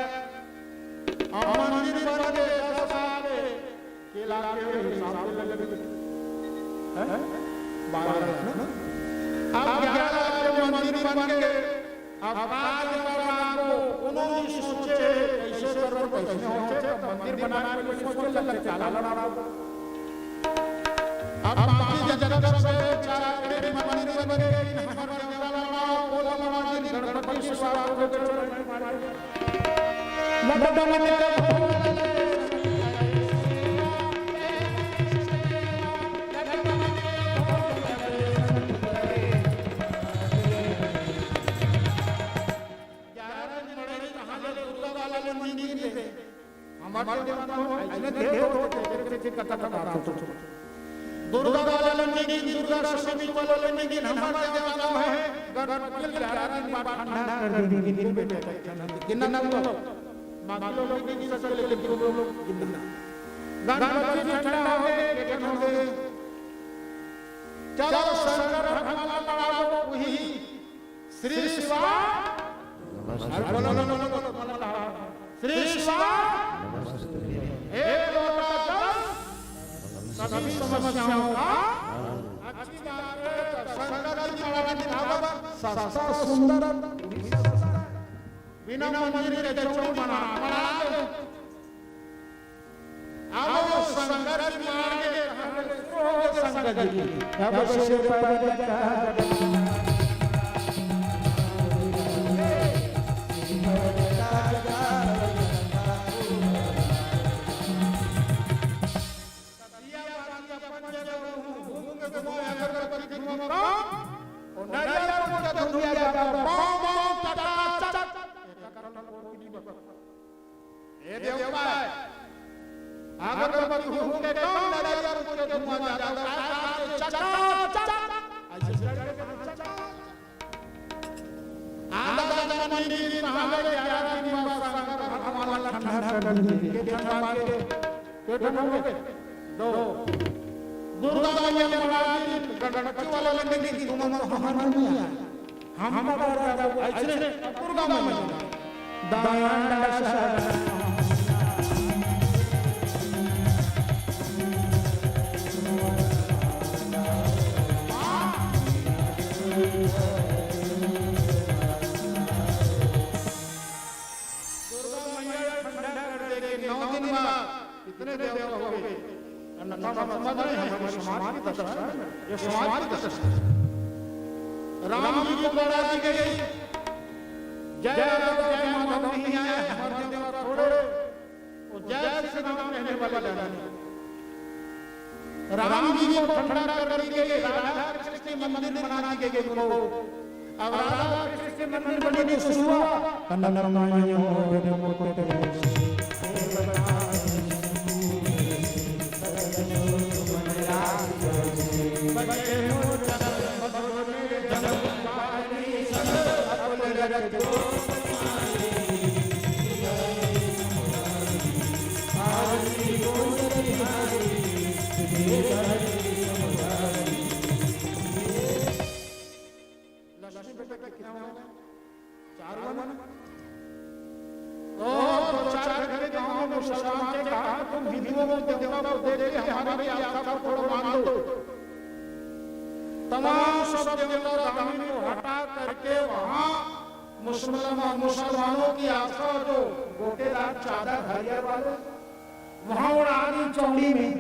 और मंदिर बन गए 10 साल केला के हिसाब से लगे 12 लाख। अब 11 लाख मंदिर बन गए, अब 5 लाख दोनों ही सोचे कैसे करो कैसे होचे, तो मंदिर बनाने के लिए सोचे लग चला लड़ा। अब बाकी जगह सब चाहे मंदिर बने हमारे देवता लड़ा बोला लड़ा गणपति से स्वागत दुर्गा वाला दिन दुर्गा दशमी वाला दिन हमारा देवता है गणपति 11 दिन बाद ठंडा कर देंगे दिन बेटे गिनना ना लो बाकी लोग दिन सकल लेकिन लोग गिनना गणपति ठंडा हो गए लेकिन हो गए चलो शंकर भगवान लड़ाओ वही श्री शिवा श्री शिवा हे लोटा सभी समस्याओं का अच्छी बात है। शंकर जी महाराज ने कहा सस्ता सुंदर बिना मंदिर के चौक बना दो। आओ शंकर जी महाराज शंकर जी अब शेर पर दुर्गा गणपति वाला लंगड़ी तुम हम दुर्गा कितने देवता हो गए समझ रहे हैं हमारे समाज की दशा है ये समाज की दशा राम जी को बड़ा दी गई जय माधव नहीं आया हमारे देवता थोड़े वो जय श्री राम कहने वाले जाने राम जी को ठंडा कर दी गई राधा कृष्ण के मंदिर बना दी गई उनको अब राधा कृष्ण के मंदिर बनने शुरू हुआ कन्नड़मायो तमाम सब देवता दानी को हटा करके वहां मुसलमानों की आस्था जो गोटेदार चादर हरियर वाले वहां उड़ानी चौड़ी में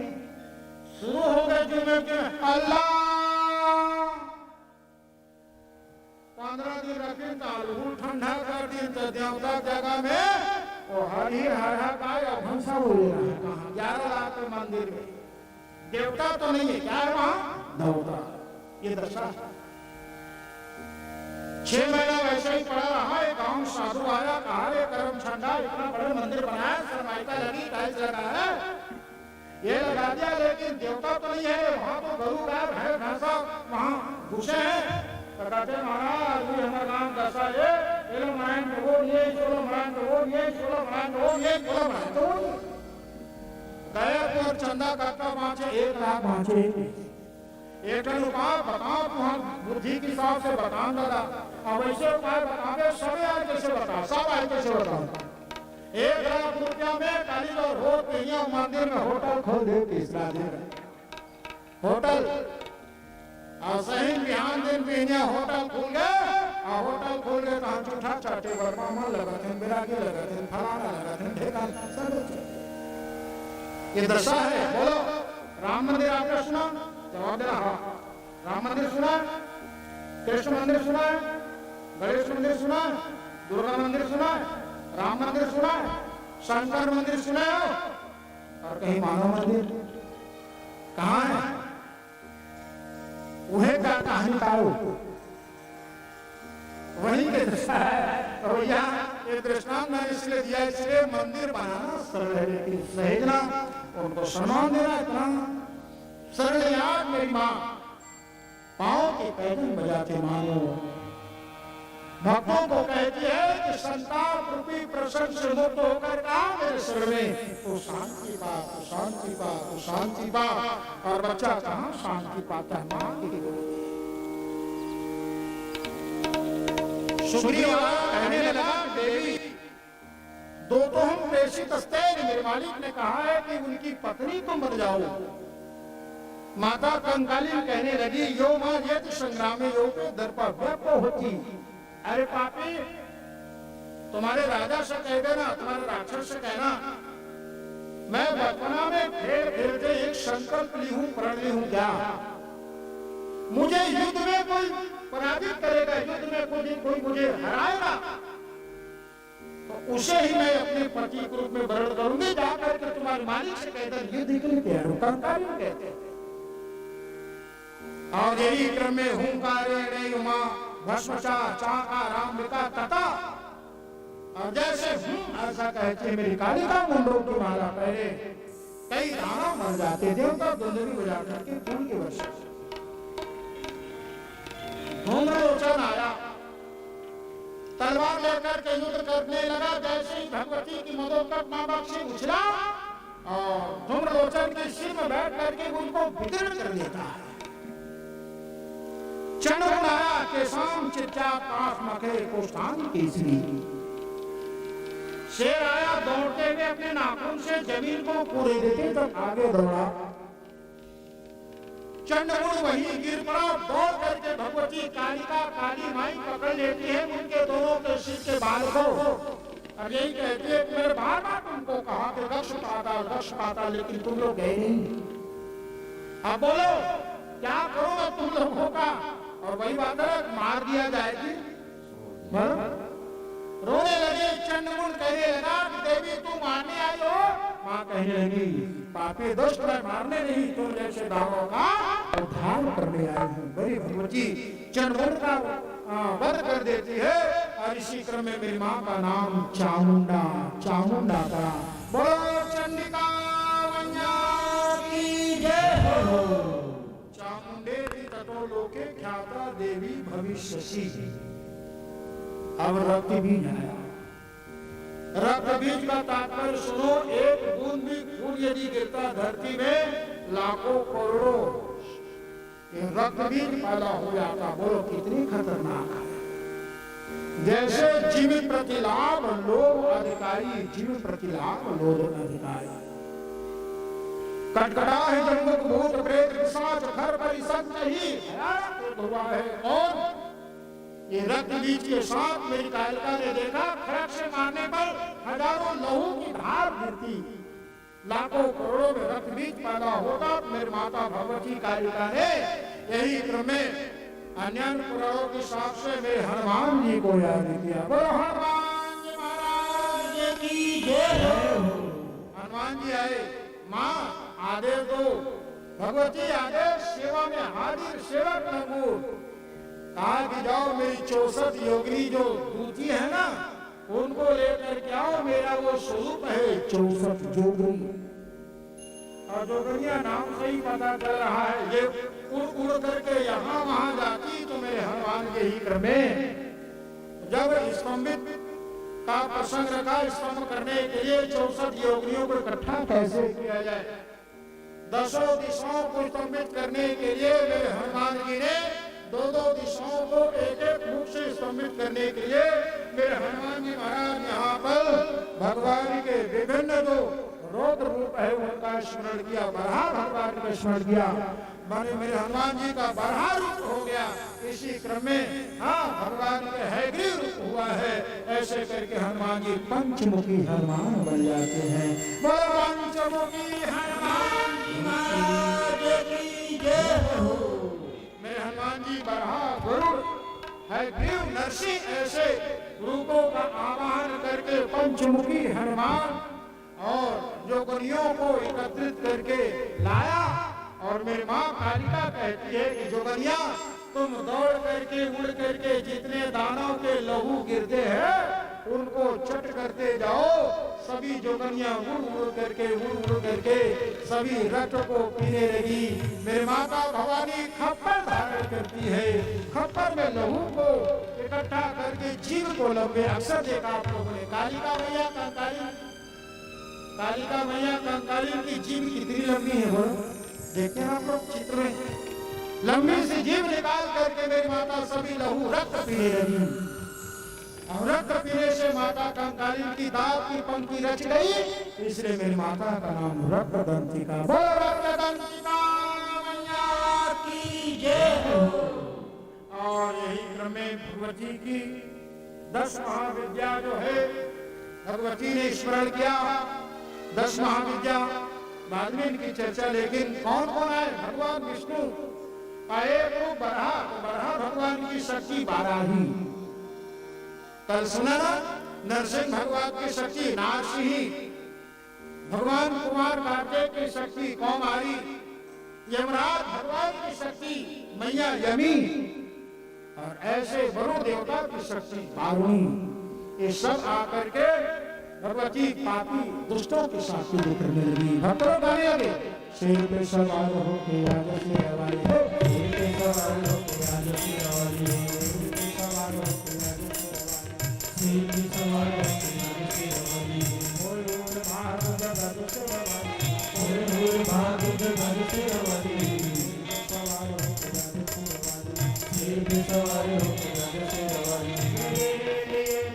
शुरू हो गए जुमे के अल्लाह 15 दिन रखे तालू ठंडा कर दी तो देवता जगह में वो हरी हरा का भंसा हो रहा है कहां 11 लाख मंदिर में देवता तो नहीं है क्या है वहां देवता ये दशा 6 महीना वैसे ही पड़ा रहा। एक गांव साधु आया कहा रे करम ठंडा इतना बड़ा मंदिर बनाया सरमाइका लगी टाइल्स लगा है ये लगा दिया लेकिन देवता तो नहीं है वहां तो गरु गाय भैंस भैंसा वहां घुसे हैं कहते महाराज ये हमारा गांव दशा है ये लोग मायन हो ये चलो मायन हो ये चलो मायन हो ये चलो मायन हो गया तो चंदा काका बाँचे 1 लाख बाँचे एक उपाय बताओ तुम्हारी बुद्धि के हिसाब से बताओ दादा अब ऐसे उपाय बताओगे सब आए कैसे बताओ सब आए कैसे बताओ 1 लाख रुपया में काली और हो कहीं मंदिर में होटल खोल दे तीसरा दिन होटल और सही बिहान दिन भी होटल खुल गए और होटल खोल गए तो हम झूठा चाटे वर्मा मन लगत है बिरागी लगत है फलाना लगत है ढेकाना सब ये दशा है। बोलो राम मंदिर आपने सुना? जवाब देना हाँ। राम मंदिर सुना? कृष्ण मंदिर सुना है? गणेश मंदिर सुना है? दुर्गा मंदिर सुना है? राम मंदिर सुना है? शंकर मंदिर सुना है? और कहीं मानव मंदिर कहाँ है? वह का कहानी कारो वही के दृष्टा है। तो भैया ये दृष्टांत मैंने इसलिए दिया, इसलिए मंदिर बनाना सरल है लेकिन सहेजना उनको सम्मान देना इतना सरल। याद मेरी माँ पाँव की पैदल बजाते मानो भक्तों को कहती है कि संताप रूपी प्रसंग से मुक्त होकर कहा मेरे शरण में तो शांति पा, तो शांति पा, तो शांति पा। और बच्चा कहाँ शांति पाता है? माँ की गोद। सुग्रीव कहने लगा देवी दो तो हम प्रेषित अस्तेर, मेरे मालिक ने कहा है कि उनकी पत्नी को मर जाओ। माता कंकाली कहने लगी यो मां यदि संग्राम यो पे दर्पव्य होती। अरे पापी तुम्हारे राजा से कह देना, तुम्हारे राक्षस से कहना मैं बचपना में खेल खेलते एक संकल्प ली हूं, प्रण ली हूं क्या मुझे युद्ध में कोई पराजित करेगा, युद्ध में कोई मुझे हराएगा तो उसे ही मैं अपने पति के रूप में वर्ण करूंगी। जाकर के तुम्हारे मालिक से कहते युद्ध के लिए तैयार हो, कंकाली कहते हैं। और यही क्रम में हुंकारे उमा भस्मचा चाका रामिका तथा और जैसे ऐसा कहते मेरी कालिका मुंडों की माला पहले कई दानव मर जाते, देवता दुंदुभी बजा करके फूल के वर्षा। धूम्रलोचन आया तलवार लेकर के युद्ध करने लगा। जैसे ही भगवती की मदोकट मां बख्शी उछला और धूम्रलोचन के सिर में बैठ करके उनको विदीर्ण कर देता है। चंद्र आया के शाम चित्ता काश मखे कोष्ठान केसरी। शेर आया दौड़ते हुए अपने नाखून से जमीन को पूरे देते तक आगे दौड़ा। चंद्रमुड़ वही गिर पड़ा, दौड़ करके भगवती कालिका काली माई पकड़ लेती है उनके दोनों के सिर के बाल को। अब यही कहती है मेरे बार बार तुमको कहा कि रक्ष पाता लेकिन तुम लोग गए नहीं। अब बोलो क्या करो तुम लोगों का? और वही बात है मार दिया जाएगी। रोने लगे। चंद्रमुड़ कहने लगा देवी तू मारने आई हो? माँ कहने लगी पापी दुष्ट मैं मारने नहीं तुम जैसे दानवों का उद्धार करने आई हूँ। बड़ी भगवती चंद्रमुड़ का वध कर देती है। और इसी क्रम में मेरी माँ का नाम चामुंडा चामुंडा पड़ा। बोलो चंडिका मैया की जय हो। चामुंडेति ततो लोके ख्याता देवी भविष्यसि। अब रक्त बीज आया। रक्त बीज का तात्पर्य सुनो, एक बूंद भी खून यदि गिरता धरती में लाखों करोड़ों रक्त बीज पैदा हो जाता। बोलो कितनी खतरनाक है। जैसे जीवित प्रतिलाभ लोभ अधिकारी, जीवित प्रतिलाभ लोभ अधिकारी। कटकटा है जंगल भूत प्रेत पिशाच घर परिषद ही हुआ है। और ये रक्त बीज के साथ मेरी कालिका ने देखा खड़क से मारने पर हजारों लहू की धार गिरती, लाखों करोड़ों में रक्त बीज पैदा होगा। मेरी माता भगवती कालिका ने यही क्रम में अन्य पुराणों के हिसाब से मेरे हनुमान जी को याद किया। बोलो हनुमान जी महाराज की जय हो। हनुमान जी आए, माँ आदेश दो। भगवती आदेश सेवा में हाजिर सेवक लगू। कहा कि जाओ मेरी 64 योगिनी जो दूती है ना उनको लेकर के आओ। मेरा वो स्वरूप है 64 जोगिनी। और जोगिनिया नाम से ही पता चल रहा है ये उड़ उड़ करके यहाँ वहां जाती। तो मेरे हनुमान के ही क्रम में जब स्तंभित का प्रसंग रखा, स्तंभ करने के लिए 64 योगिनियों को इकट्ठा कैसे किया जाए, 10 दिशाओं को स्तंभित करने के लिए मेरे हनुमान जी ने 2-2 दिशाओं को एक-एक मुख से स्तंभित करने के लिए मेरे हनुमान जी महाराज यहाँ पर भगवान के विभिन्न जो रौद्र रूप है उनका स्मरण किया। बरहा भगवान का स्मरण किया, माने मेरे हनुमान जी का बरहा रूप हो गया। इसी क्रम में हाँ भगवान के हैग्रीव रूप हुआ है। ऐसे करके हनुमान जी पंचमुखी हनुमान बन जाते हैं। बोलो पंचमुखी हनुमान महाराज की जय हो। मेरे हनुमान जी बरहा गरुड़ है ग्रीव नरसिंह ऐसे रूपों का आवाहन करके पंचमुखी हनुमान और जो जोगनियों को एकत्रित करके लाया। और मेरी माँ कालिका कहती है कि जोगनिया तुम दौड़ करके उड़ करके जितने दानों के लहू गिरते हैं उनको चट करते जाओ। सभी जोगनिया उड़ करके सभी रक्त को पीने लगी। मेरी माता भवानी खप्पर धारण करती है, खप्पर में लहू को इकट्ठा करके जीव को लंबे अक्सर देखा आप लोगों ने। कालिका मैया कंकाली की जीव कितनी लंबी है बोलो, देखते हैं आप लोग चित्र में। लंबी सी जीव निकाल करके मेरी माता सभी लहू रक्त पीने लगी। और रक्त पीने से माता कंकाली की दांत की पंक्ति रच गई, इसलिए मेरी माता का नाम रक्तदंतिका। बोलो रक्तदंतिका मैया की जय हो। और यही क्रम में भगवती की 10 महाविद्या जो है भगवती ने स्मरण किया। 10 महाविद्या बाद में इनकी चर्चा, लेकिन कौन कौन है? भगवान विष्णु का एक रूप बरहा, बरहा भगवान की शक्ति 12 ही। कल सुना ना, नरसिंह भगवान की शक्ति नारसिंही, भगवान कुमार कार्तिकेय की शक्ति कौमारी, यमराज भगवान की शक्ति मैया यमी, और ऐसे वरुण देवता की शक्ति वारुणी। ये सब आकर के भगवती पापी दुष्टों के साथ युद्ध करने लगी। भक्तों गाने लगे, शेर पे सवार हो के आजा से रवानी हो, शेर पे सवार हो के आजा से रवानी हो, शेर पे सवार हो के आजा से रवानी, शेर पे सवार हो के आजा से रवानी, मोर मोर भाग जगत से रवानी, मोर मोर भाग जगत से रवानी, सवार हो के आजा से रवानी, शेर पे सवार हो के आजा से रवानी।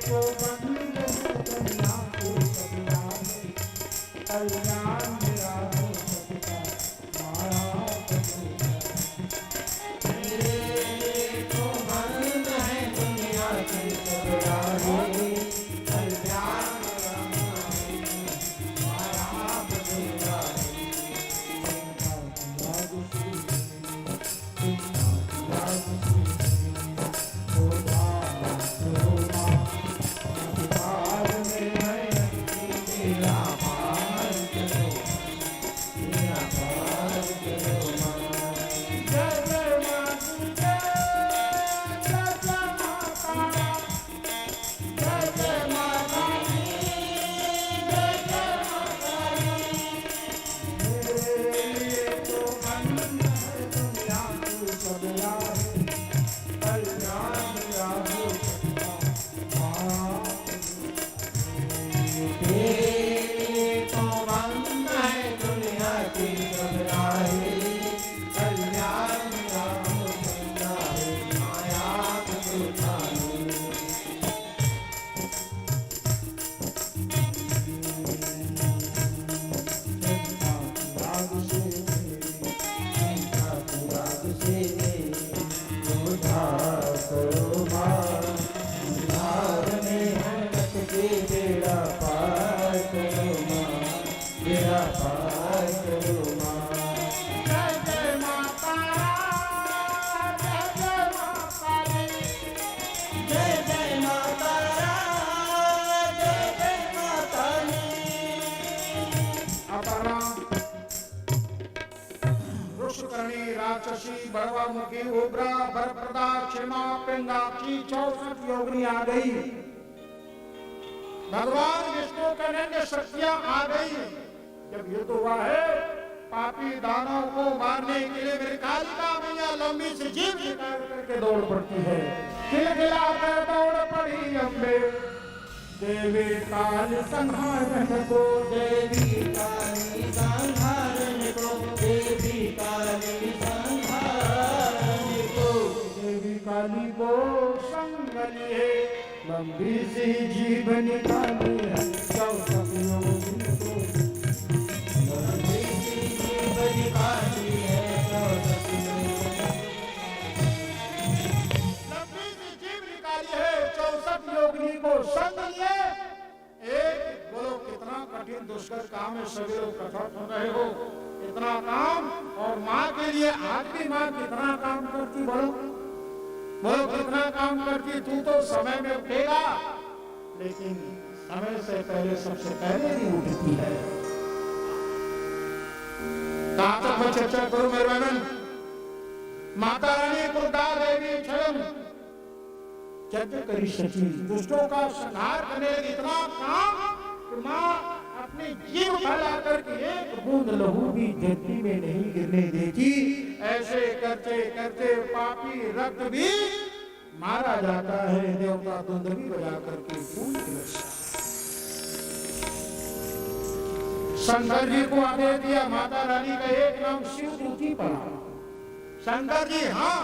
को बंद दुनिया को कल्याण मेरा हो सकता माया मेरे को बंद है दुनिया के सब राहे, कल्याण मेरा माया बदला बड़वामुखी उग्रा भरप्रदा क्षमा पिंगाक्षी 64 योगिनी आ गई। भगवान विष्णु के अन्य शक्तियां आ गई। जब युद्ध हुआ है पापी दानव को मारने के लिए मेरी कालिका मैया लंबी सी जीभ निकाल करके दौड़ पड़ती है। खिलखिला कर दौड़ पड़ी अम्बे, देवी काल संहारन को, देवी काली संहारन को, देवी काली संहारन को, देवी काली को संग लिए लंबी सी जीभ निकाली है 64 योगिनी को, लंबी सी जीभ निकाली है 64 लंबी सी जीभ निकाली है 64 सत योगिनी को संग लिए। एक बोलो कितना कठिन दुष्कर काम है, सभी लोग कथा सुन रहे हो, इतना काम। और माँ के लिए आज भी माँ कितना काम करती, बोलो बोलो कितना काम करती। तू तो समय में उठेगा, लेकिन समय से पहले सबसे पहले भी उठती है। कहाँ तक मैं चर्चा करूं मेरे बहन। माता रानी कुंता देवी स्वयं यज्ञ करी सची, दुष्टों का संहार करने लगी। इतना काम कि माँ अपनी जीव फैला करके एक बूंद लहू भी धरती में नहीं गिरने देती। ऐसे करते करते पापी रक्त भी मारा जाता है। देवता धुंधली बजा करके फूल की रक्षा। शंकर जी को आदेश दिया, माता रानी का एक नाम शिव दूती पड़ा। शंकर जी हाँ,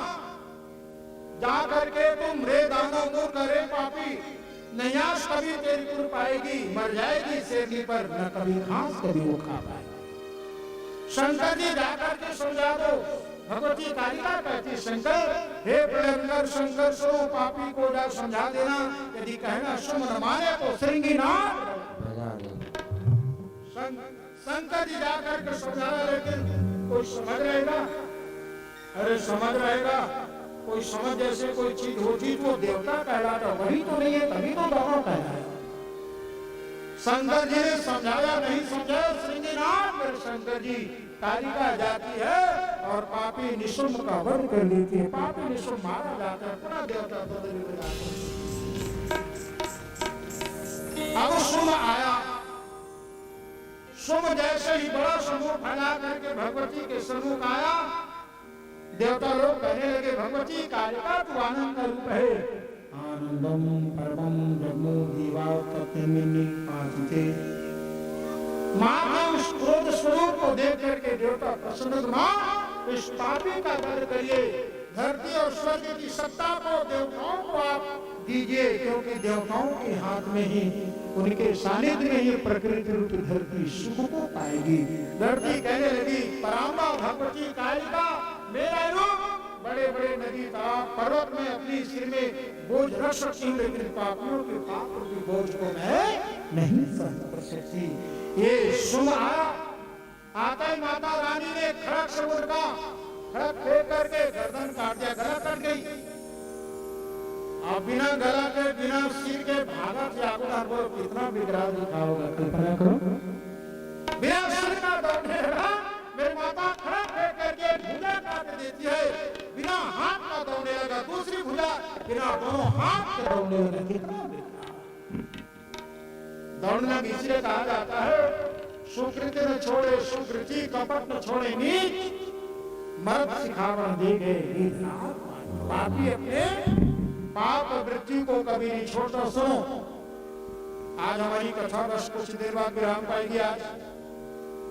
जा करके तुम रे दानव दूर करे पापी, नयास कभी तेरी कुर पाएगी, मर जाएगी शेरनी पर, न कभी घास कभी वो खा पाएगी। शंकर जी जाकर के समझा दो। भगवती कालिका कहती, शंकर हे प्रलंबर शंकर सो पापी को जा समझा देना, यदि कहना सुम न माने तो श्रृंगीनाथ भगा दे। शंकर जी जाकर के समझा, लेकिन कोई समझ रहेगा? अरे समझ रहेगा, कोई समझ जैसे कोई चीज होती तो देवता कहलाता, वही तो नहीं है, तभी तो दानव कहलाया। शंकर जी ने समझाया, नहीं समझा। श्रृंगीनाथ मेरे शंकर जी, कालिका जाती है और पापी निशुंभ का वध कर लेती है। पापी निशुंभ मारा जाता है, पूरा देवता तो अब शुंभ आया। शुंभ जैसे ही बड़ा समूह फैला करके भगवती के सम्मुख आया, देवता लोग कहने लगे, भगवती कालिका तू आनंद का रूप है। आनंदम परमम ब्रह्मो दीवा तत्मिनी पांचते। माँ के उस क्रोध स्वरूप को देख करके देवता प्रसन्न, माँ इस पापी का वध करिए, धरती और स्वर्ग की सत्ता को देवताओं को आप दीजिए, क्योंकि देवताओं के हाथ में ही, उनके सानिध्य में ही प्रकृति रूप धरती सुख को पाएगी। धरती कहने लगी, पराम्बा भगवती कालिका मेरा रूप बड़े बड़े नदी तालाब पर्वत में अपनी सिर में बोझ रख सकती हूँ, लेकिन पापियों के पाप रूपी बोझ को मैं नहीं सहन कर सकती। ये सुन आया, आता ही माता रानी ने खड़क से उठा, खड़क फेंक करके गर्दन काट दिया, गला कट गई। अब बिना गला के बिना सिर के भागा त्यागुदार बोलो, कितना विग्रह दिखा होगा, कल्पना करो। बिना सिर का दौड़ने लगा, मेरी माता खड़ा फेंक करके भुजा काट देती है, बिना हाथ का दौड़ने लगा, दूसरी भुजा बिना दोनों हाथ के दौड़ने लगा। कितना दौड़ना इसलिए कहा जाता है, सुकृति न छोड़े सुकृति, कपट न छोड़े नीच, मर्द सिखावन दे गए। पापी अपने पाप वृत्ति को कभी नहीं छोड़ता। सुनो, आज हमारी कथा बस कुछ देर बाद विराम पाएगी।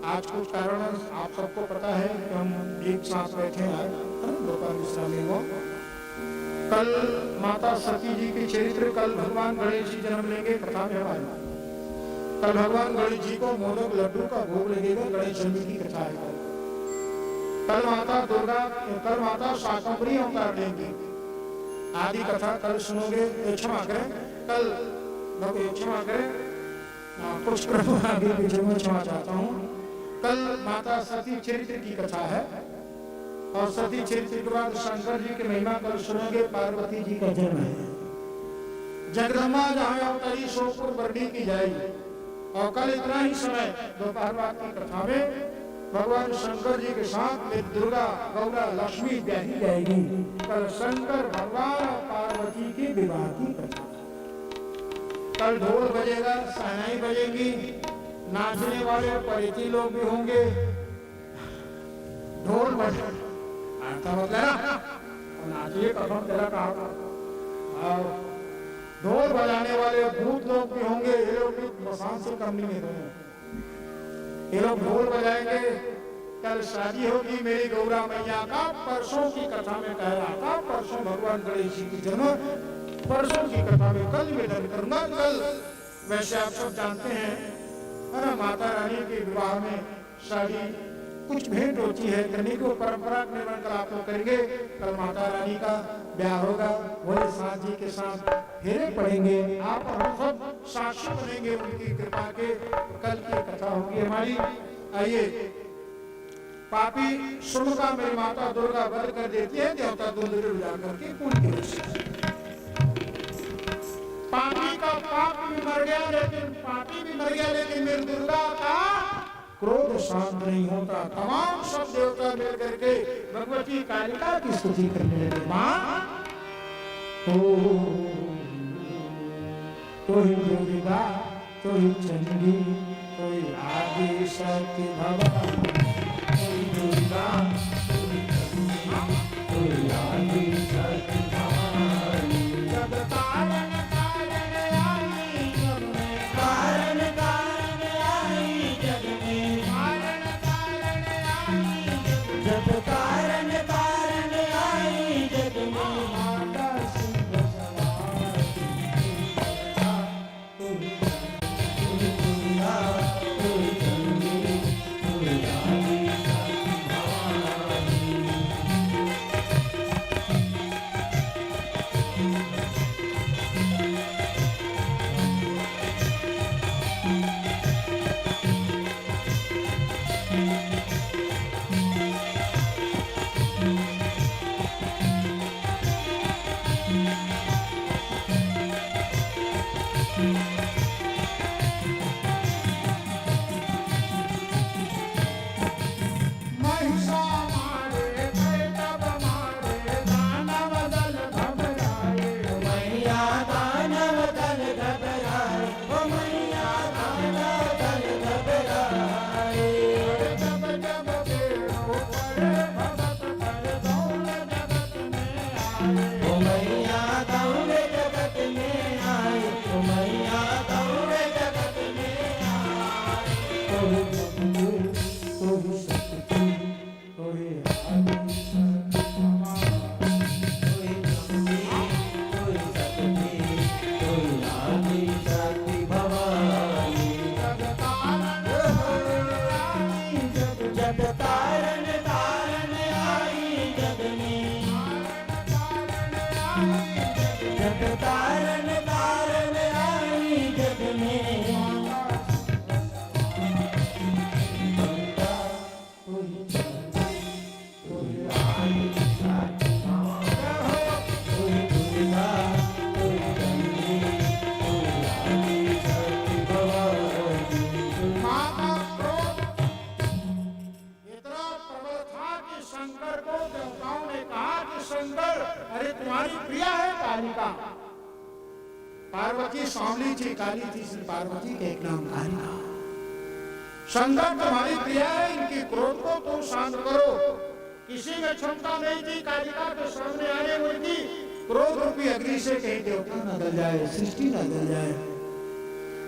आज कुछ कारण आप सबको पता है कि हम एक साथ बैठे हैं दोपहर विश्रामी को। कल माता सती जी की चरित्र, कल भगवान गणेश जी जन्म लेंगे, कथा में आया। कल भगवान गणेश जी को मोदक लड्डू का भोग लगेगा, गणेश जी की कथा है। कल माता दुर्गा, कल माता शाकंभरी अवतार लेंगी, आदि कथा कल सुनोगे। क्षमा करें, कल क्षमा करें, कुछ क्षमा चाहता हूँ। कल माता सती चरित्र की कथा है, और सती चरित्र के बाद शंकर जी की महिमा कल सुनोगे। पार्वती जी का जन्म है, जगदम्बा जहाँ अवतरी सोपुर बरनी की जाएगी। और कल इतना ही समय दोपहर बाद की कथा में भगवान शंकर जी के साथ में दुर्गा गौरा लक्ष्मी ब्याही जाएगी। कल शंकर भगवान और पार्वती की विवाह की कथा। कल ढोल बजेगा, सहनाई बजेगी, नाचने वाले परिचित लोग भी होंगे। ढोल बजे नाचिए कथम तेरा कहा। ढोल बजाने वाले भूत लोग भी होंगे, ये लोग भी मसान से कम नहीं रहे, ये लोग ढोल बजाएंगे। कल शादी होगी मेरी गौरा मैया का। परसों की कथा में कह रहा था, परसों भगवान गणेश जी की जन्म, परसों की कथा में कल मिलन करूंगा। कल वैसे आप सब जानते हैं, है ना, माता रानी के विवाह में साड़ी कुछ भेंट होती है करने को, परंपरा के निर्माण कल आप लोग करेंगे। कल माता रानी का ब्याह होगा, भोले साथ जी के साथ फेरे पड़ेंगे, आप और हम सब साक्षी बनेंगे उनकी कृपा के। कल की कथा होगी हमारी। आइए, पापी सुन का मेरी माता दुर्गा वध कर देती है, देवता दुंदुर जाकर के कुल के रक्षक। पापी का पाप भी मर गया, लेकिन पापी भी मर गया, लेकिन मेरी दुर्गा का क्रोध शांत नहीं होता। तमाम सब देवता मिल करके भगवती कालिका की स्तुति करने लगे। मां कोई दुर्गा, कोई चंडी, कोई आदि शक्ति भगवान, कोई दुर्गा, कोई चंडी, कोई आदि शक्ति भगवान। जब कारण कारण आई जग में, कारण कारण आई जग में, कारण कारण आई जब कारण कारण आई जग में, माता सिंह सवार कोई दुर्गा, कोई चंडी, कोई आदि शक्ति भवानी। महिषा मारे कैटभ मारे, दानव दल घबराए, मैया दानव दल घबराए, ओ मैया दानव दल घबराए। जब जब बेड़ो पड़े भगत पर, दौड़ जगत में आए, ओ मैया दौड़ जगत में आए, ओ मैया दौड़ जगत में आए। कोई मंदिर, कोई शक्ति, कोई आदि शक्ति भगवान, कोई चंडी, कोई शक्ति, कोई आदि शक्ति भवानी। जग तारण आई जग, जग तारण तारण आई जग में, जग तारण तारण आई जग में। कोई चंडी, कोई आदि शक्ति भगवान, कोई दुर्गा, कोई चंडी, कोई आदि शक्ति भवानी। माता क्रोध इतना प्रबल था कि शंकर को देवताओं ने कहा कि शंकर, अरे तुम्हारी प्रिया है कालिका। पार्वती सांवली थी, काली थी, इसलिए पार्वती के एक नाम कालिका। शंकर तुम्हारी प्रिया है, इनकी क्रोध को तुम शांत करो। किसी में क्षमता नहीं थी कालिका के सामने आने उनकी, क्रोध रूपी अग्नि से कहीं देवता न जल जाए, सृष्टि न जल जाए।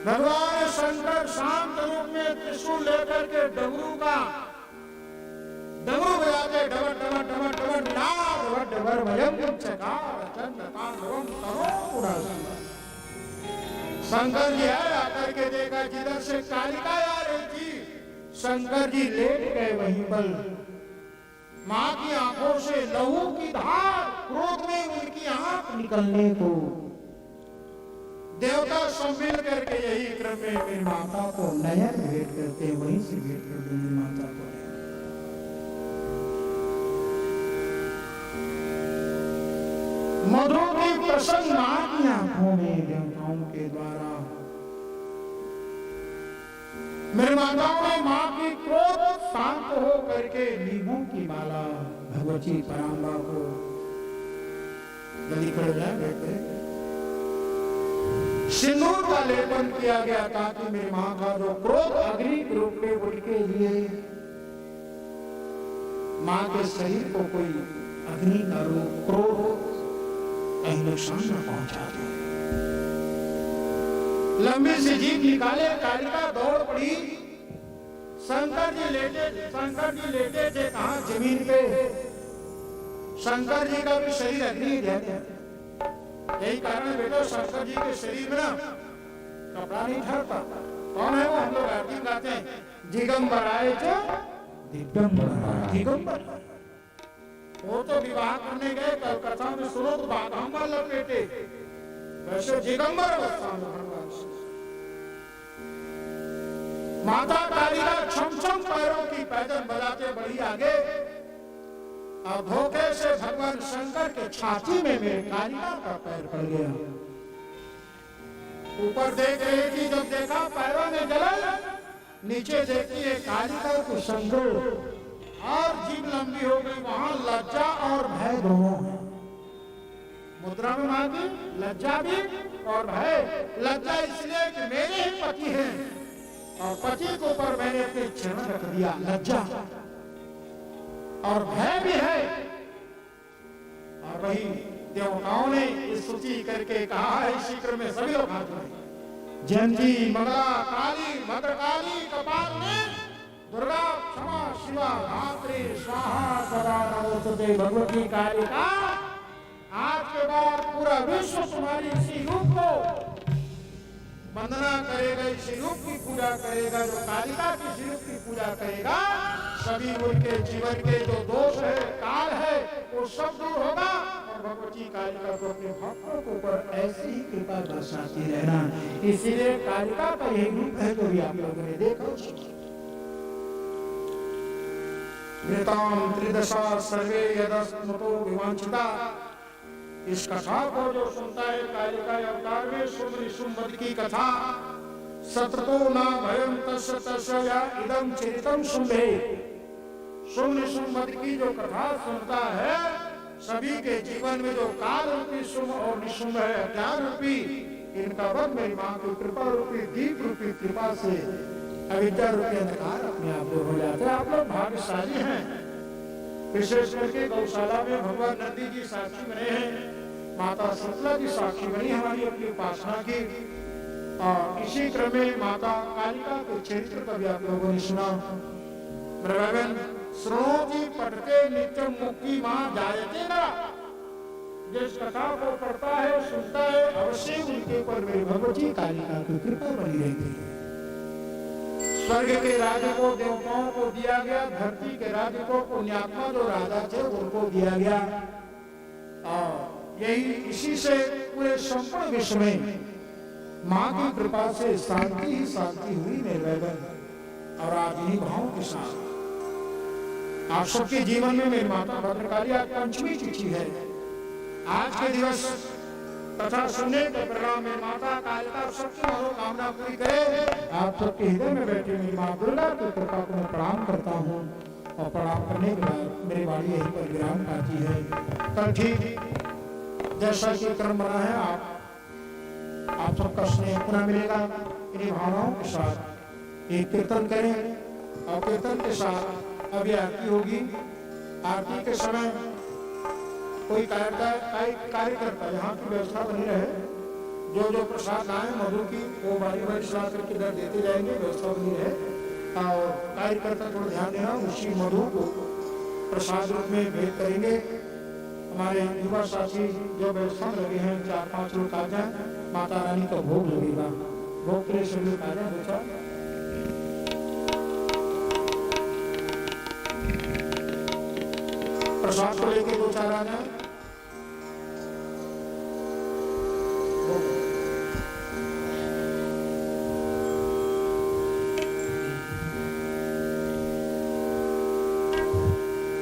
भगवान शंकर शांत रूप में त्रिशूल लेकर के डमरू बजाते, डबर डबर डबर डबर नाद वड वर भयं चकार चंड तांडवम तरोड़ा। शंकर जी आए, आकर के देखा जिधर से कालिका आ रही थी, शंकर जी लेट गए वहीं पर। मां की आंखों से लहू की धार, क्रोध में उनकी आंख निकलने को। देवता सब मिल करके यही क्रम में मेरी माता को नयन भेंट करते, वहीं से भेंट कर देंगे माता को। मधु की प्रसन्न आंखें आंखों में देवताओं के द्वारा। मेरी माताओं ने मां की क्रोध शांत हो करके नींबू की माला भगवती पराम्बा को गली खड़े बैठे सिंदूर का लेपन किया गया, ताकि मेरी मां का जो क्रोध अग्नि के रूप में उनके लिए मां के शरीर को कोई अग्नि का रूप क्रोध कहीं नुकसान न पहुंचा दे। लंबी सी जीभ निकाले, कालिका दौड़ पड़ी। शंकर जी लेटे थे कहां, जमीन पे। शंकर जी का भी शरीर अग्नि है, यही कारण बेटा शंकर जी के शरीर में ना कपड़ा नहीं ठहरता। कौन है वो? हम लोग आरती गाते हैं, दिगंबराय च दिगंबर। वो तो विवाह करने गए कलकत्ता में, सुनो तो बादाम लपेटे, वैसे दिगंबर अवस्था में भगवान श्री माता कालिका छम छम पैरों की पैदल बजाते बढ़ी आगे, और धोखे से भगवान शंकर के छाती में मेरे कालिका का पैर पड़ गया। ऊपर देख रही थी, जब देखा पैरों में जलन, नीचे देखती है कालिका को संजोड़ और जीभ लंबी हो गई। वहां लज्जा और भय दोनों है। मुद्रा में मांगी लज्जा भी और भय। लज्जा इसलिए कि मेरे ही पति हैं और पति के ऊपर मैंने अपने चरण रख दिया, लज्जा। और भय भी है। और वही देवताओं ने स्तुति करके कहा है, शीघ्र में सभी लोग हाथ जोड़े। जयंती, मंगला, काली, भद्रकाली, कपालिनी, दुर्गा, क्षमा, शिवा, धात्री, स्वाहा सदा नमोस्तुते। भगवती कालिका, आज के बाद पूरा विश्व तुम्हारी इसी रूप को वंदना करेगा, इसी रूप की पूजा करेगा। जो कालिका की इसी रूप की पूजा करेगा, सभी उनके जीवन के जो दोष है, काल है, वो सब दूर होगा। और भगवती कालिका को अपने भक्तों के ऊपर ऐसी ही कृपा बरसाती रहना। इसीलिए कालिका का यही रूप है जो भी आप लोगों ने देखा। त्रिदशा सर्वे यदस्मतो विवांछिता। इस कथा को जो सुनता है कालिका अवतार में शुंभ निशुंभ की कथा, सततो न भयम तस्य तस्य या इदं चरितम शुंभे। शुंभ निशुंभ की जो कथा सुनता है, सभी के जीवन में जो काल रूपी शुंभ और निशुंभ है, अज्ञान रूपी, इनका वध मेरी मां की कृपा रूपी दीप रूपी कृपा से अविद्या रूपी अंधकार अपने आप दूर हो जाते हैं। आप लोग भाग्यशाली हैं। विशेष करके गौशाला में भगवान नंदी जी साक्षी बने हैं, माता शीतला जी साक्षी बनी हमारी अपनी उपासना की। और इसी क्रम में माता कालिका के चरित्र का भी आप लोगों ने सुना। श्रोति पढ़ते नित्यम मुक्ति मां जायते ना। जिस कथा को पढ़ता है, सुनता है, अवश्य उनके ऊपर मेरी भगवती कालिका की कृपा बनी रहती है। स्वर्ग के राज्य को देवताओं को दिया गया, धरती के राज्य को पुण्यात्मा जो राजा थे उनको दिया गया। और यही इसी से पूरे संपूर्ण विश्व में मां की कृपा से शांति ही शांति हुई मेरे वैगन। और आज इन्हीं भावों के साथ आप सबके जीवन में मेरी माता भद्रकाली, आज पंचमी तिथि है। आज के दिवस कथा सुनने के परिणाम में माता कालिका सबकी मनोकामना पूरी करे। आप सबके हृदय में बैठे मेरी मां दुर्गा की कृपा को मैं प्रणाम करता हूँ। और प्रणाम करने के बाद मेरी वाणी यहीं पर विराम पाती है। कल ठीक जैसा कि क्रम बना है, आप सबका स्नेह पुनः मिलेगा। इन्हीं भावनाओं के साथ एक कीर्तन करें और कीर्तन के साथ अभी आरती होगी। आरती के समय कोई कार्यकर्ता यहाँ की व्यवस्था बनी रहे, जो प्रसाद लाए मधु की वो बारी बारी सला करके इधर देते जाएंगे, व्यवस्था बनी रहे। और कार्यकर्ता थोड़ा ध्यान देना, उसी मधु को प्रसाद रूप में भेंट करेंगे। हमारे युवा साथी जो व्यवस्था में लगे हैं, 4-5 लोग आ जाए, माता रानी का भोग लगेगा। भोग के लिए सभी लोग आ जाए। बेचा प्रसाद को लेके 2-4 आ जाए।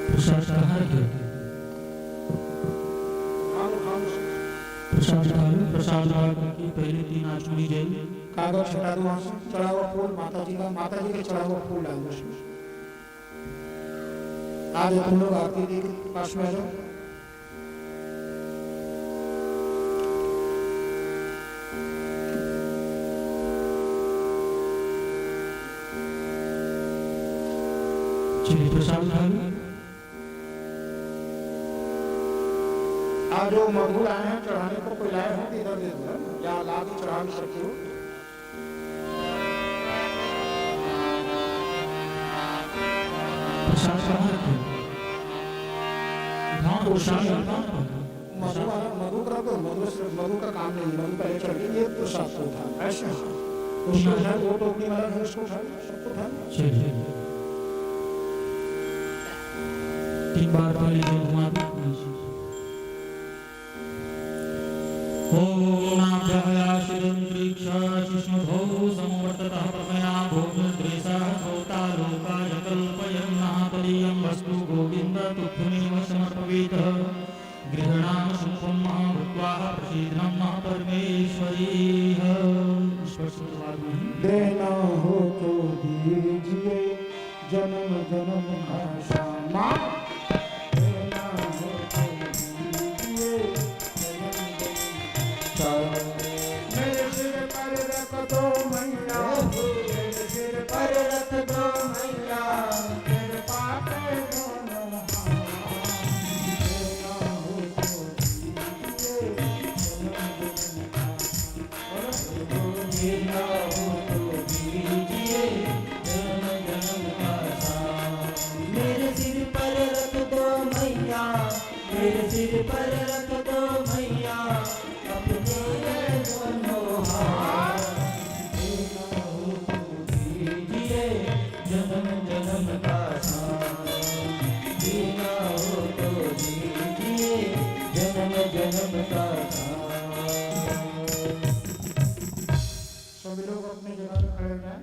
प्रसाद कहाँ है? प्रसाद की पहले 3 आचमनी जाएगी। कागज हटा दो, वहां से चढ़ा हुआ फूल माता जी के चढ़ा हुआ फूल डाल दो उसमें। आज तुम लोग आरती दी पास में आ जाओ। चलिए प्रसाद डालिए। आज जो मधु लाए हैं चढ़ाने को, कोई लाए हो इधर दे दो, या ला के चढ़ा भी सकते हो। प्रसाद कहाँ है? मधु करा तो मधु का काम नहीं, मधु पहले चढ़ के ये प्रसाद को उठा ऐसे उसमें वो टोकरी वाला है, उसको उठा सबको उठा। तीन बार ताली से घुमा दो। ओम नाभ्यायाशिरंतरिक्षाशिष्णुभो संवर्ततः प्रमया भूमिर्द्रेषः श्रोता लोकाय कल्पयन्नः तदीयं वस्तु गोविन्द तुभ्यमेव समर्पयेत् गृह्णाम सुखं भूत्वा प्रसीदनं नः परमेश्वरी। देना हो तो दीजिए जन्म जन्म का क्षमा। देना हो तो दीजिए मेरे सिर पर रख दो मैया, मेरे सिर पर रख दो मैया, मेरे पापे दोनों हाथ। देना हो तो दीजिए देना हो तो दीजिए जन्म जन्म का साथ। मेरे सिर पर रख दो मैया, मेरे सिर पर रख दो मैया, अपने दोनों हाथ। देना हो तो दीजिए जन्म जन्म का साथ। देना हो तो दीजिए जन्म जन्म का साथ। सभी लोग अपनी जगह पे खड़े जाएं,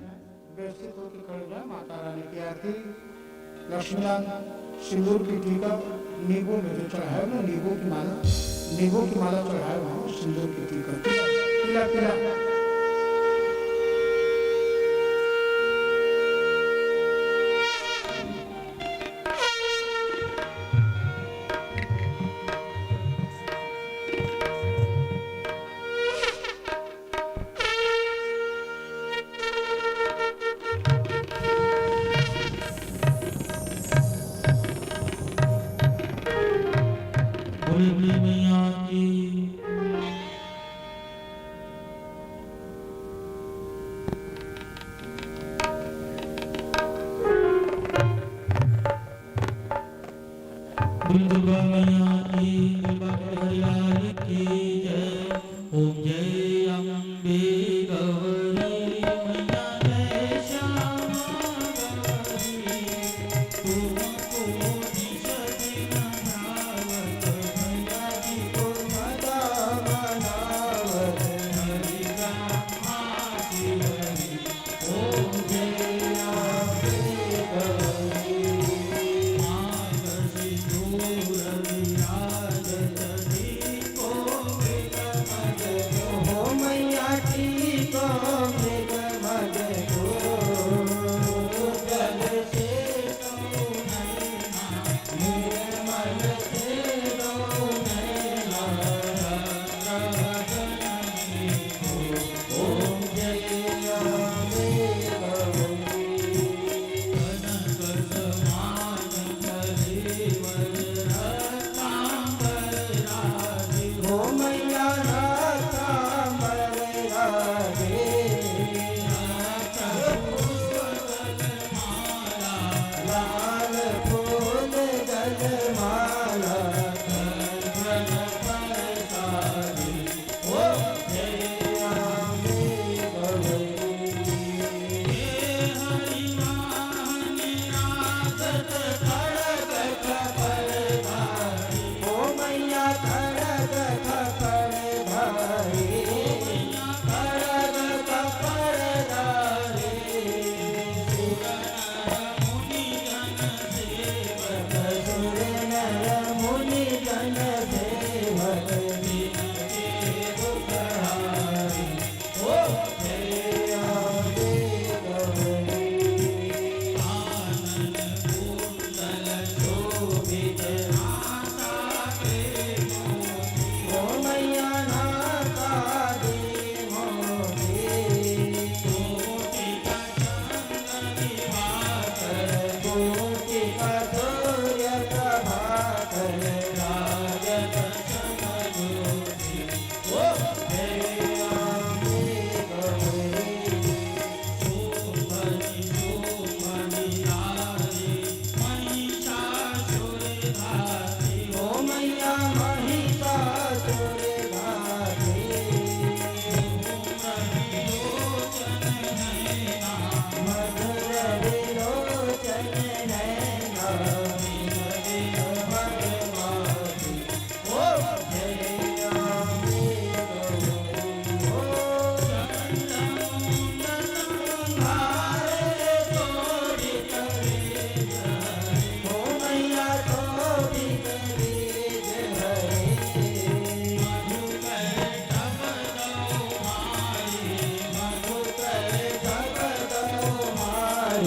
व्यवस्थित होकर खड़े जाएं। माता रानी की आरती। लक्ष्मीनाथ सिंदूर की टीका नींबू में जो चढ़ाए ना, नींबू की माला चढ़ाए वहां सिंदूर की टीका पीला पीला। बोली बोली मैया की। दुर्गा मैया की, दुर्गा हरियाल की जय। ओम जय अम्बे गौरी मैया जय श्यामा गौरी। तुमको दिशा बनावत मैया जी को सदा बनावत हरि राम आदि हरि। ओम जय अम्बे गौरी मार्गशी दूर विराजत दी को विकमल हो मैया की।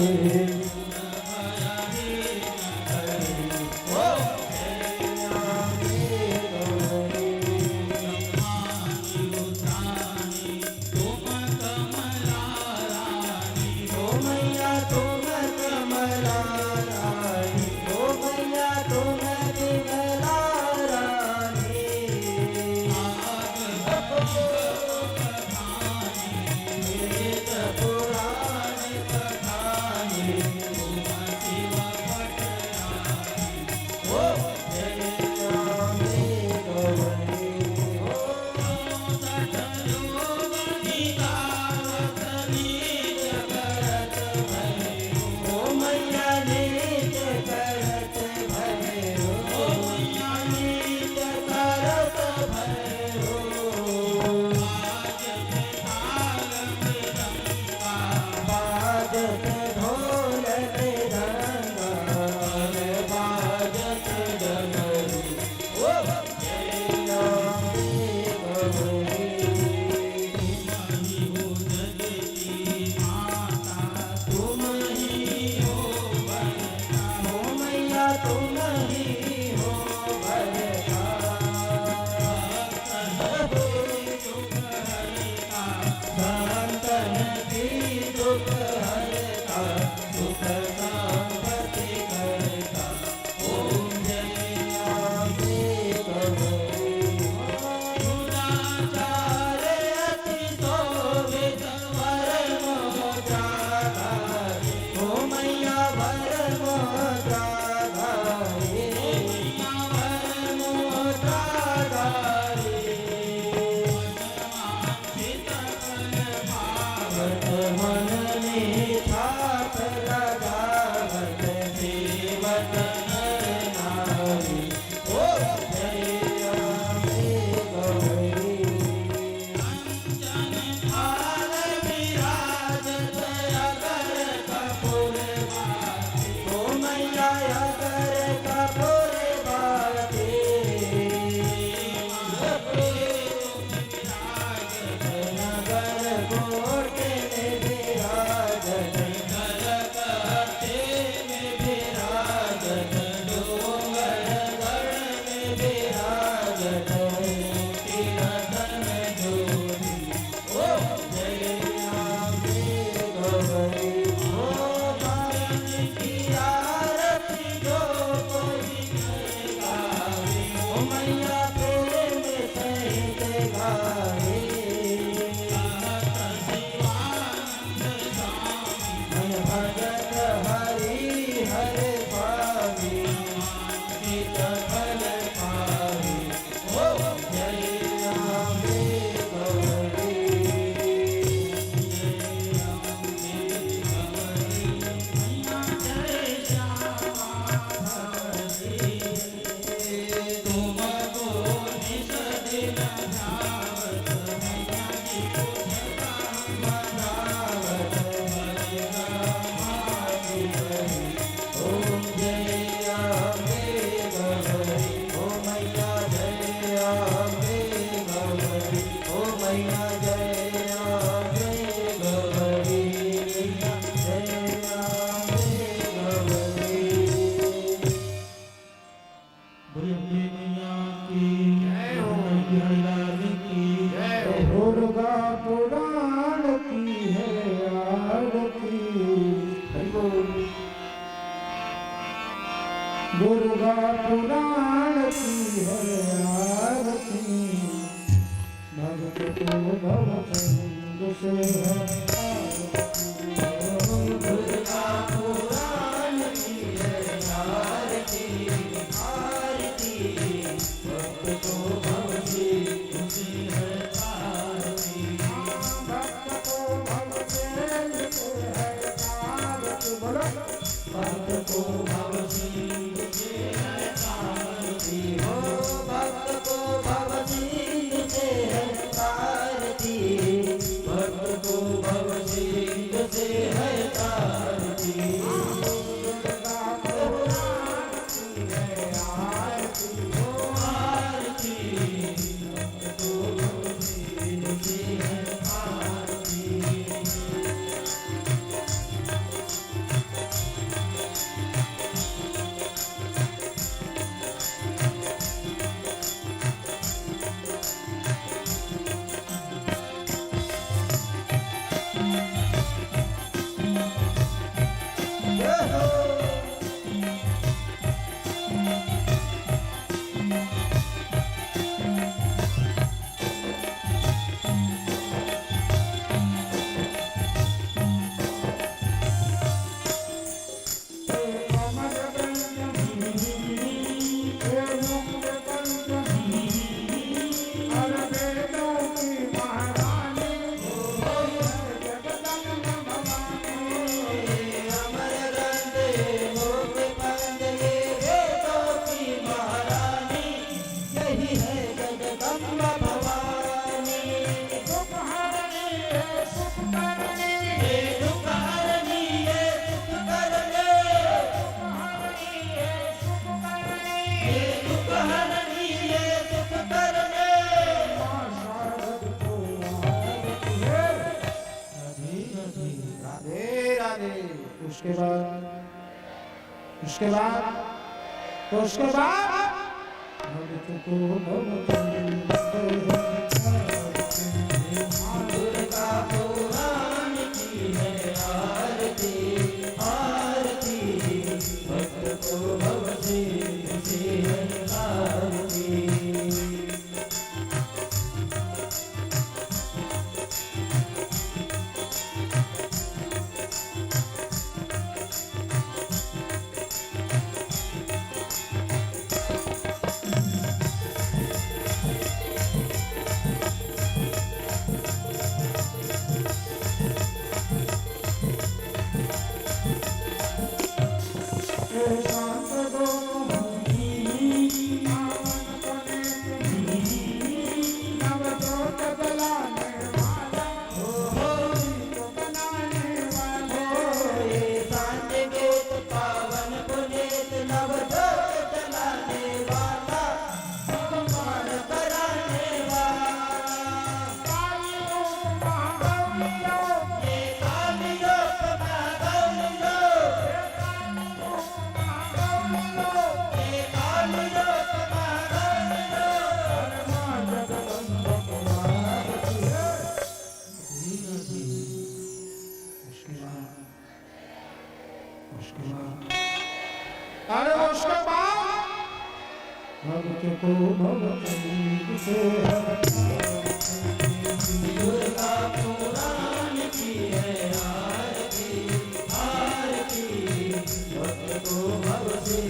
दुर्गा पुराण की है आरती, दुर्गा पुराण की है आरती, भक्त को भवसंग से है आरती। दुर्गा पुराण की है आरती, आरती, भक्त को भवसंग से है आरती, भक्त को भवसंग से है आरती, बोलो भक्त को भवसंग से है आरती, हो भक्त को भवसंग से है आरती, भक्त को भवसंग से है आरती। दुर्गा पुराण की है आरती, हो आरती, भक्त को भवसंग से है आरती। उसके बाद तो उसके बाद अरे उसके बाद भक्त को भगवती से दुर्गा पुराण की है आरती आरती भक्त को भगवती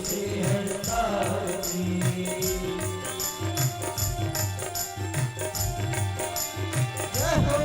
से है आरती जय हो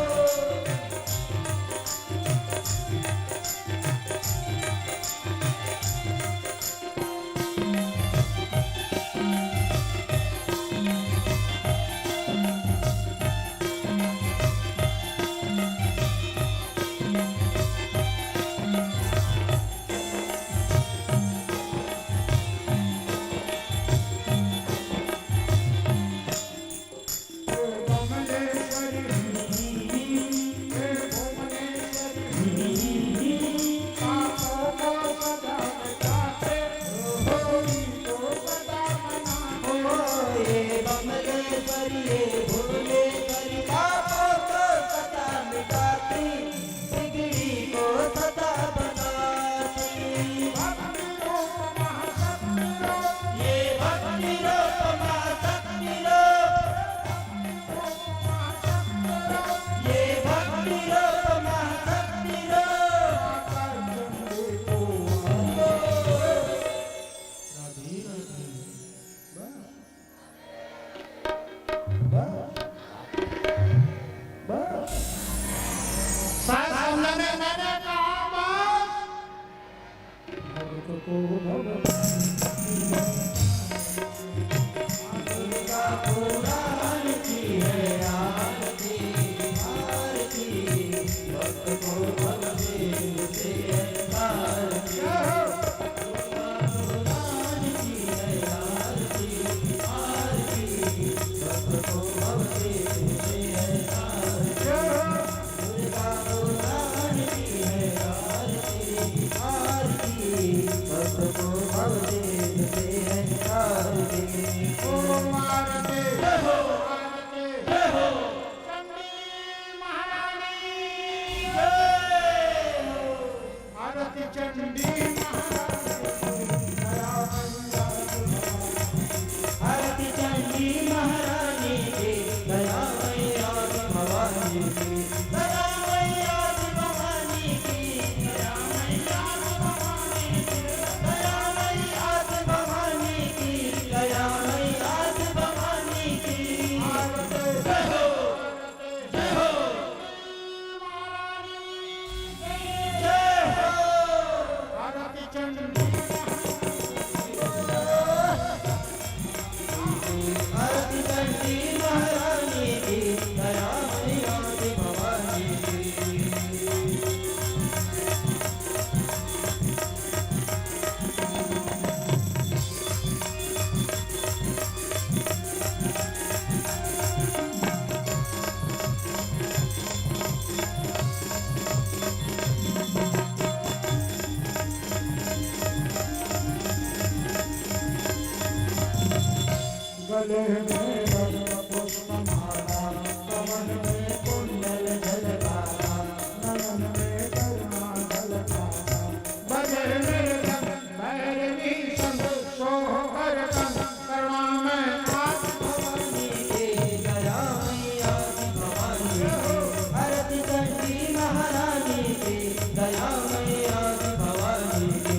आरती चंडी महारानी की दया मैया भवानी गले में पद्म पुष्पमाला, कमर में कुंडल झलकारा, नयन में करुणा झलकारा। बजे मेरे संग भैरवी संग सोहर संग करुणा में आप भवानी के दया मैया की भवानी के, आरती चंडी महारानी के दया मैया की भवानी के।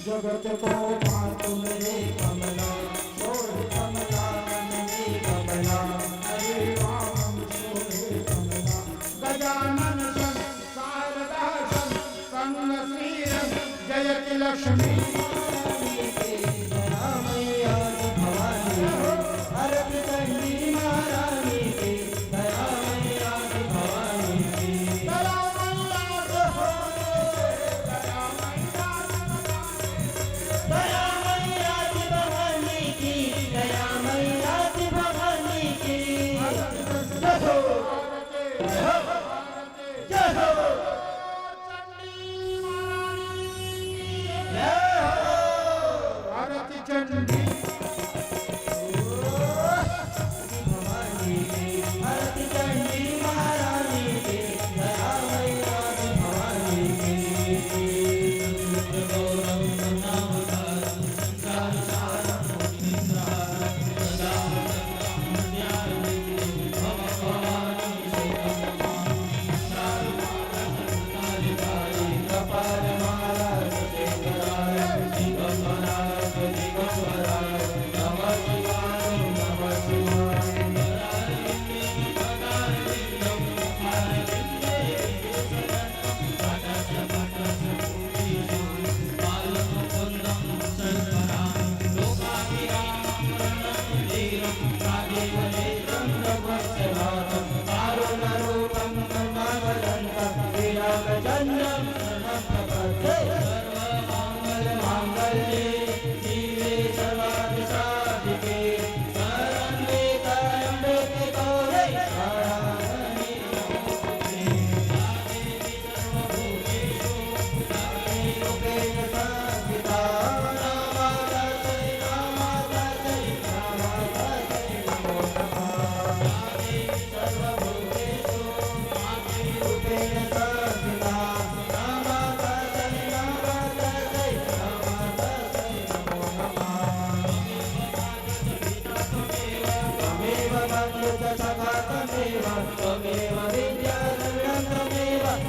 जगत को मातु मेरे कमला, छोड़ कमला मन में कमला, हरे राम सोहे कमला। गजानन संग शारदा संग संग श्री रंग जयति लक्ष्मी महारानी के दया मैया की भवानी के, आरती चंडी महारानी के दया मैया की भवानी के। दया मैया के हो दया मैया दया मैया की भवानी की, दया मैया की भवानी की। जय हो जय हो आरती चंडी भवानी के, आरती चंडी महारानी के दया मैया की भवानी के। त्वमेव विद्या